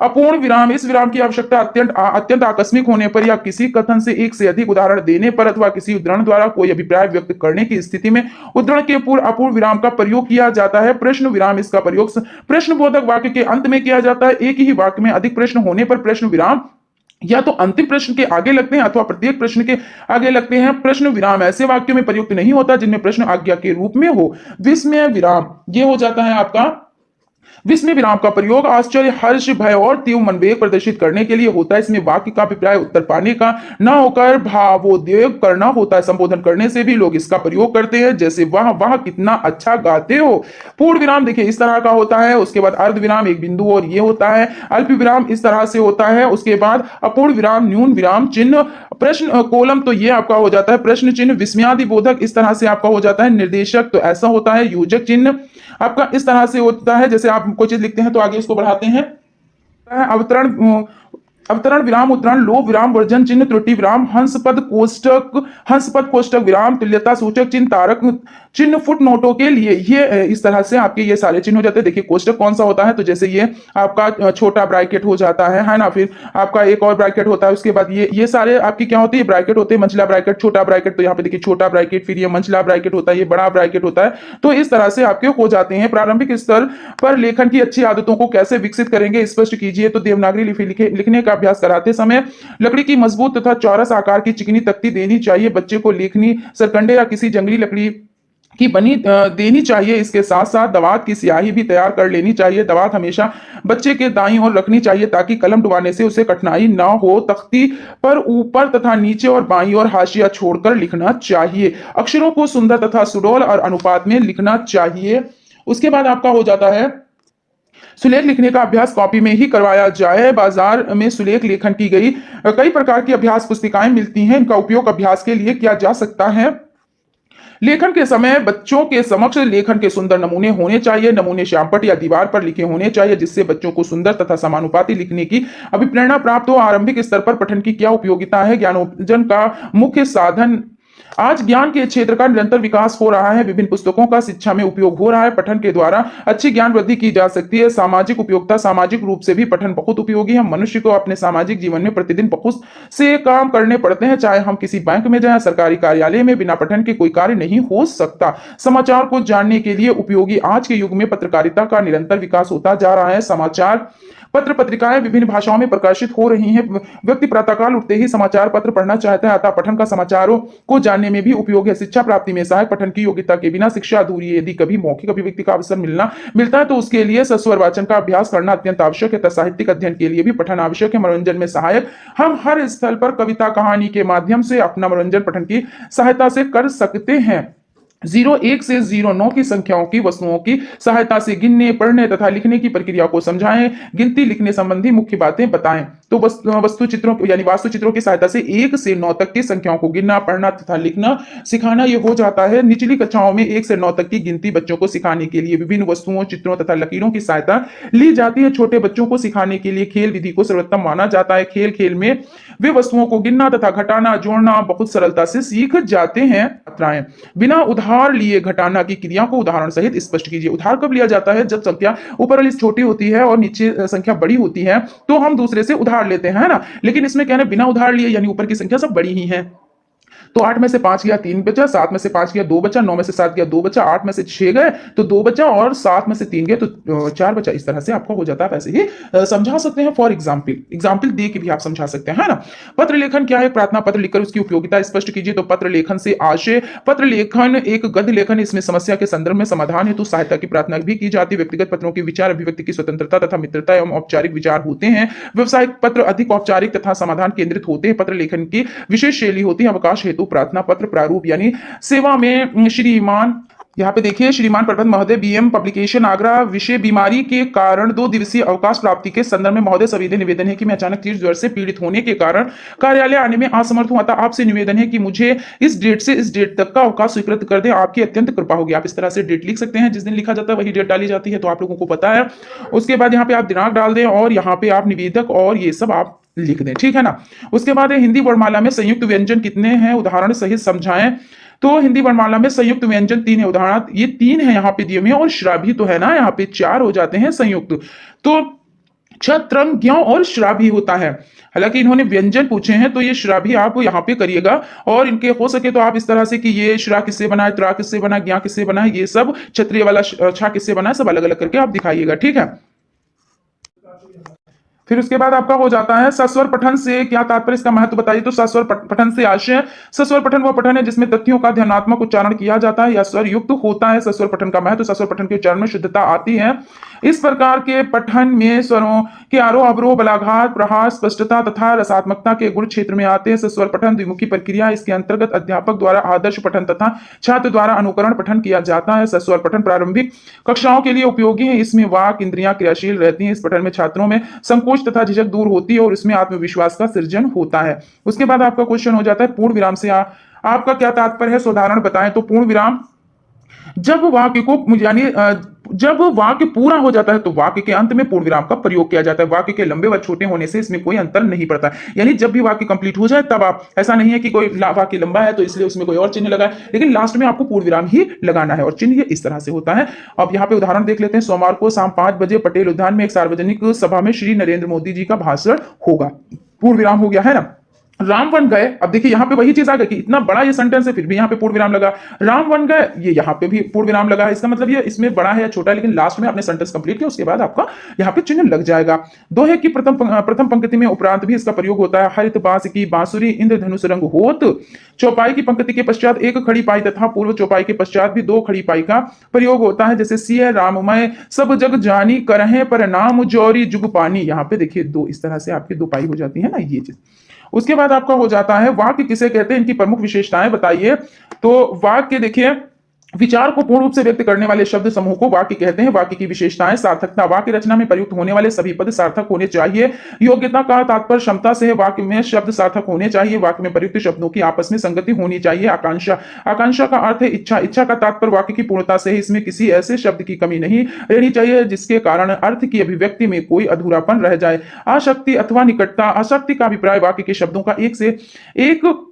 अपूर्ण विराम। इस विराम की आवश्यकता अत्यंत आकस्मिक होने पर या किसी कथन से एक से अधिक उदाहरण देने पर अथवा किसी उदाहरण द्वारा कोई अभिप्राय व्यक्त करने की स्थिति में उदाहरण के पूर्व अपूर्ण विराम का प्रयोग किया जाता है। प्रश्न विराम, इसका प्रयोग प्रश्नबोधक वाक्य के अंत में किया जाता है। एक ही वाक्य में अधिक प्रश्न होने पर प्रश्न विराम या तो अंतिम प्रश्न के आगे लगते हैं अथवा प्रत्येक प्रश्न के आगे लगते हैं। प्रश्न विराम ऐसे वाक्यों में प्रयुक्त नहीं होता जिनमें प्रश्न आज्ञा के रूप में हो। विस्मय विराम, ये हो जाता है आपका विस्मय विराम का प्रयोग आश्चर्य, हर्ष, भय और तीव्र मनोवेग प्रदर्शित करने के लिए होता है। इसमें वाक्य का अभिप्राय उत्तर पाने का न होकर भावोद्वेग करना होता है। संबोधन करने से भी लोग इसका प्रयोग करते हैं, जैसे वाह वाह कितना अच्छा गाते हो। पूर्ण विराम देखिए इस तरह का होता है। उसके बाद अर्ध विराम, एक बिंदु और ये होता है। अल्प विराम इस तरह से होता है। उसके बाद अपूर्ण विराम, न्यून विराम चिन्ह, प्रश्न कोलम, तो ये आपका हो जाता है प्रश्न चिन्ह। विस्मयादि बोधक इस तरह से आपका हो जाता है। निर्देशक, तो ऐसा होता है। योजक चिन्ह आपका इस तरह से होता है, जैसे आप कोई चीज लिखते हैं तो आगे उसको बढ़ाते हैं। अवतरण विराम, उद्धरण, लोभ विराम, वर्जन चिन्ह, त्रुटि विराम, हंसपद कोष्टक विराम, तुल्यता सूचक चिन्ह, तारक चिन्ह फुट नोटों के लिए। ये इस तरह से आपके ये सारे चिन्ह हो जाते हैं। देखिए कोष्टक कौन सा होता है, तो जैसे ये आपका छोटा ब्रैकेट हो जाता है ना। फिर आपका एक और ब्रैकेट होता है। उसके बाद ये सारे आपकी क्या होती है, ब्रैकेट होते हैं। मंझला ब्रैकेट, छोटा ब्रैकेट, तो यहाँ पे देखिए छोटा ब्रैकेट, फिर ये मंझला ब्रैकेट होता है, ये बड़ा ब्रैकेट होता है। तो इस तरह से आपके हो जाते हैं। प्रारंभिक स्तर पर लेखन की अच्छी आदतों को कैसे विकसित करेंगे, स्पष्ट कीजिए। तो देवनागरी लिखने का अभ्यास कराते समय लकड़ी की मजबूत तथा चौरस आकार की चिकनी तख्ती देनी चाहिए। बच्चे को लेखनी सरकंडे या किसी जंगली लकड़ी की बनी देनी चाहिए। इसके साथ साथ दवात की स्याही भी तैयार कर लेनी चाहिए। दवात हमेशा बच्चे के दाईं ओर रखनी चाहिए ताकि कलम डुबाने से उसे कठिनाई ना हो। तख्ती पर ऊपर तथा नीचे और बाईं ओर हाशिया छोड़कर लिखना चाहिए। अक्षरों को सुंदर तथा सुडौल और अनुपात में लिखना चाहिए। उसके बाद आपका हो जाता है सुलेख लिखने का अभ्यास कॉपी में ही करवाया जाए। बाजार में सुलेख लेखन की गई कई प्रकार की अभ्यास पुस्तिकाएं मिलती हैं। इनका उपयोग अभ्यास के लिए किया जा सकता है। लेखन के समय बच्चों के समक्ष लेखन के सुंदर नमूने होने चाहिए। नमूने श्यामपट्ट या दीवार पर लिखे होने चाहिए, जिससे बच्चों को सुंदर तथा समानुपाती लिखने की अभिप्रेरणा प्राप्त हो। आरंभिक स्तर पर पठन की क्या उपयोगिता है, ज्ञानोपार्जन का मुख्य साधन। आज ज्ञान के क्षेत्र का निरंतर विकास हो रहा है। विभिन्न पुस्तकों का शिक्षा में उपयोग हो रहा है। पठन के द्वारा अच्छी ज्ञान वृद्धि की जा सकती है। सामाजिक उपयोगिता, सामाजिक रूप से भी पठन बहुत उपयोगी है। मनुष्य को अपने सामाजिक जीवन में प्रतिदिन बहुत से काम करने पड़ते हैं। चाहे हम किसी बैंक में जाएं, सरकारी कार्यालय में, बिना पठन के कोई कार्य नहीं हो सकता। समाचार को जानने के लिए उपयोगी। आज के युग में पत्रकारिता का निरंतर विकास होता जा रहा है। समाचार पत्र पत्रिकाएं विभिन्न भाषाओं में प्रकाशित हो रही हैं। व्यक्ति प्रातःकाल उठते ही समाचार पत्र पढ़ना चाहता है, अतः पठन का समाचारों को जानने में भी उपयोग है। शिक्षा प्राप्ति में सहायक। पठन की योग्यता के बिना शिक्षा अधूरी है। यदि कभी मौखिक अभिव्यक्ति का अवसर मिलता है तो उसके लिए सस्वर वाचन का अभ्यास करना अत्यंत आवश्यक है। साहित्यिक अध्ययन के लिए भी पठन आवश्यक है। मनोरंजन में सहायक। हम हर स्थल पर कविता कहानी के माध्यम से अपना मनोरंजन पठन की सहायता से कर सकते हैं। 01 से 09 की संख्याओं की वस्तुओं की सहायता से गिनने, पढ़ने तथा लिखने की प्रक्रिया को समझाएं। गिनती लिखने संबंधी मुख्य बातें बताएं। तो वस्तु चित्रों यानी वास्तु चित्रों की सहायता से 1 से 9 तक की संख्याओं को गिनना, पढ़ना तथा लिखना सिखाना ये हो जाता है। निचली कक्षाओं में 1 से 9 तक की गिनती बच्चों को सिखाने के लिए विभिन्न वस्तुओं, चित्रों तथा लकीरों की सहायता ली जाती है। छोटे बच्चों को सिखाने के लिए खेल विधि को सर्वोत्तम माना जाता है। खेल में वे वस्तुओं को गिनना तथा घटाना, जोड़ना बहुत सरलता से सीख जाते हैं। बिना उधार लिए घटाना की क्रिया को उदाहरण सहित स्पष्ट कीजिए। उधार कब लिया जाता है? जब संख्या ऊपर वाली छोटी होती है और नीचे संख्या बड़ी होती है, तो हम दूसरे से उधार लेते हैं, है ना? लेकिन इसमें क्या है ना, बिना उधार लिए यानी ऊपर की संख्या सब बड़ी ही है। तो 8 में से 5 गया 3 बचा, 7 में से 5 गया 2 बचा, 9 में से 7 गया 2 बचा, 8 में से 6 गए तो 2 बचा और 7 में से 3 गए तो 4 बचा। इस तरह से आपका हो जाता है। वैसे ही समझा सकते हैं। फॉर एग्जाम्पल दे के भी आप समझा सकते हैं, है ना? पत्र लेखन क्या है? प्रार्थना पत्र लिखकर उसकी उपयोगिता स्पष्ट कीजिए। तो पत्र लेखन से आशय, पत्र लेखन एक गद्य लेखन, इसमें समस्या के संदर्भ में समाधान हेतु सहायता की प्रार्थना भी की जाती है। व्यक्तिगत पत्रों के विचार अभिव्यक्ति की स्वतंत्रता तथा मित्रता एवं औपचारिक विचार होते हैं। व्यवसायिक पत्र अधिक औपचारिक तथा समाधान केंद्रित होते हैं। पत्र लेखन की विशेष शैली होती है। अवकाश हेतु प्रार्थना पत्र प्रारूप यानी सेवा में श्रीमान, यहाँ पे देखिए, श्रीमान प्रबंध महोदय, बीएम पब्लिकेशन आगरा, विषय बीमारी के कारण 2 दिवसीय अवकाश प्राप्ति के संदर्भ में महोदय सविनय निवेदन है कि मैं अचानक तीव्र ज्वर से पीड़ित होने के कारण कार्यालय आने में असमर्थ हुआ था। आपसे निवेदन है कि मुझे इस डेट से इस डेट तक का अवकाश स्वीकृत कर दें। आपकी अत्यंत कृपा होगी। आप इस तरह से डेट लिख सकते हैं। जिस दिन लिखा जाता है वही डेट डाली जाती है, तो आप लोगों को पता है। उसके बाद यहाँ पे आप दिनांक डाल दें और यहाँ पे आप निवेदक और ये सब आप लिख दें, ठीक है ना? उसके बाद हिंदी वर्णमाला में संयुक्त व्यंजन कितने हैं? उदाहरण सहित समझाएं। तो हिंदी वर्णमाला में संयुक्त व्यंजन 3 है। उदाहरण ये 3 है यहाँ पे दिए हुए, और श्राव्य तो है ना, यहाँ पे 4 हो जाते हैं संयुक्त। तो छत्रम, ज्ञ और श्राव्य होता है। हालांकि इन्होंने व्यंजन पूछे हैं तो ये श्राव्य आप यहाँ पे करिएगा, और इनके हो सके तो आप इस तरह से कि ये श्रा किससे बना है, त्रा किससे बना है, ज्ञ किससे बना है, ये सब क्षत्रिय वाला छा किससे बना है, सब अलग अलग करके आप दिखाइएगा, ठीक है? फिर उसके बाद आपका हो जाता है सस्वर पठन से क्या तात्पर्य, इसका महत्व बताइए। तो सस्वर पठन से आशय, सस्वर पठन वह पठन है जिसमें तथ्यों का ध्यानात्मक उच्चारण किया जाता है या स्वर युक्त होता है। सस्वर पठन का महत्व, सस्वर पठन के उच्चारण में शुद्धता आती है। इस प्रकार के पठन में स्वरों के आरोह अवरोह, बलाघात, प्रहार, स्पष्टता तथा रसात्मकता के गुण क्षेत्र में आते हैं। सस्वर पठन द्विमुखी प्रक्रिया, इसके अंतर्गत अध्यापक द्वारा आदर्श पठन तथा छात्र द्वारा अनुकरण पठन किया जाता है। सस्वर पठन प्रारंभिक कक्षाओं के लिए उपयोगी है। इसमें वाक इंद्रियां क्रियाशील रहती हैं। इस पठन में छात्रों में संकोच तथा झिझक दूर होती है और इसमें आत्मविश्वास का सृजन होता है। उसके बाद आपका क्वेश्चन हो जाता है पूर्ण विराम से आपका क्या तात्पर्य है, उदाहरण बताएं। तो पूर्ण विराम, जब वाक्य को यानी जब वाक्य पूरा हो जाता है तो वाक्य के अंत में पूर्ण विराम का प्रयोग किया जाता है। वाक्य के लंबे व छोटे होने से इसमें कोई अंतर नहीं पड़ता। यानी जब भी वाक्य कंप्लीट हो जाए तब आप, ऐसा नहीं है कि कोई वाक्य लंबा है तो इसलिए उसमें कोई और चिन्ह लगा है, लेकिन लास्ट में आपको पूर्ण विराम ही लगाना है और चिन्ह इस तरह से होता है। अब यहाँ पे उदाहरण देख लेते हैं। सोमवार को शाम 5 बजे पटेल उद्यान में एक सार्वजनिक सभा में श्री नरेंद्र मोदी जी का भाषण होगा। पूर्ण विराम हो गया है ना। राम वन गए, अब देखिए यहाँ पे वही चीज आ गई कि इतना बड़ा ये सेंटेंस है फिर भी यहाँ पे पूर्ण विराम लगा। राम वन गए, ये यहाँ पे भी पूर्ण विराम लगा है। इसका मतलब ये इसमें बड़ा है या छोटा है, लेकिन लास्ट में आपने सेंटेंस कंप्लीट किया उसके बाद आपका यहाँ पे चिन्ह लग जाएगा। दोहे की प्रथम पंक्ति में उपरांत भी इसका प्रयोग होता है। हरित बांस की बांसुरी इंद्रधनुष रंग होत। चौपाई की पंक्ति के पश्चात एक खड़ी पाई तथा पूर्व चौपाई के पश्चात भी 2 खड़ी पाई का प्रयोग होता है। जैसे सिय राममय सब जग जानी करहे पर नाम जौरी जुग पानी। यहाँ पे देखिए 2 इस तरह से आपकी 2 पाई हो जाती है ना, ये चीज। उसके बाद आपका हो जाता है वाक्य किसे कहते हैं, इनकी प्रमुख विशेषताएं बताइए। तो वाक्य देखिए, विचार को पूर्ण रूप से व्यक्त करने वाले शब्द समूह को वाक्य कहते हैं। वाक्य की विशेषताएं, सार्थकता, वाक्य रचना में प्रयुक्त होने वाले सभी पद सार्थक होने चाहिए। योग्यता का तात्पर्य क्षमता से है। वाक्य में शब्द सार्थक होने चाहिए। वाक्य में प्रयुक्त शब्दों की आपस में संगति होनी चाहिए। आकांक्षा, आकांक्षा का अर्थ है इच्छा, इच्छा का तात्पर्य वाक्य की पूर्णता से है। इसमें किसी ऐसे शब्द की कमी नहीं रहनी चाहिए जिसके कारण अर्थ की अभिव्यक्ति में कोई अधूरापन रह जाए। आसक्ति अथवा निकटता, आसक्ति का अभिप्राय वाक्य के शब्दों का एक से एक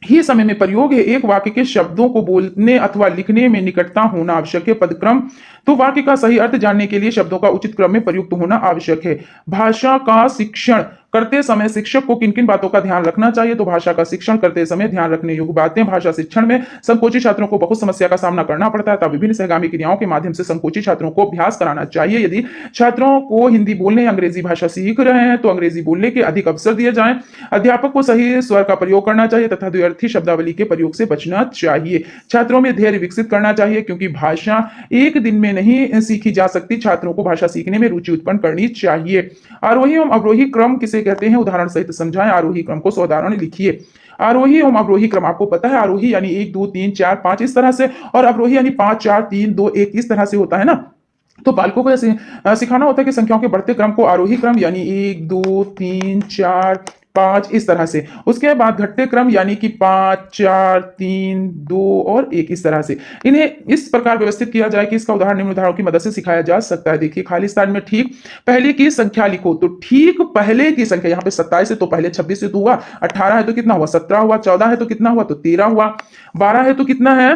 ही समय में प्रयोग है। एक वाक्य के शब्दों को बोलने अथवा लिखने में निकटता होना आवश्यक है। पदक्रम, तो वाक्य का सही अर्थ जानने के लिए शब्दों का उचित क्रम में प्रयुक्त होना आवश्यक है। भाषा का शिक्षण करते समय शिक्षक को किन किन बातों का ध्यान रखना चाहिए। तो भाषा का शिक्षण करते समय ध्यान रखने योग्य बातें, भाषा शिक्षण में संकोची छात्रों को बहुत समस्या का सामना करना पड़ता है, तब विभिन्न सहगामी क्रियाओं के माध्यम से संकोची छात्रों को अभ्यास कराना चाहिए। यदि छात्रों को हिंदी बोलने या अंग्रेजी भाषा सीख रहे हैं तो अंग्रेजी बोलने के अधिक अवसर दिए जाएं। अध्यापक को सही स्वर का प्रयोग करना चाहिए तथा द्व्यर्थी शब्दावली के प्रयोग से बचना चाहिए। छात्रों में धैर्य विकसित करना चाहिए क्योंकि भाषा एक दिन में नहीं सीखी जा सकती। छात्रों को भाषा सीखने में रुचि उत्पन्न करनी चाहिए। आरोही एवं अवरोही क्रम किसे कहते हैं, उदाहरण सहित समझाएं। आरोही क्रम को उदाहरण लिखिए। आरोही एवं अवरोही क्रम आपको पता है, आरोही यानी 1 2 3 4 5 इस तरह से, और अवरोही यानी 5 4 3 2 1 इस तरह से होता है ना। तो बालकों को ऐसे सिखाना होता है कि संख्याओं के बढ़ते क्रम को आरोही क्रम यानी 1 2 3 4 5 इस तरह से, उसके बाद घटते क्रम यानी कि 5 4 3 2 और 1 इस तरह से इन्हें इस प्रकार व्यवस्थित किया जाए कि इसका उदाहरण निम्न उदाहरणों की मदद से सिखाया जा सकता है। देखिए खाली स्थान में ठीक पहले की संख्या लिखो। तो ठीक पहले की संख्या यहाँ पे 27 है तो पहले 26 से तो हुआ, 18 है तो कितना हुआ 17 हुआ, 14 है तो कितना हुआ तो 13 हुआ, 12 है तो कितना है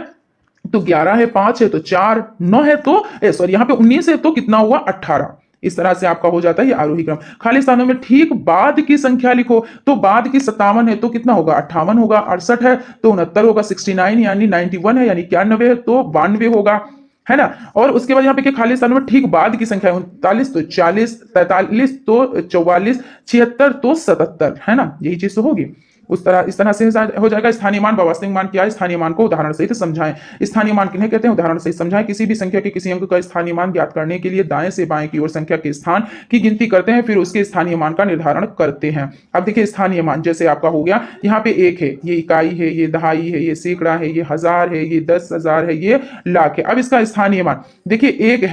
तो 11 है, 5 है तो 4, 9 है तो सॉरी यहाँ पे 19 है तो कितना हुआ 18। इस तरह से आपका हो जाता है ये आरोही क्रम। खाली स्थानों में ठीक बाद की संख्या लिखो, तो बाद की 57 है तो कितना होगा 58 होगा, 68 है तो 69 होगा, 69 यानी 91 है यानी 91 है तो 92 होगा, है ना। और उसके बाद यहाँ पे खाली स्थानों में ठीक बाद की संख्या है, 39 तो 40, 43 तो 44, 76 तो 77, है ना, यही चीज तो होगी। उस तरह इस तरह से हो जाएगा। स्थानीय मान वास्तविक मान क्या है, स्थानीय मान को उदाहरण सहित समझाएं। स्थानीय मान किन्हें कहते हैं, उदाहरण सहित समझाएं। किसी भी संख्या के किसी अंक का स्थानीय मान ज्ञात करने के लिए दाएं से बाएं की ओर संख्या के स्थान की गिनती करते हैं, फिर उसके स्थानीय मान का निर्धारण करते हैं। अब देखिए स्थानीय मान जैसे आपका हो गया, यहाँ पे एक है, ये इकाई है, ये दहाई है, ये सैकड़ा है, ये हजार है, ये 10,000 है, ये लाख है। अब इसका स्थानीय मान देखिए एक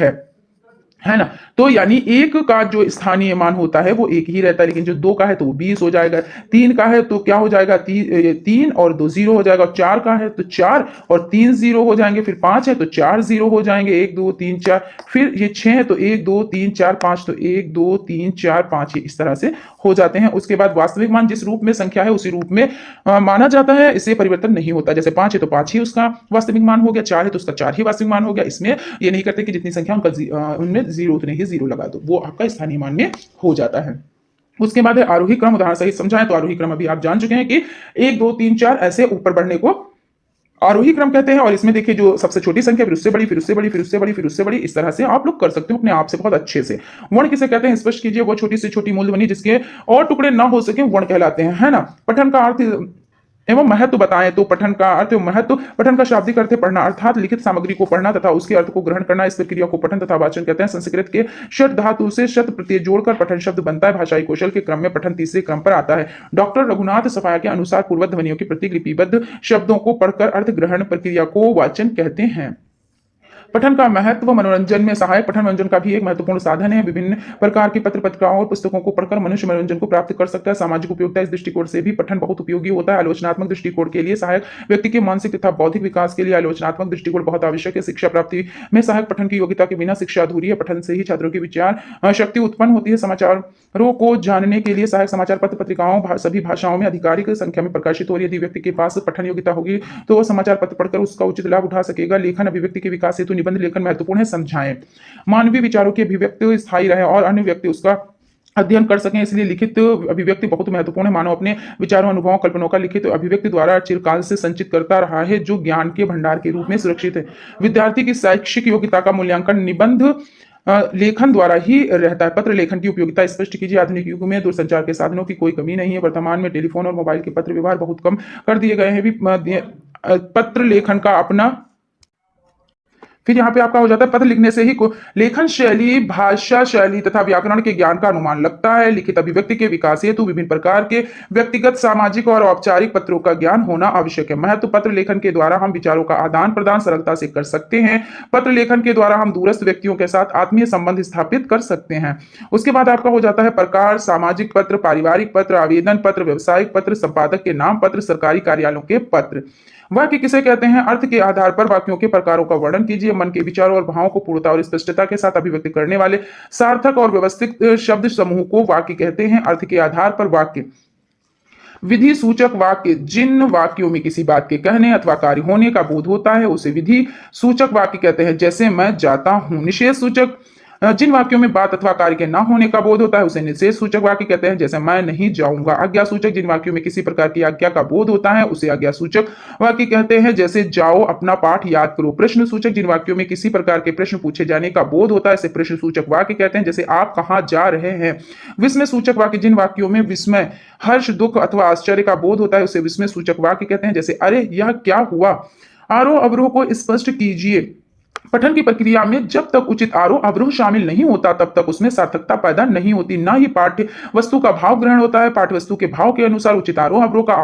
है ना, तो यानी एक का जो स्थानीय मान होता है वो एक ही रहता है, लेकिन जो दो का है तो वो 20 हो जाएगा, तीन का है तो क्या हो जाएगा, तीन और दो जीरो हो जाएगा, चार का है तो चार और तीन जीरो हो जाएंगे, फिर पांच है तो चार जीरो हो जाएंगे, एक दो तीन चार, फिर ये छह है तो एक दो तीन चार पांच, तो एक दो तीन चार पांच, ये इस तरह से हो जाते हैं। उसके बाद वास्तविक मान जिस रूप में संख्या है उसी रूप में माना जाता है, इससे परिवर्तन नहीं होता। जैसे पांच है तो पांच ही उसका वास्तविक मान हो गया, चार है तो उसका चार ही वास्तविक मान हो गया। इसमें ये नहीं करते कि जितनी संख्या उनमें जीरो उतने ही जीरो लगा दो, वो आपका स्थानीय मान में हो जाता है। उसके बाद है आरोही क्रम, उदाहरण सहित समझाएं। तो आरोही क्रम अभी आप जान चुके हैं कि एक दो तीन चार ऐसे ऊपर बढ़ने को आरोही क्रम कहते हैं। और इसमें देखिए जो सबसे छोटी संख्या फिर उससे बड़ी, फिर उससे बड़ी, फिर उससे बड़ी, फिर उससे बड़ी, इस तरह से आप लोग कर सकते हो अपने आप से बहुत अच्छे से। वर्ण किसे कहते हैं स्पष्ट कीजिए, वो छोटी से छोटी मूल्य बनी जिसके और टुकड़े ना हो सके वर्ण कहलाते हैं, है ना। पठन का अर्थ एवं महत्व बताएं। तो पठन का अर्थ एवं महत्व, पठन का शाब्दिक अर्थ है पढ़ना, अर्थात लिखित सामग्री को पढ़ना तथा उसके अर्थ को ग्रहण करना। इस प्रक्रिया को पठन तथा वाचन कहते हैं। संस्कृत के शत धातु से शत प्रत्यय जोड़कर पठन शब्द बनता है। भाषाई कौशल के क्रम में पठन तीसरे क्रम पर आता है। डॉक्टर रघुनाथ सफाया के अनुसार पूर्वत ध्वनियों की प्रतिलिपिबद्ध शब्दों को पढ़कर अर्थ ग्रहण प्रक्रिया को वाचन कहते हैं। पठन का महत्व, मनोरंजन में सहायक। पठन मनोरंजन का भी एक महत्वपूर्ण साधन है। विभिन्न प्रकार की पत्र पत्रिकाओं और पुस्तकों को पढ़कर मनुष्य मनोरंजन को प्राप्त कर सकता है। सामाजिक उपयोगिता, इस दृष्टिकोण से भी पठन बहुत उपयोगी होता है। आलोचनात्मक दृष्टिकोण के लिए सहायक, व्यक्ति के मानसिक तथा बौद्धिक विकास के लिए आलोचनात्मक दृष्टिकोण बहुत आवश्यक है। शिक्षा प्राप्ति में सहायक, पठन की योग्यता के बिना शिक्षा अधूरी है। पठन से ही छात्रों की विचार शक्ति उत्पन्न होती है। समाचारों को जानने के लिए सहायक, समाचार पत्र पत्रिकाओं सभी भाषाओं में अधिकारिक संख्या में प्रकाशित हो रही है। यदि व्यक्ति के पास पठन योग्यता होगी तो समाचार पत्र पढ़कर उसका उचित लाभ उठा सकेगा। लेखन अभिव्यक्ति के विकास हेतु निबंध लेखन महत्वपूर्ण है, समझाएं। मानवीय विचारों की अभिव्यक्ति स्थायी रहे और अन्य व्यक्ति उसका अध्ययन कर सकें, इसलिए लिखित अभिव्यक्ति बहुत महत्वपूर्ण है। मानव अपने विचारों, अनुभवों, कल्पनाओं का लिखित अभिव्यक्ति द्वारा चिरकाल से संचित करता रहा है, जो ज्ञान के भंडार के रूप में सुरक्षित है। विद्यार्थी की शैक्षिक योग्यता का मूल्यांकन निबंध लेखन द्वारा ही रहता है। पत्र लेखन की उपयोगिता स्पष्ट कीजिए। आधुनिक युग में दूरसंचार के साधनों की कोई कमी नहीं है। वर्तमान में टेलीफोन और मोबाइल के पत्र व्यवहार बहुत कम कर दिए गए हैं। भी पत्र लेखन का अपना, फिर यहाँ पे आपका हो जाता है पत्र लिखने से ही लेखन शैली, भाषा शैली तथा व्याकरण के ज्ञान का अनुमान लगता है। लिखित अभिव्यक्ति के विकास हेतु विभिन्न प्रकार के व्यक्तिगत, सामाजिक और औपचारिक पत्रों का ज्ञान होना आवश्यक है। महत्व, पत्र लेखन के द्वारा हम विचारों का आदान प्रदान सरलता से कर सकते हैं। पत्र लेखन के द्वारा हम दूरस्थ व्यक्तियों के साथ आत्मीय संबंध स्थापित कर सकते हैं। उसके बाद आपका हो जाता है प्रकार, सामाजिक पत्र, पारिवारिक पत्र, आवेदन पत्र, व्यवसायिक पत्र, संपादक के नाम पत्र, सरकारी कार्यालयों के पत्र। वाक्य किसे कहते हैं? अर्थ के आधार पर वाक्यों के प्रकारों का वर्णन कीजिए। मन के विचारों और भावों को पूर्णता और स्पष्टता के साथ अभिव्यक्त करने वाले सार्थक और व्यवस्थित शब्द समूह को वाक्य कहते हैं। अर्थ के आधार पर वाक्य। विधि सूचक वाक्य, जिन वाक्यों में किसी बात के कहने अथवा कार्य होने का बोध होता है उसे विधि सूचक वाक्य कहते हैं। जैसे मैं जाता हूं। निषेध सूचक, जिन वाक्यों में बात अथवा कार्य के ना होने का बोध होता है उसे निषेध सूचक वाक्य कहते हैं। जैसे मैं नहीं जाऊंगा। आज्ञा सूचक, जिन वाक्यों में किसी प्रकार की आज्ञा का बोध होता है उसे आज्ञा सूचक वाक्य कहते हैं। जैसे जाओ, अपना पाठ याद करो। प्रश्न सूचक, जिन वाक्यों में किसी प्रकार के प्रश्न पूछे जाने का बोध होता है इसे प्रश्न सूचक वाक्य कहते हैं। जैसे आप कहाँ जा रहे हैं। विस्मय सूचक वाक्य, जिन वाक्यों में विस्मय, हर्ष, दुख अथवा आश्चर्य का बोध होता है उसे विस्मय सूचक वाक्य कहते हैं। जैसे अरे यह क्या हुआ। आरोह अवरोह को स्पष्ट कीजिए। पठन की प्रक्रिया में जब तक उचित आरोह अवरोह शामिल नहीं होता तब तक उसमें सार्थकता पैदा नहीं होती। ना ही पाठ्य वस्तु का भाव ग्रहण होता है। पाठ्य वस्तु के भाव के अनुसार उचित आरोह अवरोह का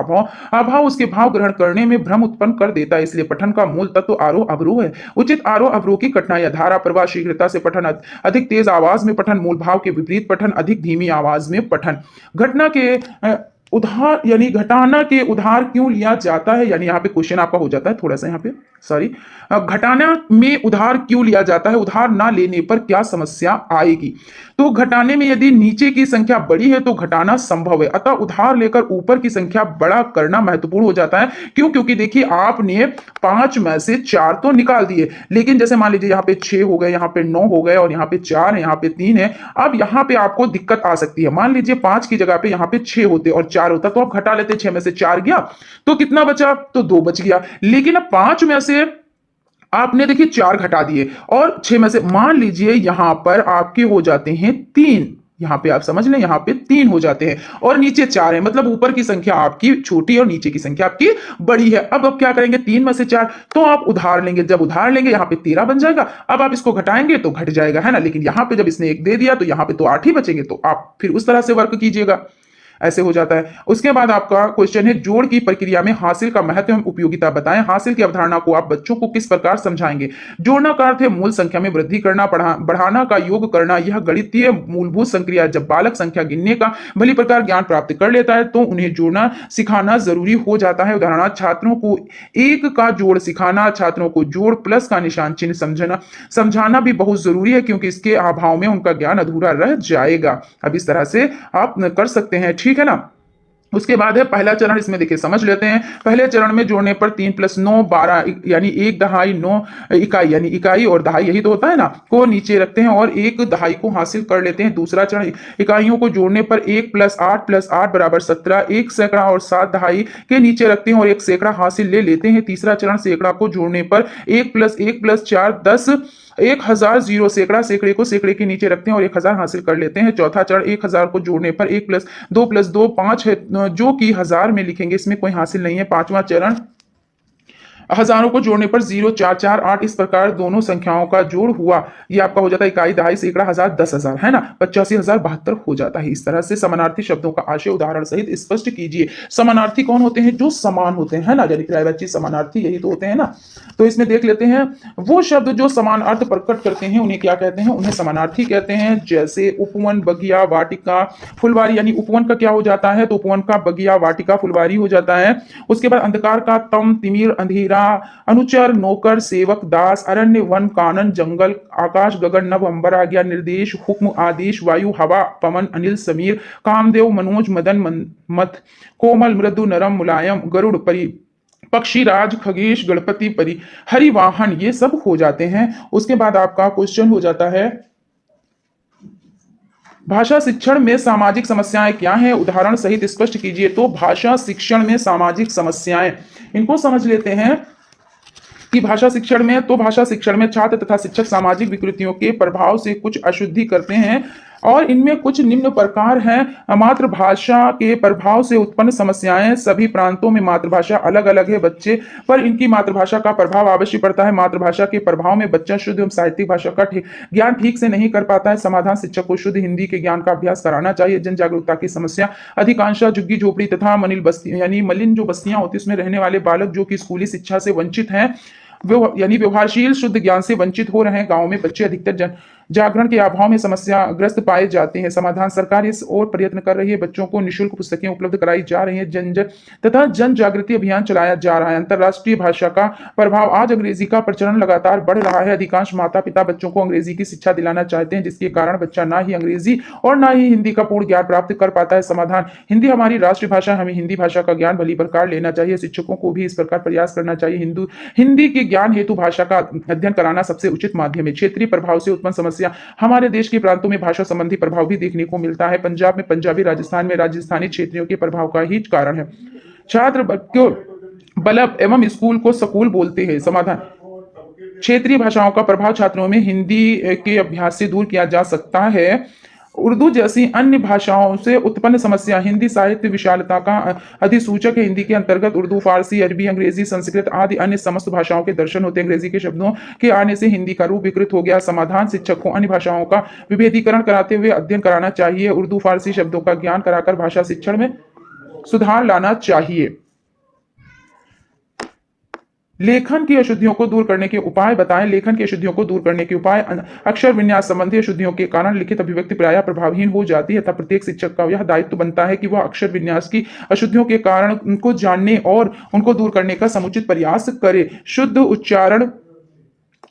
अभाव उसके भाव ग्रहण करने में भ्रम उत्पन्न कर देता है। इसलिए पठन का मूल तत्व आरोह अवरोह है। उचित आरोह अवरोह की कठिनाइयां, धारा प्रवाह, शीघ्रता से पठन, अधिक तेज आवाज में पठन, मूल भाव के विपरीत पठन, अधिक धीमी आवाज में पठन। घटना के उधार यानी घटाना के उधार क्यों लिया जाता है, यानी यहाँ पे क्वेश्चन आपका हो जाता है थोड़ा सा यहाँ पे, सॉरी, घटाना में उधार क्यों लिया जाता है, उधार ना लेने पर क्या समस्या आएगी। तो घटाने में यदि नीचे की संख्या बड़ी है तो घटाना संभव है, अतः उधार लेकर ऊपर की संख्या बड़ा करना महत्वपूर्ण हो जाता है। क्यों? क्योंकि देखिए आपने 5 में से 4 तो निकाल दिए, लेकिन जैसे मान लीजिए यहाँ पे 6 हो गए, यहाँ पे 9 हो गए और यहाँ पे 4 है, यहाँ पे 3 है। अब यहाँ पे आपको दिक्कत आ सकती है, मान लीजिए 5 की जगह पे यहाँ पे 6 होते और 4 होता तो आप घटा लेते, 6 में से 4 गया तो कितना बचा, तो 2 बच गया। लेकिन अब 5 में से आपने देखिए 4 घटा दिए और 6 में से मान लीजिए यहां पर आपके हो जाते हैं 3, यहां पे आप समझ लें यहां पे 3 हो जाते हैं और नीचे 4 है, मतलब ऊपर की संख्या आपकी छोटी और नीचे की संख्या आपकी बड़ी है। अब क्या करेंगे, 3 में से 4 तो आप उधार लेंगे, जब उधार लेंगे यहां पे 13 बन जाएगा। अब आप इसको घटाएंगे तो घट जाएगा, है ना, लेकिन यहां पे जब इसने 1 दे दिया तो यहां पे तो 8 ही बचेंगे, तो आप फिर उस तरह से वर्क कीजिएगा, ऐसे हो जाता है। उसके बाद आपका क्वेश्चन है जोड़ की प्रक्रिया में हासिल का महत्व एवं उपयोगिता बताएं, हासिल की अवधारणा को आप बच्चों को किस प्रकार समझाएंगे। जोड़ना का अर्थ है मूल संख्या में वृद्धि करना, बढ़ाना का योग करना, यह गणितीय मूलभूत संक्रिया। जब बालक संख्या गिनने का भली प्रकार ज्ञान प्राप्त कर लेता है तो उन्हें जोड़ना सिखाना जरूरी हो जाता है। उदाहरण, छात्रों को 1 का जोड़ सिखाना, छात्रों को जोड़ प्लस का निशान चिन्ह समझाना भी बहुत जरूरी है, क्योंकि इसके अभाव में उनका ज्ञान अधूरा रह जाएगा। अब इस तरह से आप कर सकते हैं, ठीक है ना। उसके बाद है पहला चरण, इसमें देखिए समझ लेते हैं। पहले चरण में जोड़ने पर 3 + 9 12 यानी 1 दहाई 9 इकाई, यानी इकाई और दहाई यही तो होता है ना, को नीचे रखते हैं और 1 दहाई को हासिल कर लेते हैं। दूसरा चरण, इकाइयों को जोड़ने पर 1 + 8 + 8 = 17, 1 सैकड़ा और 7 दहाई के नीचे रखते हैं और 1 सैकड़ा हासिल ले लेते हैं। तीसरा चरण, सैकड़ा को जोड़ने पर 1 + 1 + 4 10 1000 0 सैकड़ा, सैकड़े को सैकड़े के नीचे रखते हैं और 1000 हासिल कर लेते हैं। चौथा चरण, 1000 को जोड़ने पर 1 + 2 + 2 5 है, जो कि 1000 में लिखेंगे, इसमें कोई हासिल नहीं है। पांचवा चरण, हजारों को जोड़ने पर 0 4 4 8, इस प्रकार दोनों संख्याओं का जोड़ हुआ, ये आपका हो जाता है इकाई दहाई सैकड़ा 1000 10,000, है ना, 85,072 हो जाता है। इस तरह से समानार्थी शब्दों का आशय उदाहरण सहित स्पष्ट कीजिए। समानार्थी कौन होते हैं, जो समान होते हैं, है ना, यानी कि बच्चे समानार्थी यही तो होते हैं ना। तो इसमें देख लेते हैं वो शब्द जो समान अर्थ प्रकट करते हैं उन्हें क्या कहते हैं, उन्हें समानार्थी कहते हैं। जैसे उपवन, बगिया, वाटिका, फुलवारी, यानी उपवन का क्या हो जाता है, तो उपवन का बगिया, वाटिका, फुलवारी हो जाता है। उसके बाद अंधकार का तम, तिमिर, अंधेरा, अनुचर, नौकर, सेवक, दास, अरण्य, वन, कानन, जंगल, आकाश, गगन, नभ, अंबर, आज्ञा, निर्देश, हुक्म, आदेश, वायु, हवा, पवन, अनिल, समीर, कामदेव, मनोज, मदन, मत, कोमल, मृदु, नरम, मुलायम, गरुड़, परी, पक्षी राज, खगेश, गणपति, परी, हरिवाहन, ये सब हो जाते हैं। उसके बाद आपका क्वेश्चन हो जाता है भाषा शिक्षण में सामाजिक समस्याएं क्या हैं, उदाहरण सहित स्पष्ट कीजिए। तो भाषा शिक्षण में सामाजिक समस्याएं, इनको समझ लेते हैं कि भाषा शिक्षण में छात्र तथा शिक्षक सामाजिक विकृतियों के प्रभाव से कुछ अशुद्धि करते हैं और इनमें कुछ निम्न प्रकार हैं। मातृभाषा के प्रभाव से उत्पन्न समस्याएं, सभी प्रांतों में मातृभाषा अलग अलग है, बच्चे पर इनकी मातृभाषा का प्रभाव अवश्य पड़ता है। मातृभाषा के प्रभाव में बच्चा शुद्ध एवं साहित्यिक भाषा का ज्ञान ठीक से नहीं कर पाता है। समाधान, शिक्षक को शुद्ध हिंदी के ज्ञान का अभ्यास कराना चाहिए। जन जागरूकता की समस्या, अधिकांशतः झुग्गी झोपड़ी तथा मलिन बस्ती यानी मलिन जो बस्तियां होती है उसमें रहने वाले बालक जो कि स्कूली शिक्षा से वंचित हैं, यानी व्यवहारशील शुद्ध ज्ञान से वंचित हो रहे हैं। गांव में बच्चे अधिकतर जागरण के अभाव में समस्याग्रस्त पाए जाते हैं। समाधान, सरकार इस ओर प्रयत्न कर रही है, बच्चों को निःशुल्क पुस्तकें उपलब्ध कराई जा रही हैं, तथा जन जागृति अभियान चलाया जा रहा है। अंतर्राष्ट्रीय भाषा का प्रभाव, आज अंग्रेजी का प्रचलन लगातार बढ़ रहा है। अधिकांश माता पिता बच्चों को अंग्रेजी की शिक्षा दिलाना चाहते हैं, जिसके कारण बच्चा ना ही अंग्रेजी और ना ही हिंदी का पूर्ण ज्ञान प्राप्त कर पाता है। समाधान, हिंदी हमारी राष्ट्रभाषा, हमें हिंदी भाषा का ज्ञान भली प्रकार लेना चाहिए। शिक्षकों को भी इस प्रकार प्रयास करना चाहिए। हिंदी के ज्ञान हेतु भाषा का अध्ययन कराना सबसे उचित माध्यम है। क्षेत्रीय प्रभाव से उत्पन्न समस्या, हमारे देश के प्रांतों में भाषा संबंधी प्रभाव भी देखने को मिलता है। पंजाब में पंजाबी, राजस्थान में राजस्थानी क्षेत्रियों के प्रभाव का ही कारण है। छात्र क्यों बल्लभ एवं स्कूल को स्कूल बोलते हैं। समाधान, क्षेत्रीय भाषाओं का प्रभाव छात्रों में हिंदी के अभ्यास से दूर किया जा सकता है। उर्दू जैसी अन्य भाषाओं से उत्पन्न समस्या, हिंदी साहित्य विशालता का अधिसूचक है। हिंदी के अंतर्गत उर्दू, फारसी, अरबी, अंग्रेजी, संस्कृत आदि अन्य समस्त भाषाओं के दर्शन होते हैं। अंग्रेजी के शब्दों के आने से हिंदी का रूप विकृत हो गया। समाधान, शिक्षक को अन्य भाषाओं का विभेदीकरण कराते हुए अध्ययन कराना चाहिए। उर्दू फारसी शब्दों का ज्ञान कराकर भाषा शिक्षण में सुधार लाना चाहिए। लेखन की अशुद्धियों को दूर करने के उपाय बताएं। लेखन की अशुद्धियों को दूर करने के उपाय। अक्षर विन्यास संबंधी अशुद्धियों के कारण लिखित अभिव्यक्ति प्रायः प्रभावहीन हो जाती है, तथा प्रत्येक शिक्षक का यह दायित्व बनता है कि वह अक्षर विन्यास की अशुद्धियों के कारण उनको जानने और उनको दूर करने का समुचित प्रयास करे। शुद्ध उच्चारण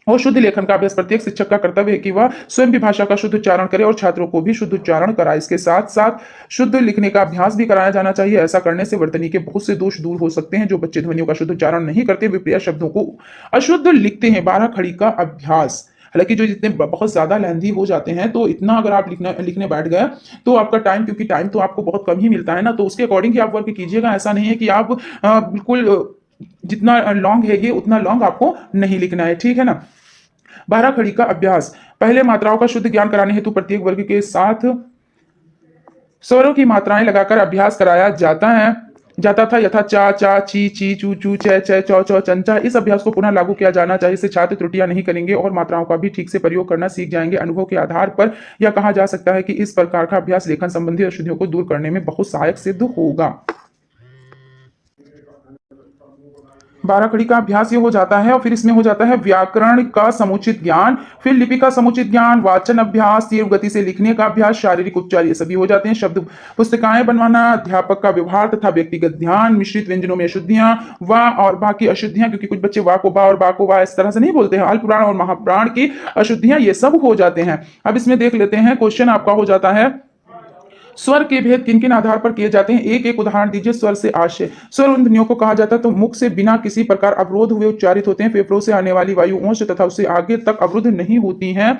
और शुद्ध लेखन का अभ्यास प्रत्येक शिक्षक का कर्तव्य है कि वह स्वयं भी भाषा का शुद्ध उच्चारण करे और छात्रों को भी शुद्ध उच्चारण कराए। इसके साथ साथ शुद्ध लिखने का अभ्यास भी कराया जाना चाहिए। ऐसा करने से वर्तनी के बहुत से दोष दूर हो सकते हैं। जो बच्चे ध्वनियों का शुद्ध उच्चारण नहीं करते, विप्रिय शब्दों को अशुद्ध लिखते हैं। 12 खड़ी का अभ्यास। हालांकि जो जितने बहुत ज्यादा लेंथी हो जाते हैं, तो इतना अगर आप लिखने बैठ गए तो आपका टाइम, क्योंकि टाइम तो आपको बहुत कम ही मिलता है ना, तो उसके अकॉर्डिंग ही आप वर्क कीजिएगा। ऐसा नहीं है कि आप बिल्कुल जितना लॉन्ग है ये उतना लॉन्ग आपको नहीं लिखना है, ठीक है ना। 12 खड़ी का अभ्यास। पहले मात्राओं का शुद्ध ज्ञान कराने हेतु प्रत्येक वर्ग के साथ स्वरों की मात्राएं लगाकर अभ्यास कराया जाता था, यथा चा चा ची ची चू चू चे चे चौ चौ चंचा। इस अभ्यास को पुनः लागू किया जाना चाहिए। इससे छात्र त्रुटियां नहीं करेंगे और मात्राओं का भी ठीक से प्रयोग करना सीख जाएंगे। अनुभव के आधार पर यह कहा जा सकता है कि इस प्रकार का अभ्यास लेखन संबंधी अशुद्धियों को दूर करने में बहुत सहायक सिद्ध होगा। 12 कड़ी का अभ्यास ये हो जाता है और फिर इसमें हो जाता है व्याकरण का समुचित ज्ञान, फिर लिपि का समुचित ज्ञान, वाचन अभ्यास, तीव्र गति से लिखने का अभ्यास, शारीरिक उपचार, ये सभी हो जाते हैं। शब्द पुस्तिकाएं बनवाना, अध्यापक का व्यवहार तथा व्यक्तिगत ध्यान, मिश्रित व्यंजनों में अशुद्धियां, वाह और बा की अशुद्धियां, क्योंकि कुछ बच्चे वाह को बा और बा को वाह इस तरह से नहीं बोलते हैं। अल्पप्राण और महाप्राण की अशुद्धियां, ये सब हो जाते हैं। अब इसमें देख लेते हैं, क्वेश्चन आपका हो जाता है स्वर के भेद किन किन आधार पर किए जाते हैं, एक एक उदाहरण दीजिए। स्वर से आशय। स्वर उन ध्वनियों को कहा जाता है तो मुख से बिना किसी प्रकार अवरोध हुए उच्चारित होते हैं। फेफड़ों से आने वाली वायु ओंश तथा उससे आगे तक अवरुद्ध नहीं होती हैं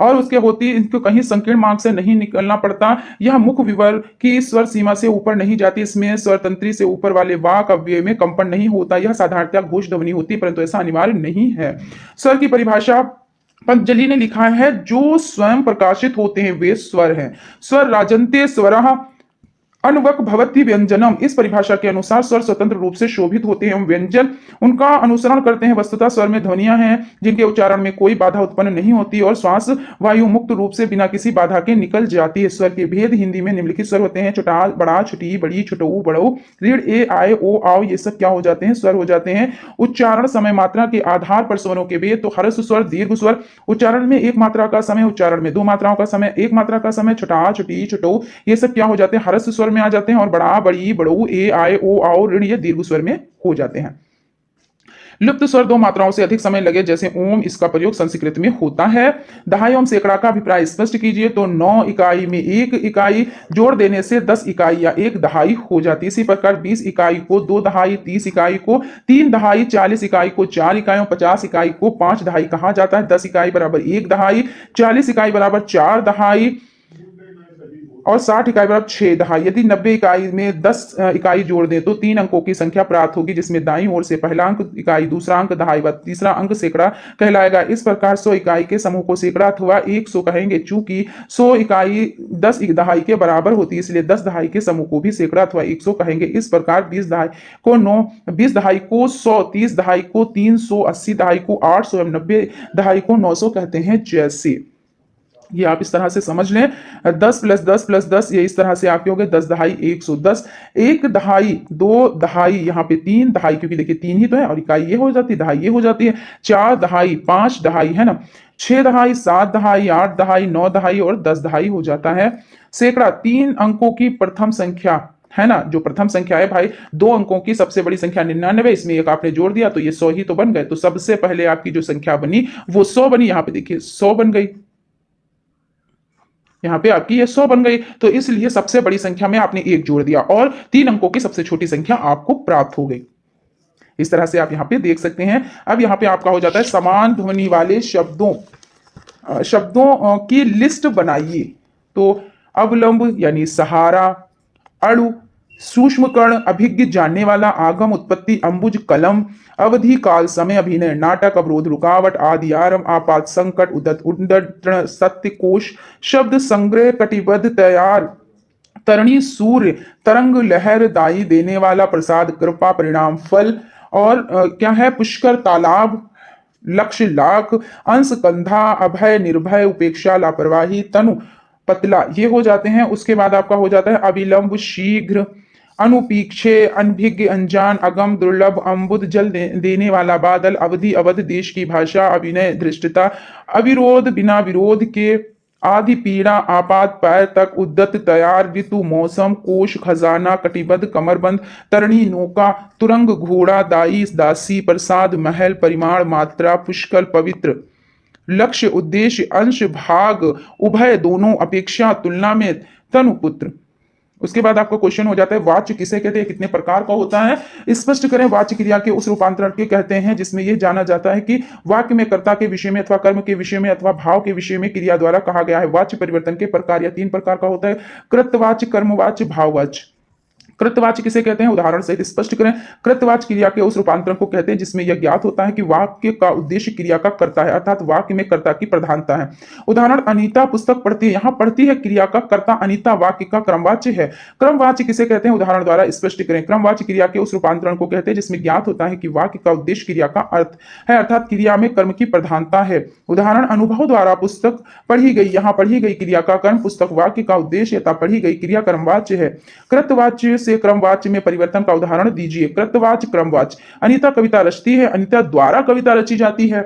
और उसके होती इनको कहीं संकीर्ण मार्ग से नहीं निकलना पड़ता। यह मुख विवर की स्वर सीमा से ऊपर नहीं जाती। इसमें स्वर तंत्री से ऊपर वाले वाक अव्यय में कंपन नहीं होता। यह साधारणतः घोष ध्वनि होती है, परंतु ऐसा अनिवार्य नहीं है। स्वर की परिभाषा पतंजलि ने लिखा है, जो स्वयं प्रकाशित होते हैं वे स्वर हैं। स्वर राजन्ते स्वरः अनवक भवति व्यंजनम। इस परिभाषा के अनुसार स्वर स्वतंत्र रूप से शोभित होते हैं, व्यंजन उनका अनुसरण करते हैं। वस्तुतः स्वर में ध्वनियां हैं जिनके उच्चारण में कोई बाधा उत्पन्न नहीं होती और श्वास वायु मुक्त रूप से बिना किसी बाधा के निकल जाती है। स्वर के भेद हिंदी में निम्नलिखित स्वर होते हैं, छोटा, बड़ा, छुटी, बड़ी, छुटऊ, बड़ऊ, रीढ़, ए, आए, ओ, आओ, ये सब क्या हो जाते हैं, स्वर हो जाते हैं। उच्चारण समय मात्रा के आधार पर स्वरों के भेद, तो हर्ष स्वर, दीर्घ स्वर। उच्चारण में एक मात्रा का समय, उच्चारण में 2 मात्राओं का समय, एक मात्रा का समय, छोटा, छुटी, छुटऊ, ये सब क्या हो जाते हैं, हर्ष स्वर में आ जाते हैं। और बड़ा, बड़ी, बड़ऊ, ए, आए, ओ, आओ, ऋण ये दीर्घ स्वर में हो जाते हैं। लुप्त स्वर 2 मात्राओं से अधिक समय लगे, जैसे ओम, इसका प्रयोग संस्कृत में होता है। दहाई ओम सैकड़ा का अभिप्राय स्पष्ट कीजिए। तो 9 इकाई में 1 इकाई जोड़ देने से 10 इकाई या 1 दहाई हो जाती है। इसी प्रकार 20 इकाई को 2 दहाई, 30 इकाई को 3 दहाई, 40 इकाई को 4 इकाइयों, 50 इकाई को 5 दहाई कहा जाता है। 10 इकाई बराबर 1 दहाई, 40 इकाई बराबर 4 दहाई और 60 इकाई बराबर 6 दहाई। यदि 90 इकाई में 10 इकाई जोड़ दें तो 3 अंकों की संख्या प्राप्त होगी, जिसमें दाईं ओर से पहला अंक इकाई, दूसरा अंक दहाई व तीसरा अंक सैकड़ा कहलाएगा। इस प्रकार 100 इकाई के समूह को सैकड़ा अथवा 100 कहेंगे। चूंकि 100 इकाई 10 दहाई के बराबर होती है, इसलिए 10 दहाई के समूह को भी सैकड़ा अथवा 100 कहेंगे। इस प्रकार 20 दहाई को 9, 20 दहाई को 100, 30 दहाई को 300, 80 दहाई को 800 एवं 90 दहाई को 900 कहते हैं। जैसे ये आप इस तरह से समझ लें, 10 + 10 + 10, ये इस तरह से आपके हो गए 10 दहाई 110, 1 दहाई, 2 दहाई, यहाँ पे 3 दहाई, क्योंकि देखिए 3 ही तो है, और इकाई ये हो जाती है, दहाई ये हो जाती है, 4 दहाई, 5 दहाई, है ना, 6 दहाई, 7 दहाई, 8 दहाई, 9 दहाई और 10 दहाई हो जाता है। सैकड़ा 3 अंकों की प्रथम संख्या है ना, जो प्रथम संख्या है भाई, 2 अंकों की सबसे बड़ी संख्या 99, इसमें एक आपने जोड़ दिया तो ये 100 ही तो बन गए। तो सबसे पहले आपकी जो संख्या बनी वो 100 बनी। यहाँ पे देखिए 100 बन गई, यहाँ पे आपकी ये 100 बन गई। तो इसलिए सबसे बड़ी संख्या में आपने 1 जोड़ दिया और 3 अंकों की सबसे छोटी संख्या आपको प्राप्त हो गई। इस तरह से आप यहाँ पे देख सकते हैं। अब यहाँ पे आपका हो जाता है समान ध्वनि वाले शब्दों की लिस्ट बनाइए। तो अवलंब यानी सहारा, अणु, सूक्ष्म कण, अभिज्ञ जानने वाला, आगम, उत्पत्ति, अंबुज, कलम, अवधि, काल, समय, अभिनय, नाटक, अवरोध, रुकावट, आदि, आरंभ, आपात, संकट, उदत, उद्दंड, सत्य, कोश, शब्द, संग्रह, कटिबद्ध, तैयार, तरणी, सूर्य, तरंग, लहर, दाई, देने वाला, प्रसाद, कृपा, परिणाम, फल, और क्या है, पुष्कर, तालाब, लक्ष्य, लाख, अंश, कंधा, अभय, निर्भय, उपेक्षा, लापरवाही, तनु, पतला, ये हो जाते हैं। उसके बाद आपका हो जाता है अविलंब, शीघ्र, अनुपीक्षे, अनभिज्ञ, अनजान, अगम, दुर्लभ, अम्बुद, जल देने वाला बादल, अवधि, अवध, देश की भाषा, अभिनय, धृष्टता, अविरोध, बिना विरोध के, आदि, पीड़ा, आपात, पैर तक, उद्दत, तैयार, ऋतु, मौसम, कोश, खजाना, कटिबद्ध, कमरबंद, तरणी, नौका, तुरंग, घोड़ा, दाई, दासी, प्रसाद, महल, परिमाण, मात्रा, पुष्कल, पवित्र, लक्ष्य, उद्देश्य, अंश, भाग, उभय, दोनों, अपेक्षा, तुलना में, तनुपुत्र। उसके बाद आपका क्वेश्चन हो जाता है वाच्य किसे कहते हैं, कितने प्रकार का होता है, स्पष्ट करें। वाच्य क्रिया के उस रूपांतरण के कहते हैं जिसमें यह जाना जाता है कि वाक्य में कर्ता के विषय में अथवा कर्म के विषय में अथवा भाव के विषय में क्रिया द्वारा कहा गया है। वाच्य परिवर्तन के प्रकार या 3 प्रकार का होता है, कृतवाच्य, कर्मवाच्य, भाववाच्य। कृतवाच्य किसे कहते हैं, उदाहरण सहित स्पष्ट करें। कृतवाच्य क्रिया के उस रूपांतरण को कहते हैं जिसमें यह ज्ञात होता है कि वाक्य का उद्देश्य क्रिया का कर्ता है, अर्थात वाक्य में कर्ता की प्रधानता है। उदाहरण, अनीता पुस्तक पढ़ती है, यहां पढ़ती है क्रिया का कर्ता अनीता वाक्य का क्रमवाच्य है। क्रमवाच्य किसे कहते हैं, उदाहरण द्वारा स्पष्ट करें। क्रमवाच्य क्रिया के उस रूपांतरण को कहते हैं जिसमें ज्ञात होता है कि वाक्य का उद्देश्य क्रिया का अर्थ है, अर्थात क्रिया में कर्म की प्रधानता है। उदाहरण, अनुभव द्वारा पुस्तक पढ़ी गई, यहां पढ़ी गई क्रिया का कर्म पुस्तक वाक्य का उद्देश्य अथवा पढ़ी गई क्रिया क्रमवाच्य है। कृतवाच्य से क्रमवाच्य में परिवर्तन का उदाहरण दीजिए। कृतवाच्य, क्रमवाच्य। अनीता कविता रचती है, अनीता द्वारा कविता रची जाती है।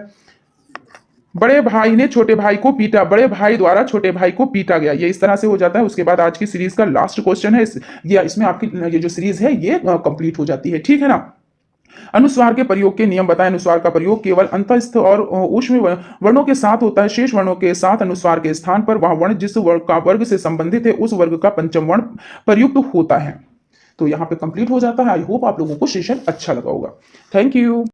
बड़े भाई ने छोटे भाई को पीटा, बड़े भाई द्वारा छोटे भाई को पीटा गया। ये इस तरह से हो जाता है। उसके बाद आज की सीरीज का लास्ट क्वेश्चन है, इसमें आपकी ये जो सीरीज है ये कंप्लीट हो जाती है, ठीक है ना। अनुस्वार के प्रयोग के नियम बताएं। अनुस्वार का प्रयोग केवल अंतस्थ और ऊष्म वर्णों के साथ होता है। शेष वर्णों के साथ अनुस्वार के स्थान पर वह वर्ण जिस वर्ग से संबंधित है उस वर्ग का पंचम वर्ण प्रयुक्त होता है। तो यहाँ पे कंप्लीट हो जाता है। आई होप आप लोगों को सेशन अच्छा लगा होगा। Thank you.